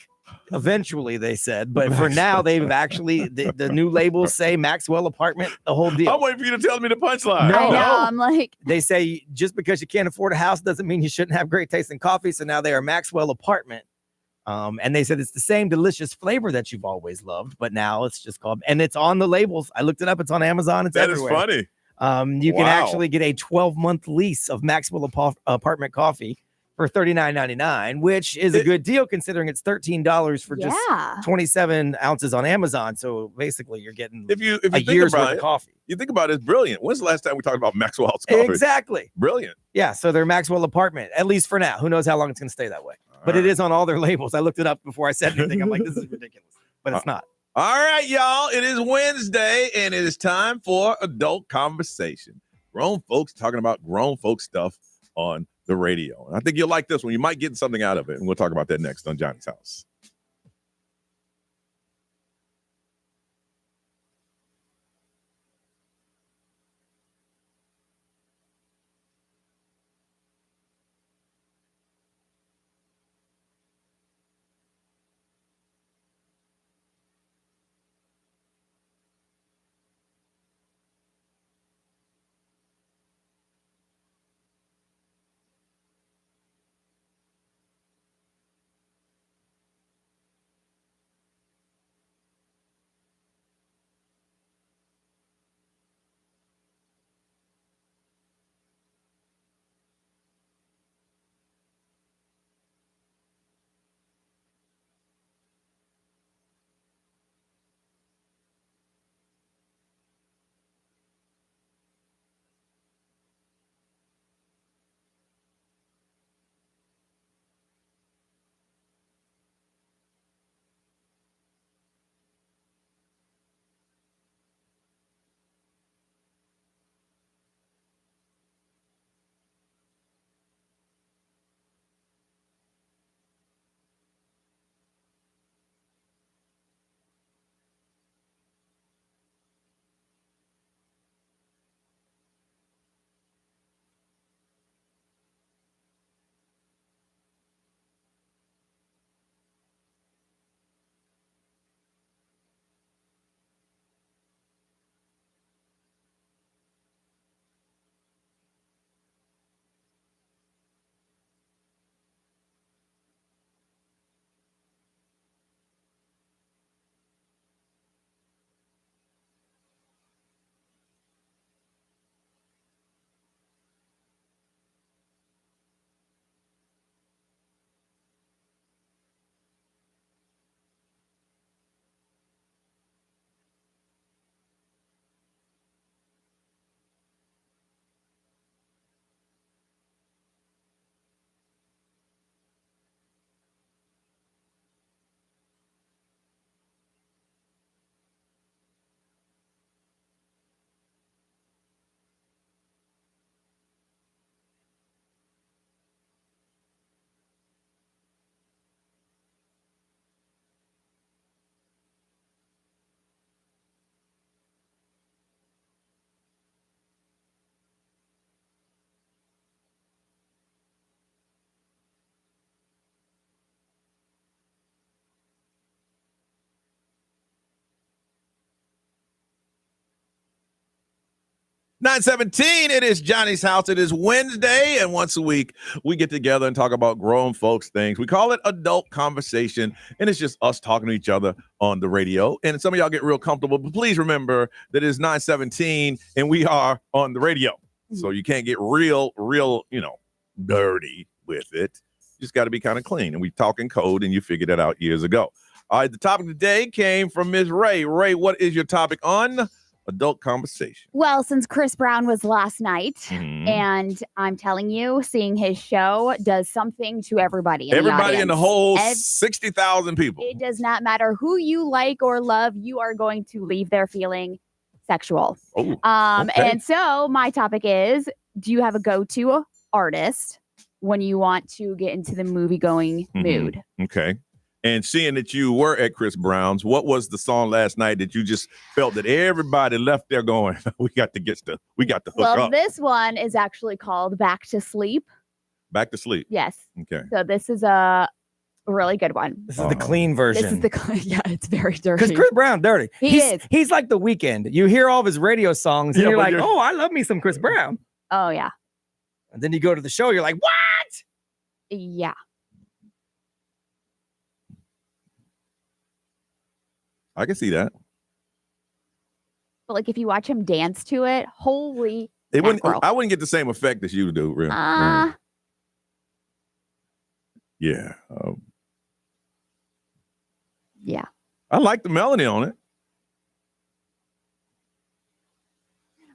eventually, they said, but for now they've actually the new labels say Maxwell Apartment, the whole deal. I'm waiting for you to tell me the punchline. I know. I'm like, they say just because you can't afford a house doesn't mean you shouldn't have great taste in coffee. So now they are Maxwell Apartment. And they said it's the same delicious flavor that you've always loved, but now it's just called, and it's on the labels. I looked it up. It's on Amazon. It's everywhere. That is funny. You can actually get a 12-month lease of Maxwell Apartment coffee for $39.99, which is a good deal considering it's $13 for just 27 ounces on Amazon. So basically, you're getting if you a year's worth of coffee. You think about it, it's brilliant. When's the last time we talked about Maxwell's coffee? Exactly. Brilliant. Yeah, so they're Maxwell Apartment, at least for now. Who knows how long it's going to stay that way. But it is on all their labels. I looked it up before I said anything. I'm like, this is ridiculous. But it's not. All right, y'all. It is Wednesday, and it is time for Adult Conversation. Grown folks talking about grown folk stuff on the radio. And I think you'll like this one. You might get something out of it. And we'll talk about that next on Johnny's House. 9:17, it is Johnny's house. It is Wednesday, and once a week, we get together and talk about grown folks things. We call it adult conversation, and it's just us talking to each other on the radio. And some of y'all get real comfortable, but please remember that it is 9:17, and we are on the radio. So you can't get real, dirty with it. You just got to be kind of clean. And we talk in code, and you figured that out years ago. All right, the topic today came from Ms. Ray. Ray, what is your topic on adult conversation? Well, since Chris Brown was last night, and I'm telling you, seeing his show does something to everybody. Everybody in the whole 60,000 people. It does not matter who you like or love. You are going to leave there feeling sexual. Okay. And so my topic is, do you have a go-to artist when you want to get into the movie-going mood? Okay. And seeing that you were at Chris Brown's, what was the song last night that you just felt that everybody left there going, we got to hook up? Well, this one is actually called Back to Sleep. Back to Sleep. Yes. Okay. So this is a really good one. This is the clean version. This is the it's very dirty. Because Chris Brown, dirty. He's He's like The Weeknd. You hear all of his radio songs, and you're like, oh, I love me some Chris Brown. Oh, yeah. And then you go to the show, you're like, what? Yeah. I can see that. But like if you watch him dance to it, holy I mackerel. wouldn't get the same effect as you do, really. Yeah. Yeah. I like the melody on it.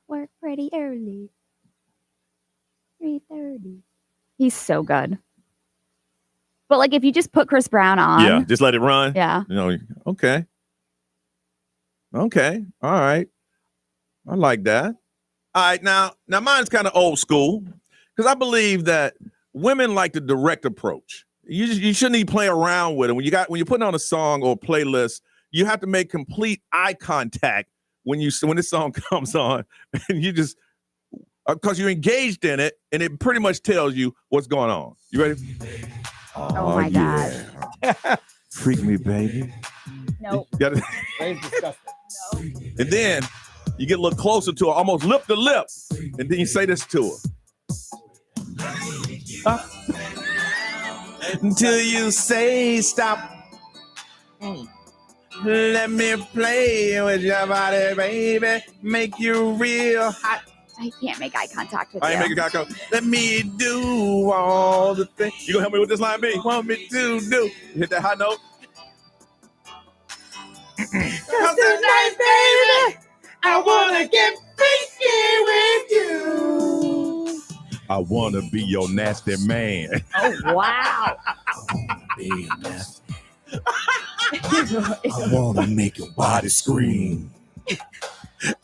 Work pretty early. 3:30. He's so good. But like if you just put Chris Brown on. Yeah, just let it run. Yeah. Okay. Okay. All right. I like that. All right. Now mine's kind of old school because I believe that women like the direct approach. You shouldn't even play around with it. When you're putting on a song or a playlist, you have to make complete eye contact when this song comes on, and you just because you're engaged in it, and it pretty much tells you what's going on. You ready? Oh my gosh. Freak me, baby. Nope. That is disgusting. No. And then you get a little closer to her, almost lip to lip, and then you say this to her. Until you say stop. Let me play with your body, baby. Make you real hot. I can't make eye contact with I ain't making eye contact. Let me do all the things. You gonna help me with this line, B? Want me to do? Hit that high note. Cause tonight, baby, I wanna get freaky with you. I wanna be your nasty man. Oh wow. Be nasty. I wanna make your body scream.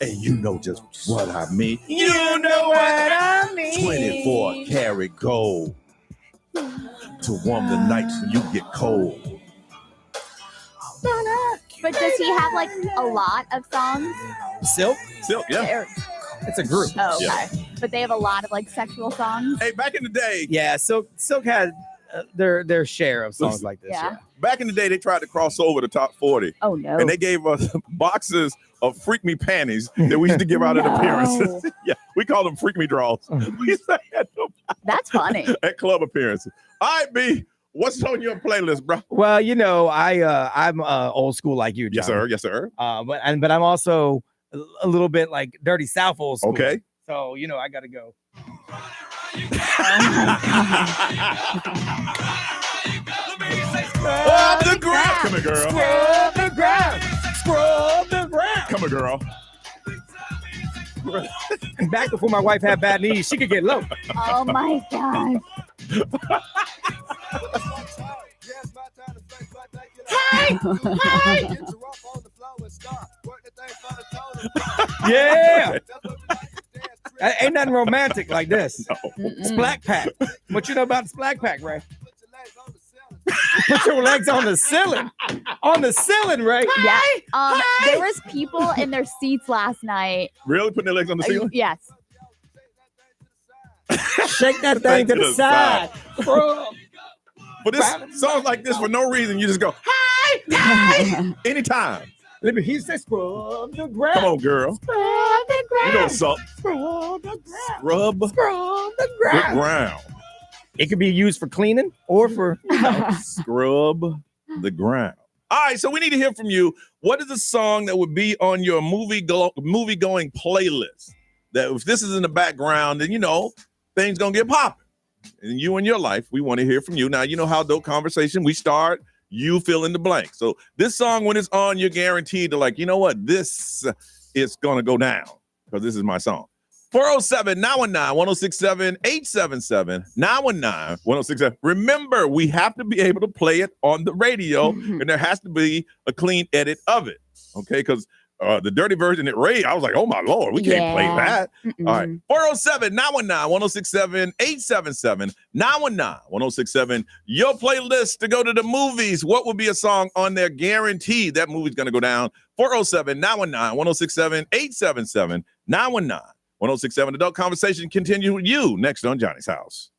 And you know just what I mean. You know what I mean. 24 karat gold to warm the nights when you get cold. But does he have like a lot of songs? Silk, yeah. It's a group. Oh, okay. Yeah. But they have a lot of like sexual songs. Hey, back in the day. Yeah, Silk had their share of songs like this. Yeah. Back in the day, they tried to cross over the top 40. Oh, no. And they gave us boxes of Freak Me panties that we used to give out at appearances. Yeah, we call them Freak Me draws. We used to have them That's funny. at club appearances. All right, B, what's on your playlist, bro? Well, I'm old school like you, John. Yes, sir. But I'm also a little bit like Dirty South old school. Okay. So I gotta go. Scrub the ground. Come here, girl. Scrub the ground. Scrub the ground. Come here, girl. And back before my wife had bad knees, she could get low. Oh my God. Hey! Hey! Yeah. Ain't nothing romantic like this. No. Splack Pack. What you know about the Splack Pack, Ray? Put your legs on the ceiling. On the ceiling, Ray. Yeah. There was people in their seats last night. Really? Putting their legs on the ceiling? Yes. Shake that thing to the side. But this songs like this, for no reason, you just go, hi, anytime. Let me hear say scrub the ground. Come on, girl. Scrub the ground. You know the song. Scrub the the ground. It could be used for cleaning or for scrub the ground. All right, so we need to hear from you. What is a song that would be on your movie-going playlist? That if this is in the background, then, things going to get popping. And you in your life, we want to hear from you. Now, you know how dope conversation, we start, you fill in the blank. So this song, when it's on, you're guaranteed to you know what? This is going to go down because this is my song. 407-919-1067-877, 919-1067. Remember, we have to be able to play it on the radio, and there has to be a clean edit of it, okay? Because the dirty version at Ray, I was like, oh, my Lord, we can't play that. All right, 407-919-1067-877, 919-1067. Your playlist to go to the movies. What would be a song on there guaranteed that movie's going to go down? 407-919-1067-877, 919-1067. Adult Conversation continue with you next on Johnny's House.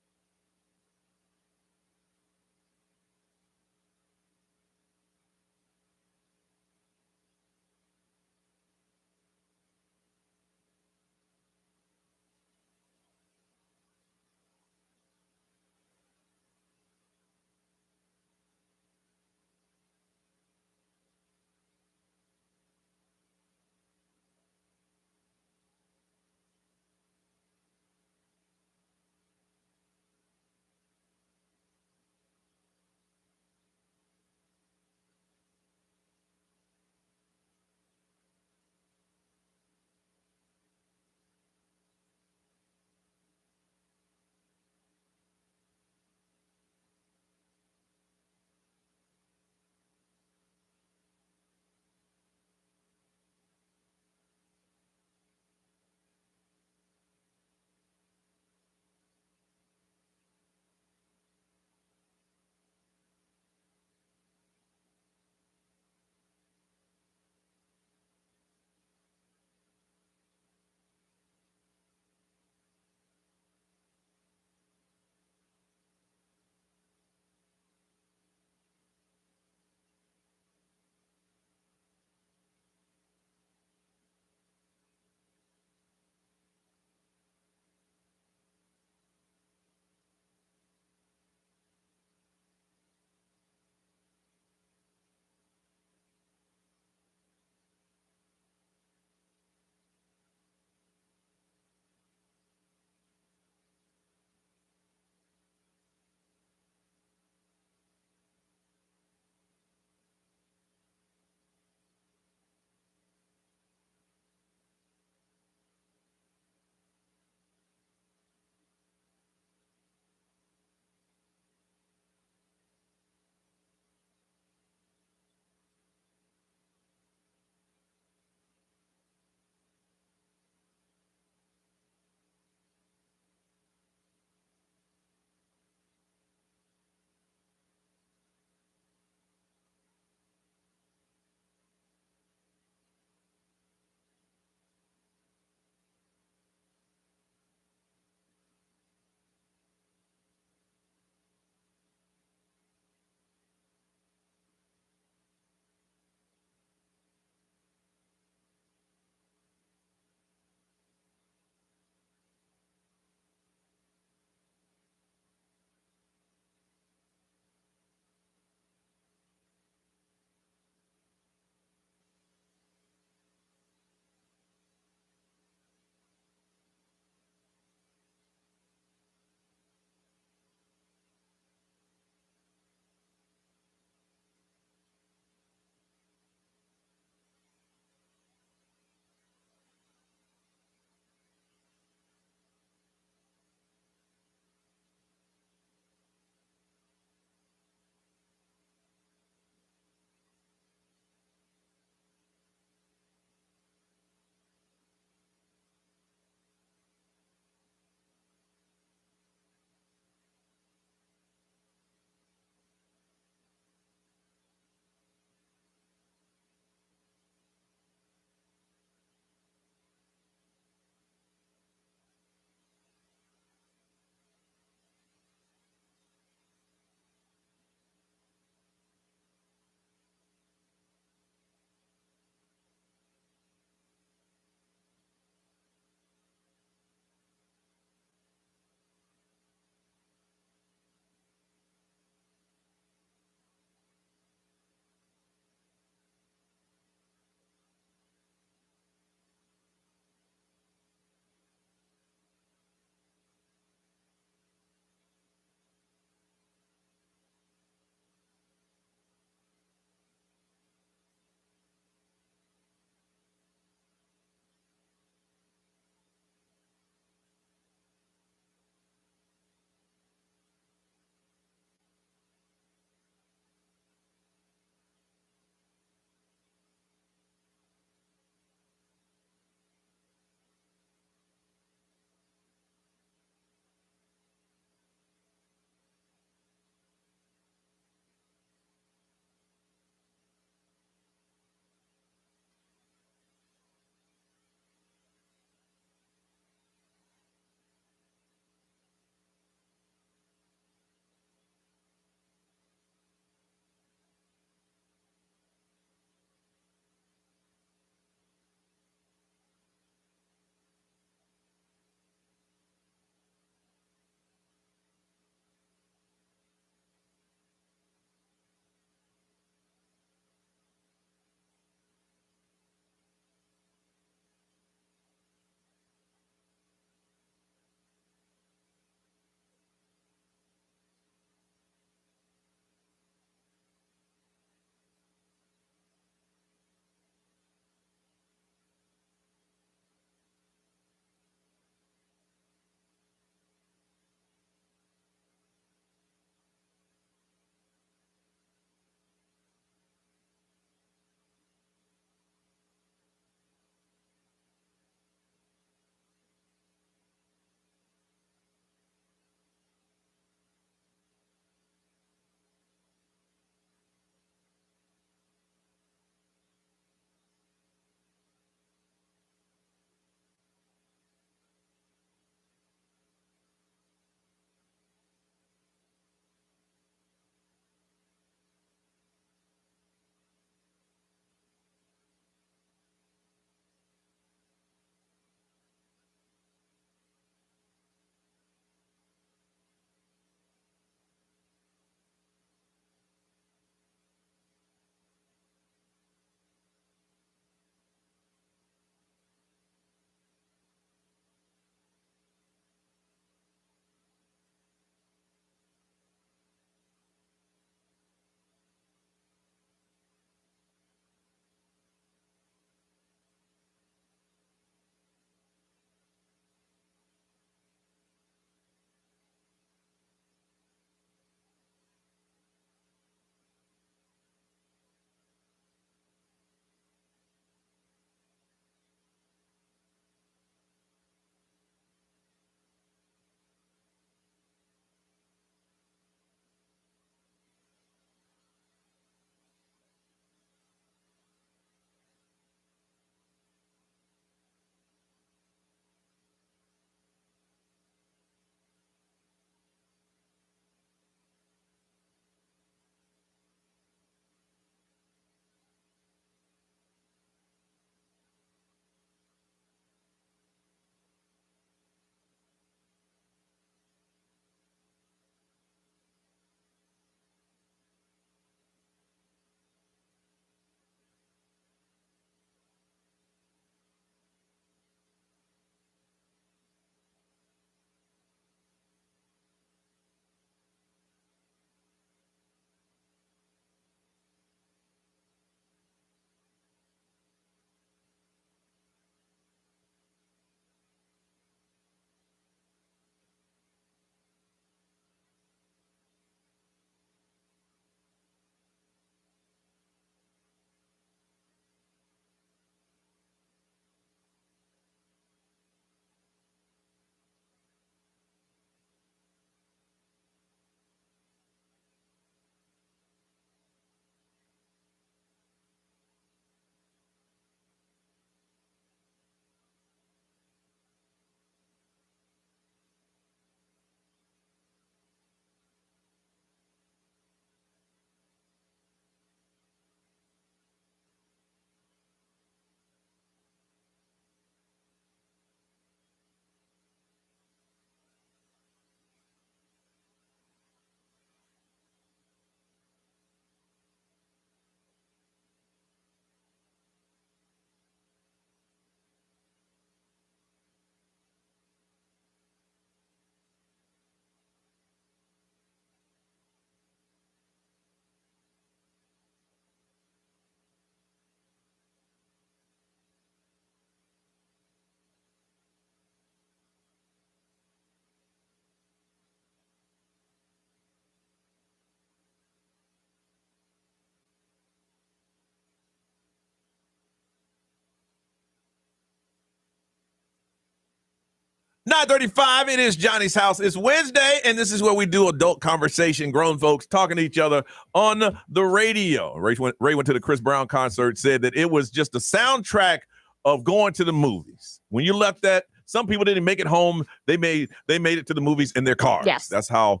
9:35, it is Johnny's house. It's Wednesday, and this is where we do adult conversation, grown folks talking to each other on the radio. Ray went to the Chris Brown concert, said that it was just a soundtrack of going to the movies. When you left that, some people didn't make it home. They made it to the movies in their cars. Yes. That's how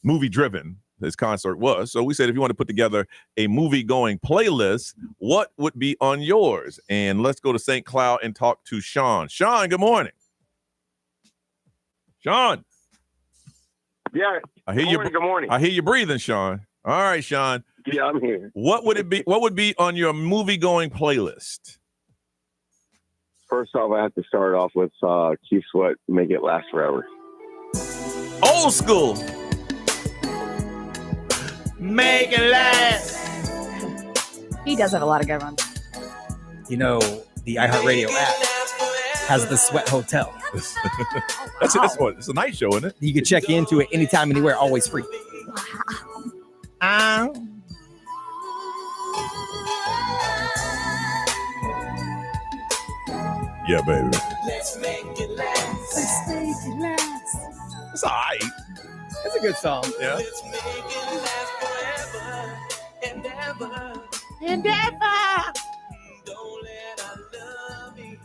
movie-driven this concert was. So we said, if you want to put together a movie-going playlist, what would be on yours? And let's go to St. Cloud and talk to Sean. Sean, good morning. Sean. Yeah. I hear you. Good morning. I hear you breathing, Sean. All right, Sean. Yeah, I'm here. What would it be? What would be on your movie-going playlist? First off, I have to start off with Keith Sweat, Make It Last Forever. Old school. Make it last. He does have a lot of good ones. You know, the iHeartRadio app has the Sweat Hotel. That's what it's a night show, isn't it? You can check into it anytime, anywhere, always free. Yeah, baby. Let's make it last. Let's make it last. It's all right. It's a good song. Yeah. Let's make it last forever and ever. And ever. Don't let our love be.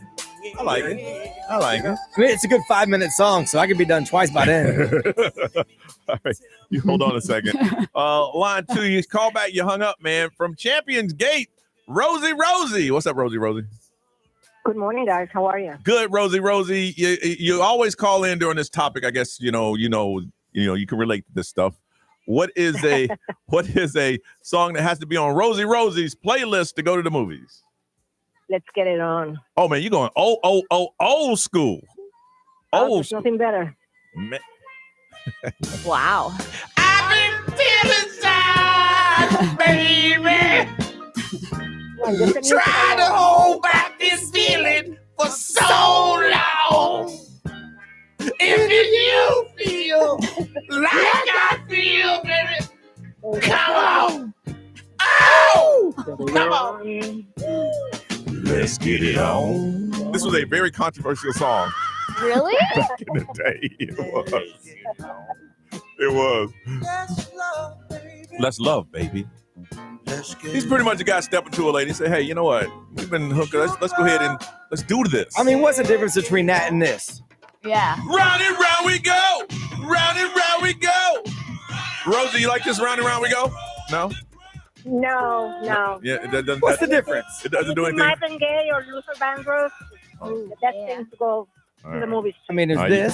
I like it. I mean, it's a good 5-minute song, so I could be done twice by then. All right. You hold on a second. Line 2, you call back. You hung up, man. From Champions Gate, Rosie. What's up, Rosie? Good morning, guys. How are you? Good, Rosie. You always call in during this topic. I guess you can relate to this stuff. What is a song that has to be on Rosie's playlist to go to the movies? Let's get it on. Oh man, you going old school. There's nothing better. Man. Wow. I've been feeling sad, baby. Try to hold back this feeling for so long. If you feel like I feel, baby, come on. Oh, come on. Let's get it on. This was a very controversial song. Really? Back in the day, it was. Let's love, baby. He's pretty much a guy stepping to a lady and say, hey, you know what? We've been hooking. Let's go ahead and let's do this. I mean, what's the difference between that and this? Yeah. Round and round we go. Round and round we go. Rosie, you like this round and round we go? No? No. Yeah, it doesn't. What's the difference? It doesn't do anything. Marvin Gaye or Luther Vandross. The best thing to go to the movies. I mean, there's this.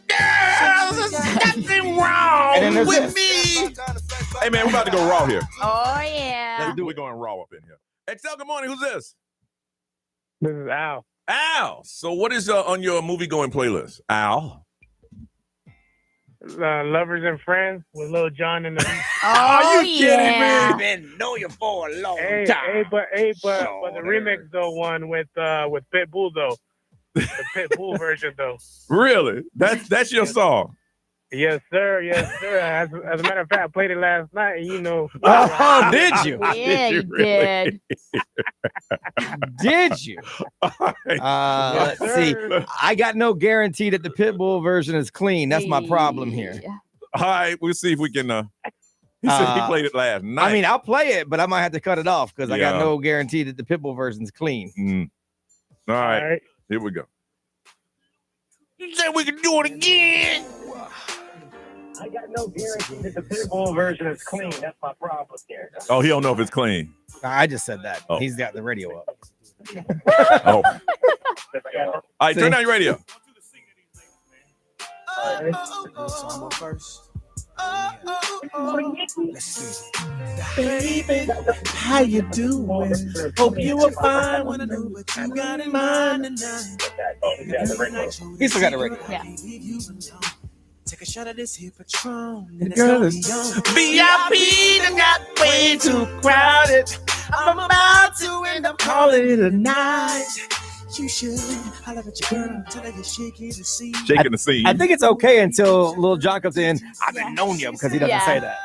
Girls, there's nothing wrong with me. Hey, man, we're about to go raw here. Oh, yeah. We're going raw up in here. Excel, good morning. Who's this? This is Al. Al. So what is on your movie-going playlist? Al? Lovers and Friends with Lil Jon and the... Oh, you kidding me? Been know you for a long Hey, but the remix though one with Pitbull though, the Pitbull version though. Really? That's your song? Yes, sir. As a matter of fact, I played it last night, and you know. Oh, did you? Yeah, you did. Did you? Let's see. I got no guarantee that the Pitbull version is clean. That's my problem here. All right, we'll see if we can. He said he played it last night. I mean, I'll play it, but I might have to cut it off because I got no guarantee that the Pitbull version is clean. All right, here we go. You said we can do it again. I got no guarantee that the Pitbull version is clean. That's my problem there. Oh, he don't know if it's clean. I just said that. Oh. He's got the radio up. Oh. All right, turn down your radio. Baby, how you doing? Hope you are fine. Wanna know what you got in mind tonight. He still got the radio. Yeah. Take a shot of this here Patron. The girl is VIP done got way too crowded. I'm about to end up calling it a night. You should holler at your girl, tell her you're shaking the scene. Shaking the scene. I think it's okay until Lil Jon comes in. I've been knowing you because he doesn't say that.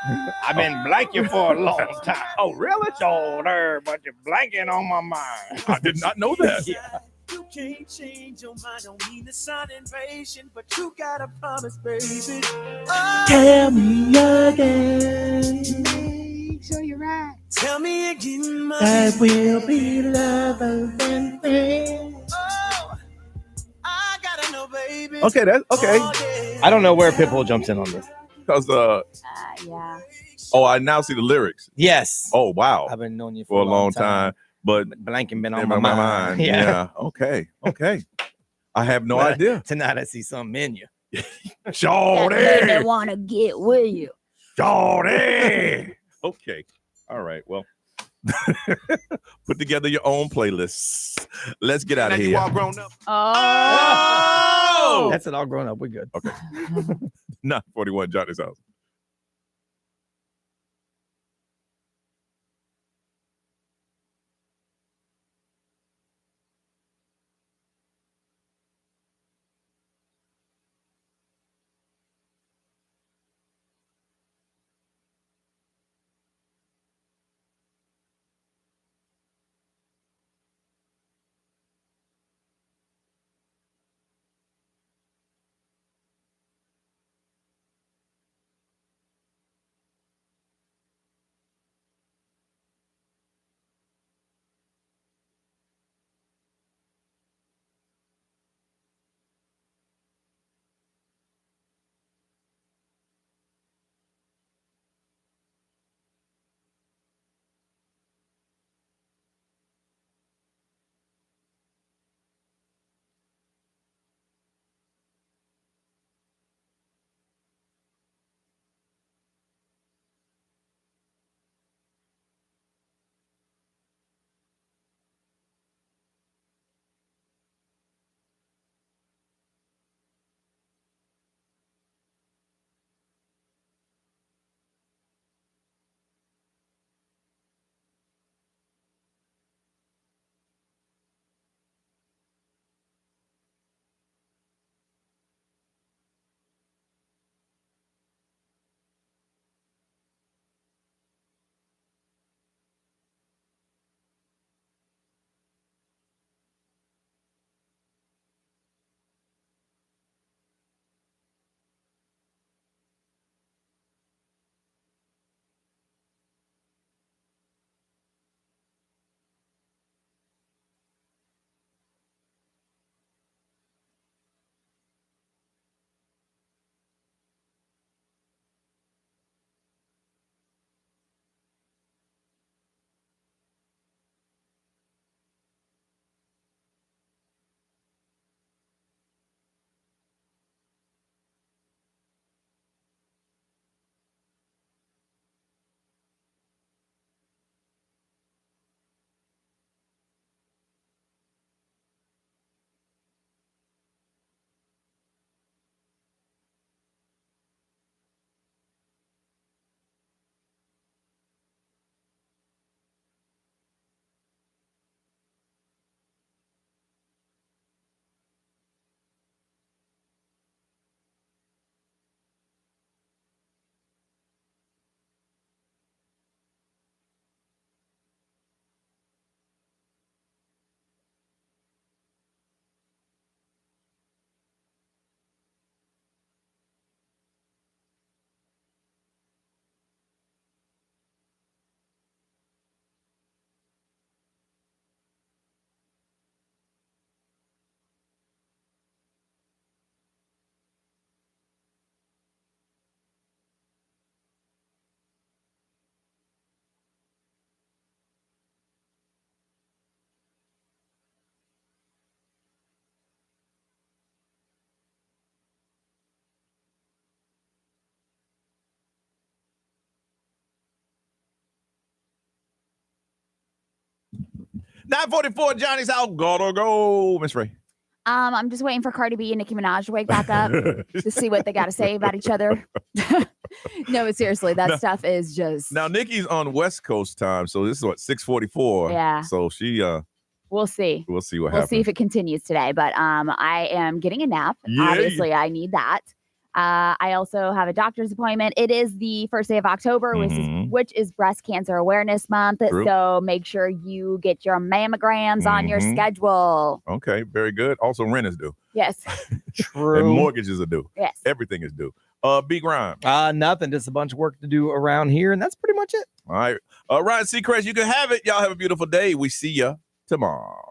I've been blanking for a long time. Oh, really? So there, but you're blanking on my mind. I did not know that. Yeah. You can't change your mind, don't mean to sound impatient, but you gotta promise, baby. Oh, tell me again. Make sure you're right. Tell me again, my that will be lovers and friends. Oh, I gotta know, baby. Okay, that's okay. I don't know where Pitbull jumps in on this. Because yeah. Oh, I now see the lyrics. Yes. Oh, wow. I've been knowing you for a long time. But blanking been on my mind. Yeah. Okay. I have no idea. Tonight I see something in you. Shorty. They want to get with you. Shorty. Okay. All right. Well, put together your own playlists. Let's get out of here. You all grown up. Oh. That's it. All grown up. We're good. Okay. 941 Johnny's house. $9.44 Johnny's out. Gotta go, Miss Ray. I'm just waiting for Cardi B and Nicki Minaj to wake back up to see what they got to say about each other. No, but seriously, that stuff is just. Now Nicki's on West Coast time, so this is what 6:44. Yeah. So she. We'll see. We'll see what happens. happens. We'll see if it continues today. But I am getting a nap. Yeah, Obviously, I need that. I also have a doctor's appointment. It is the first day of October, which is Breast Cancer Awareness Month. True. So make sure you get your mammograms on your schedule. Okay, very good. Also, rent is due. Yes. True. And mortgages are due. Yes. Everything is due. B Grime. Nothing. Just a bunch of work to do around here, and that's pretty much it. All right. Ryan Seacrest, you can have it. Y'all have a beautiful day. We see ya tomorrow.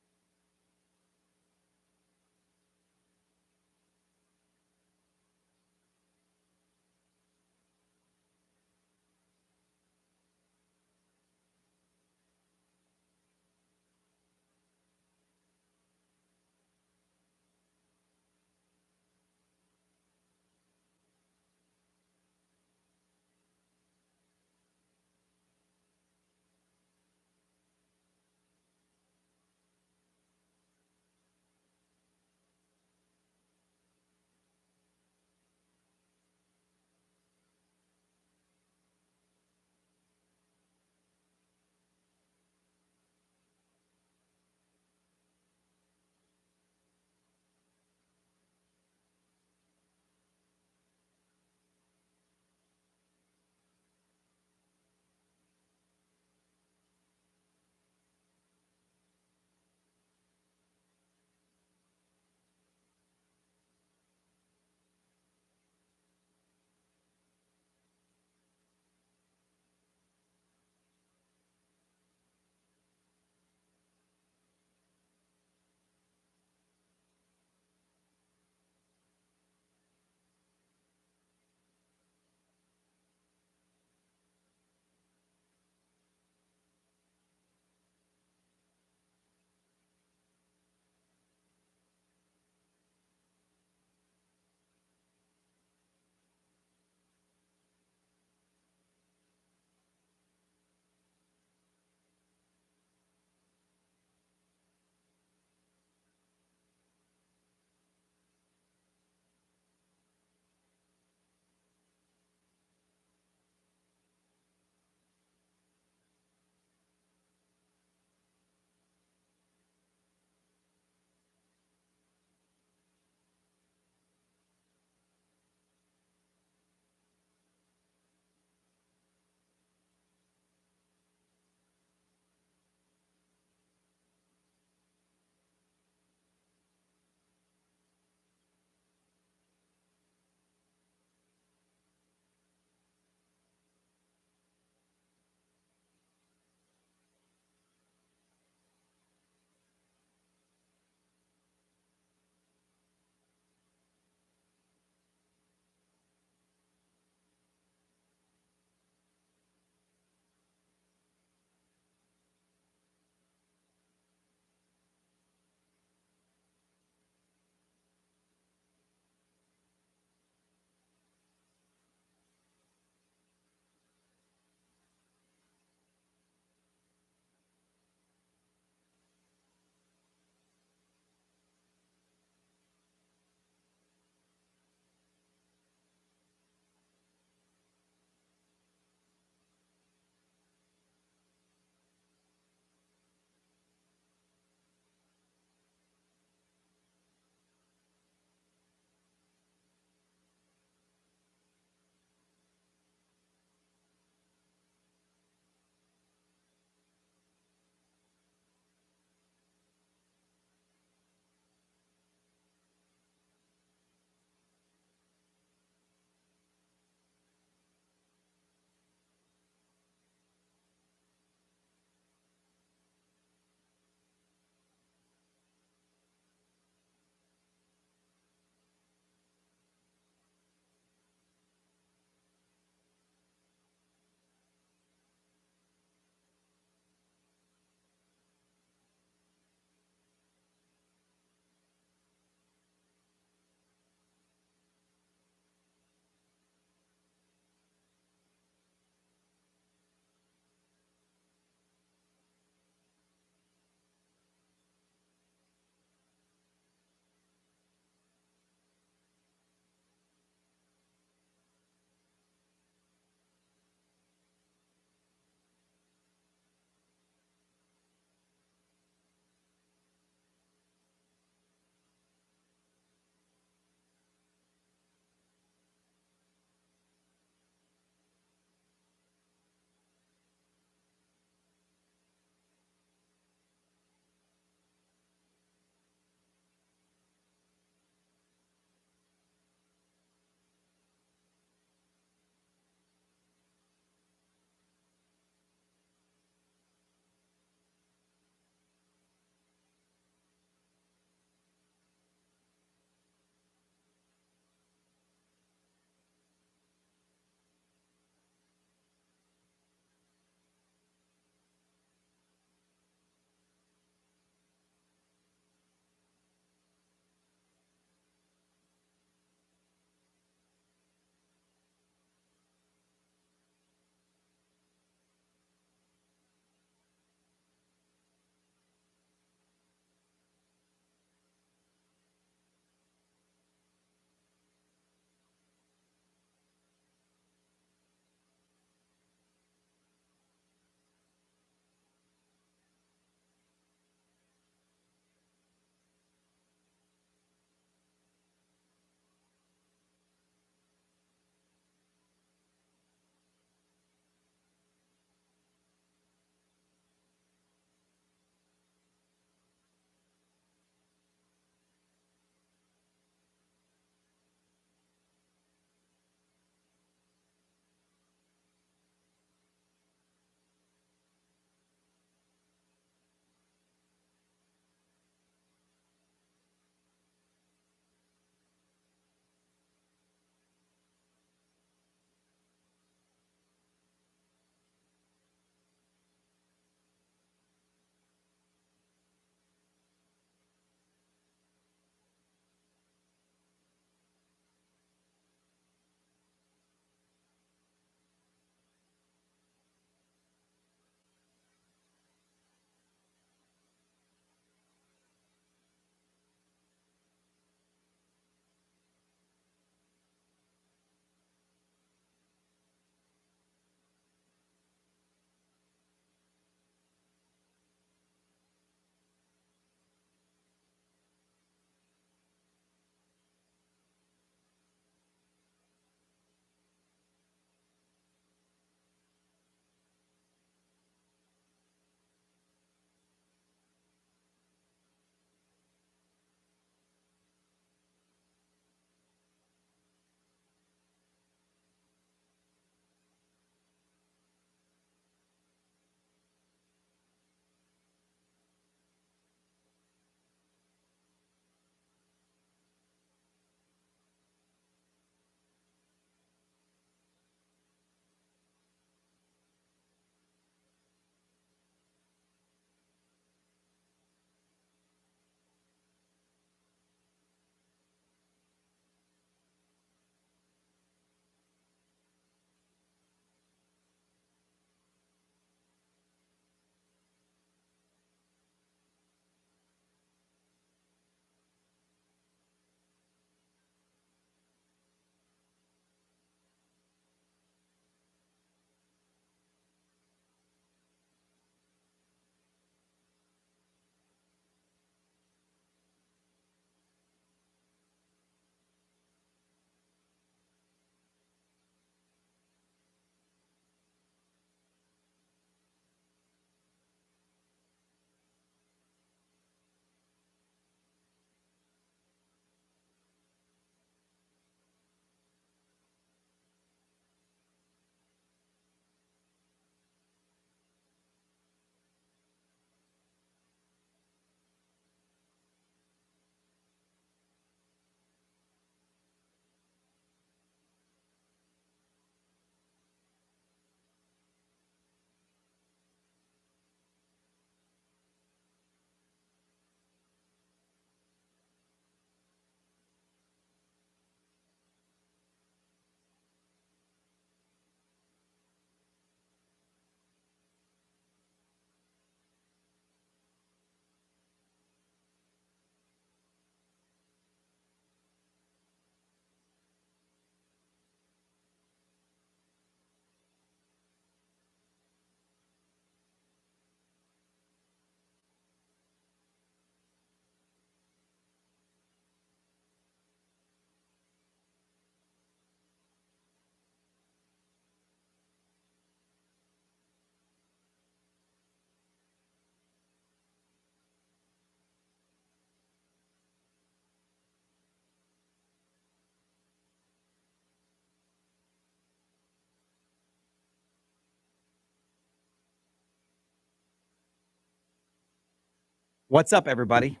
What's up, everybody?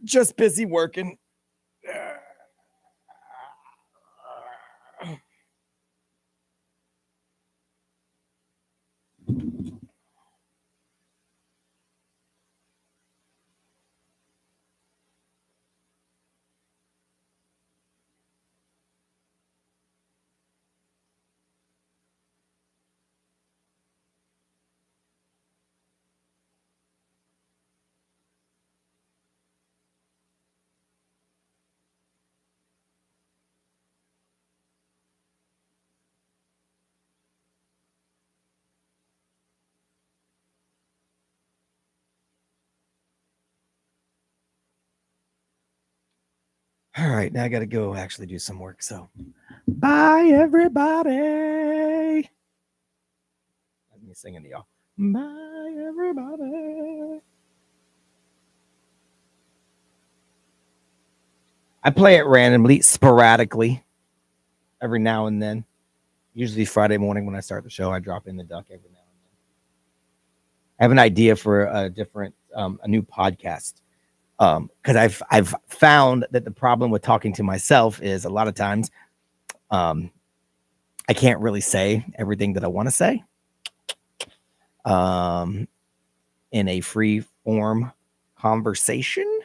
Just busy working. All right, now I got to go actually do some work. So, bye, everybody. Let me singing to y'all. Bye, everybody. I play it randomly, sporadically, every now and then. Usually Friday morning when I start the show, I drop in the duck every now and then. I have an idea for a new podcast. Because I've found that the problem with talking to myself is a lot of times I can't really say everything that I want to say in a free form conversation.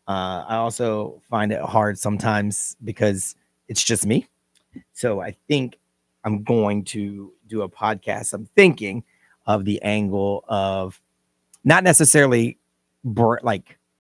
I also find it hard sometimes because it's just me. So I think I'm going to do a podcast. I'm thinking of the angle of not necessarily like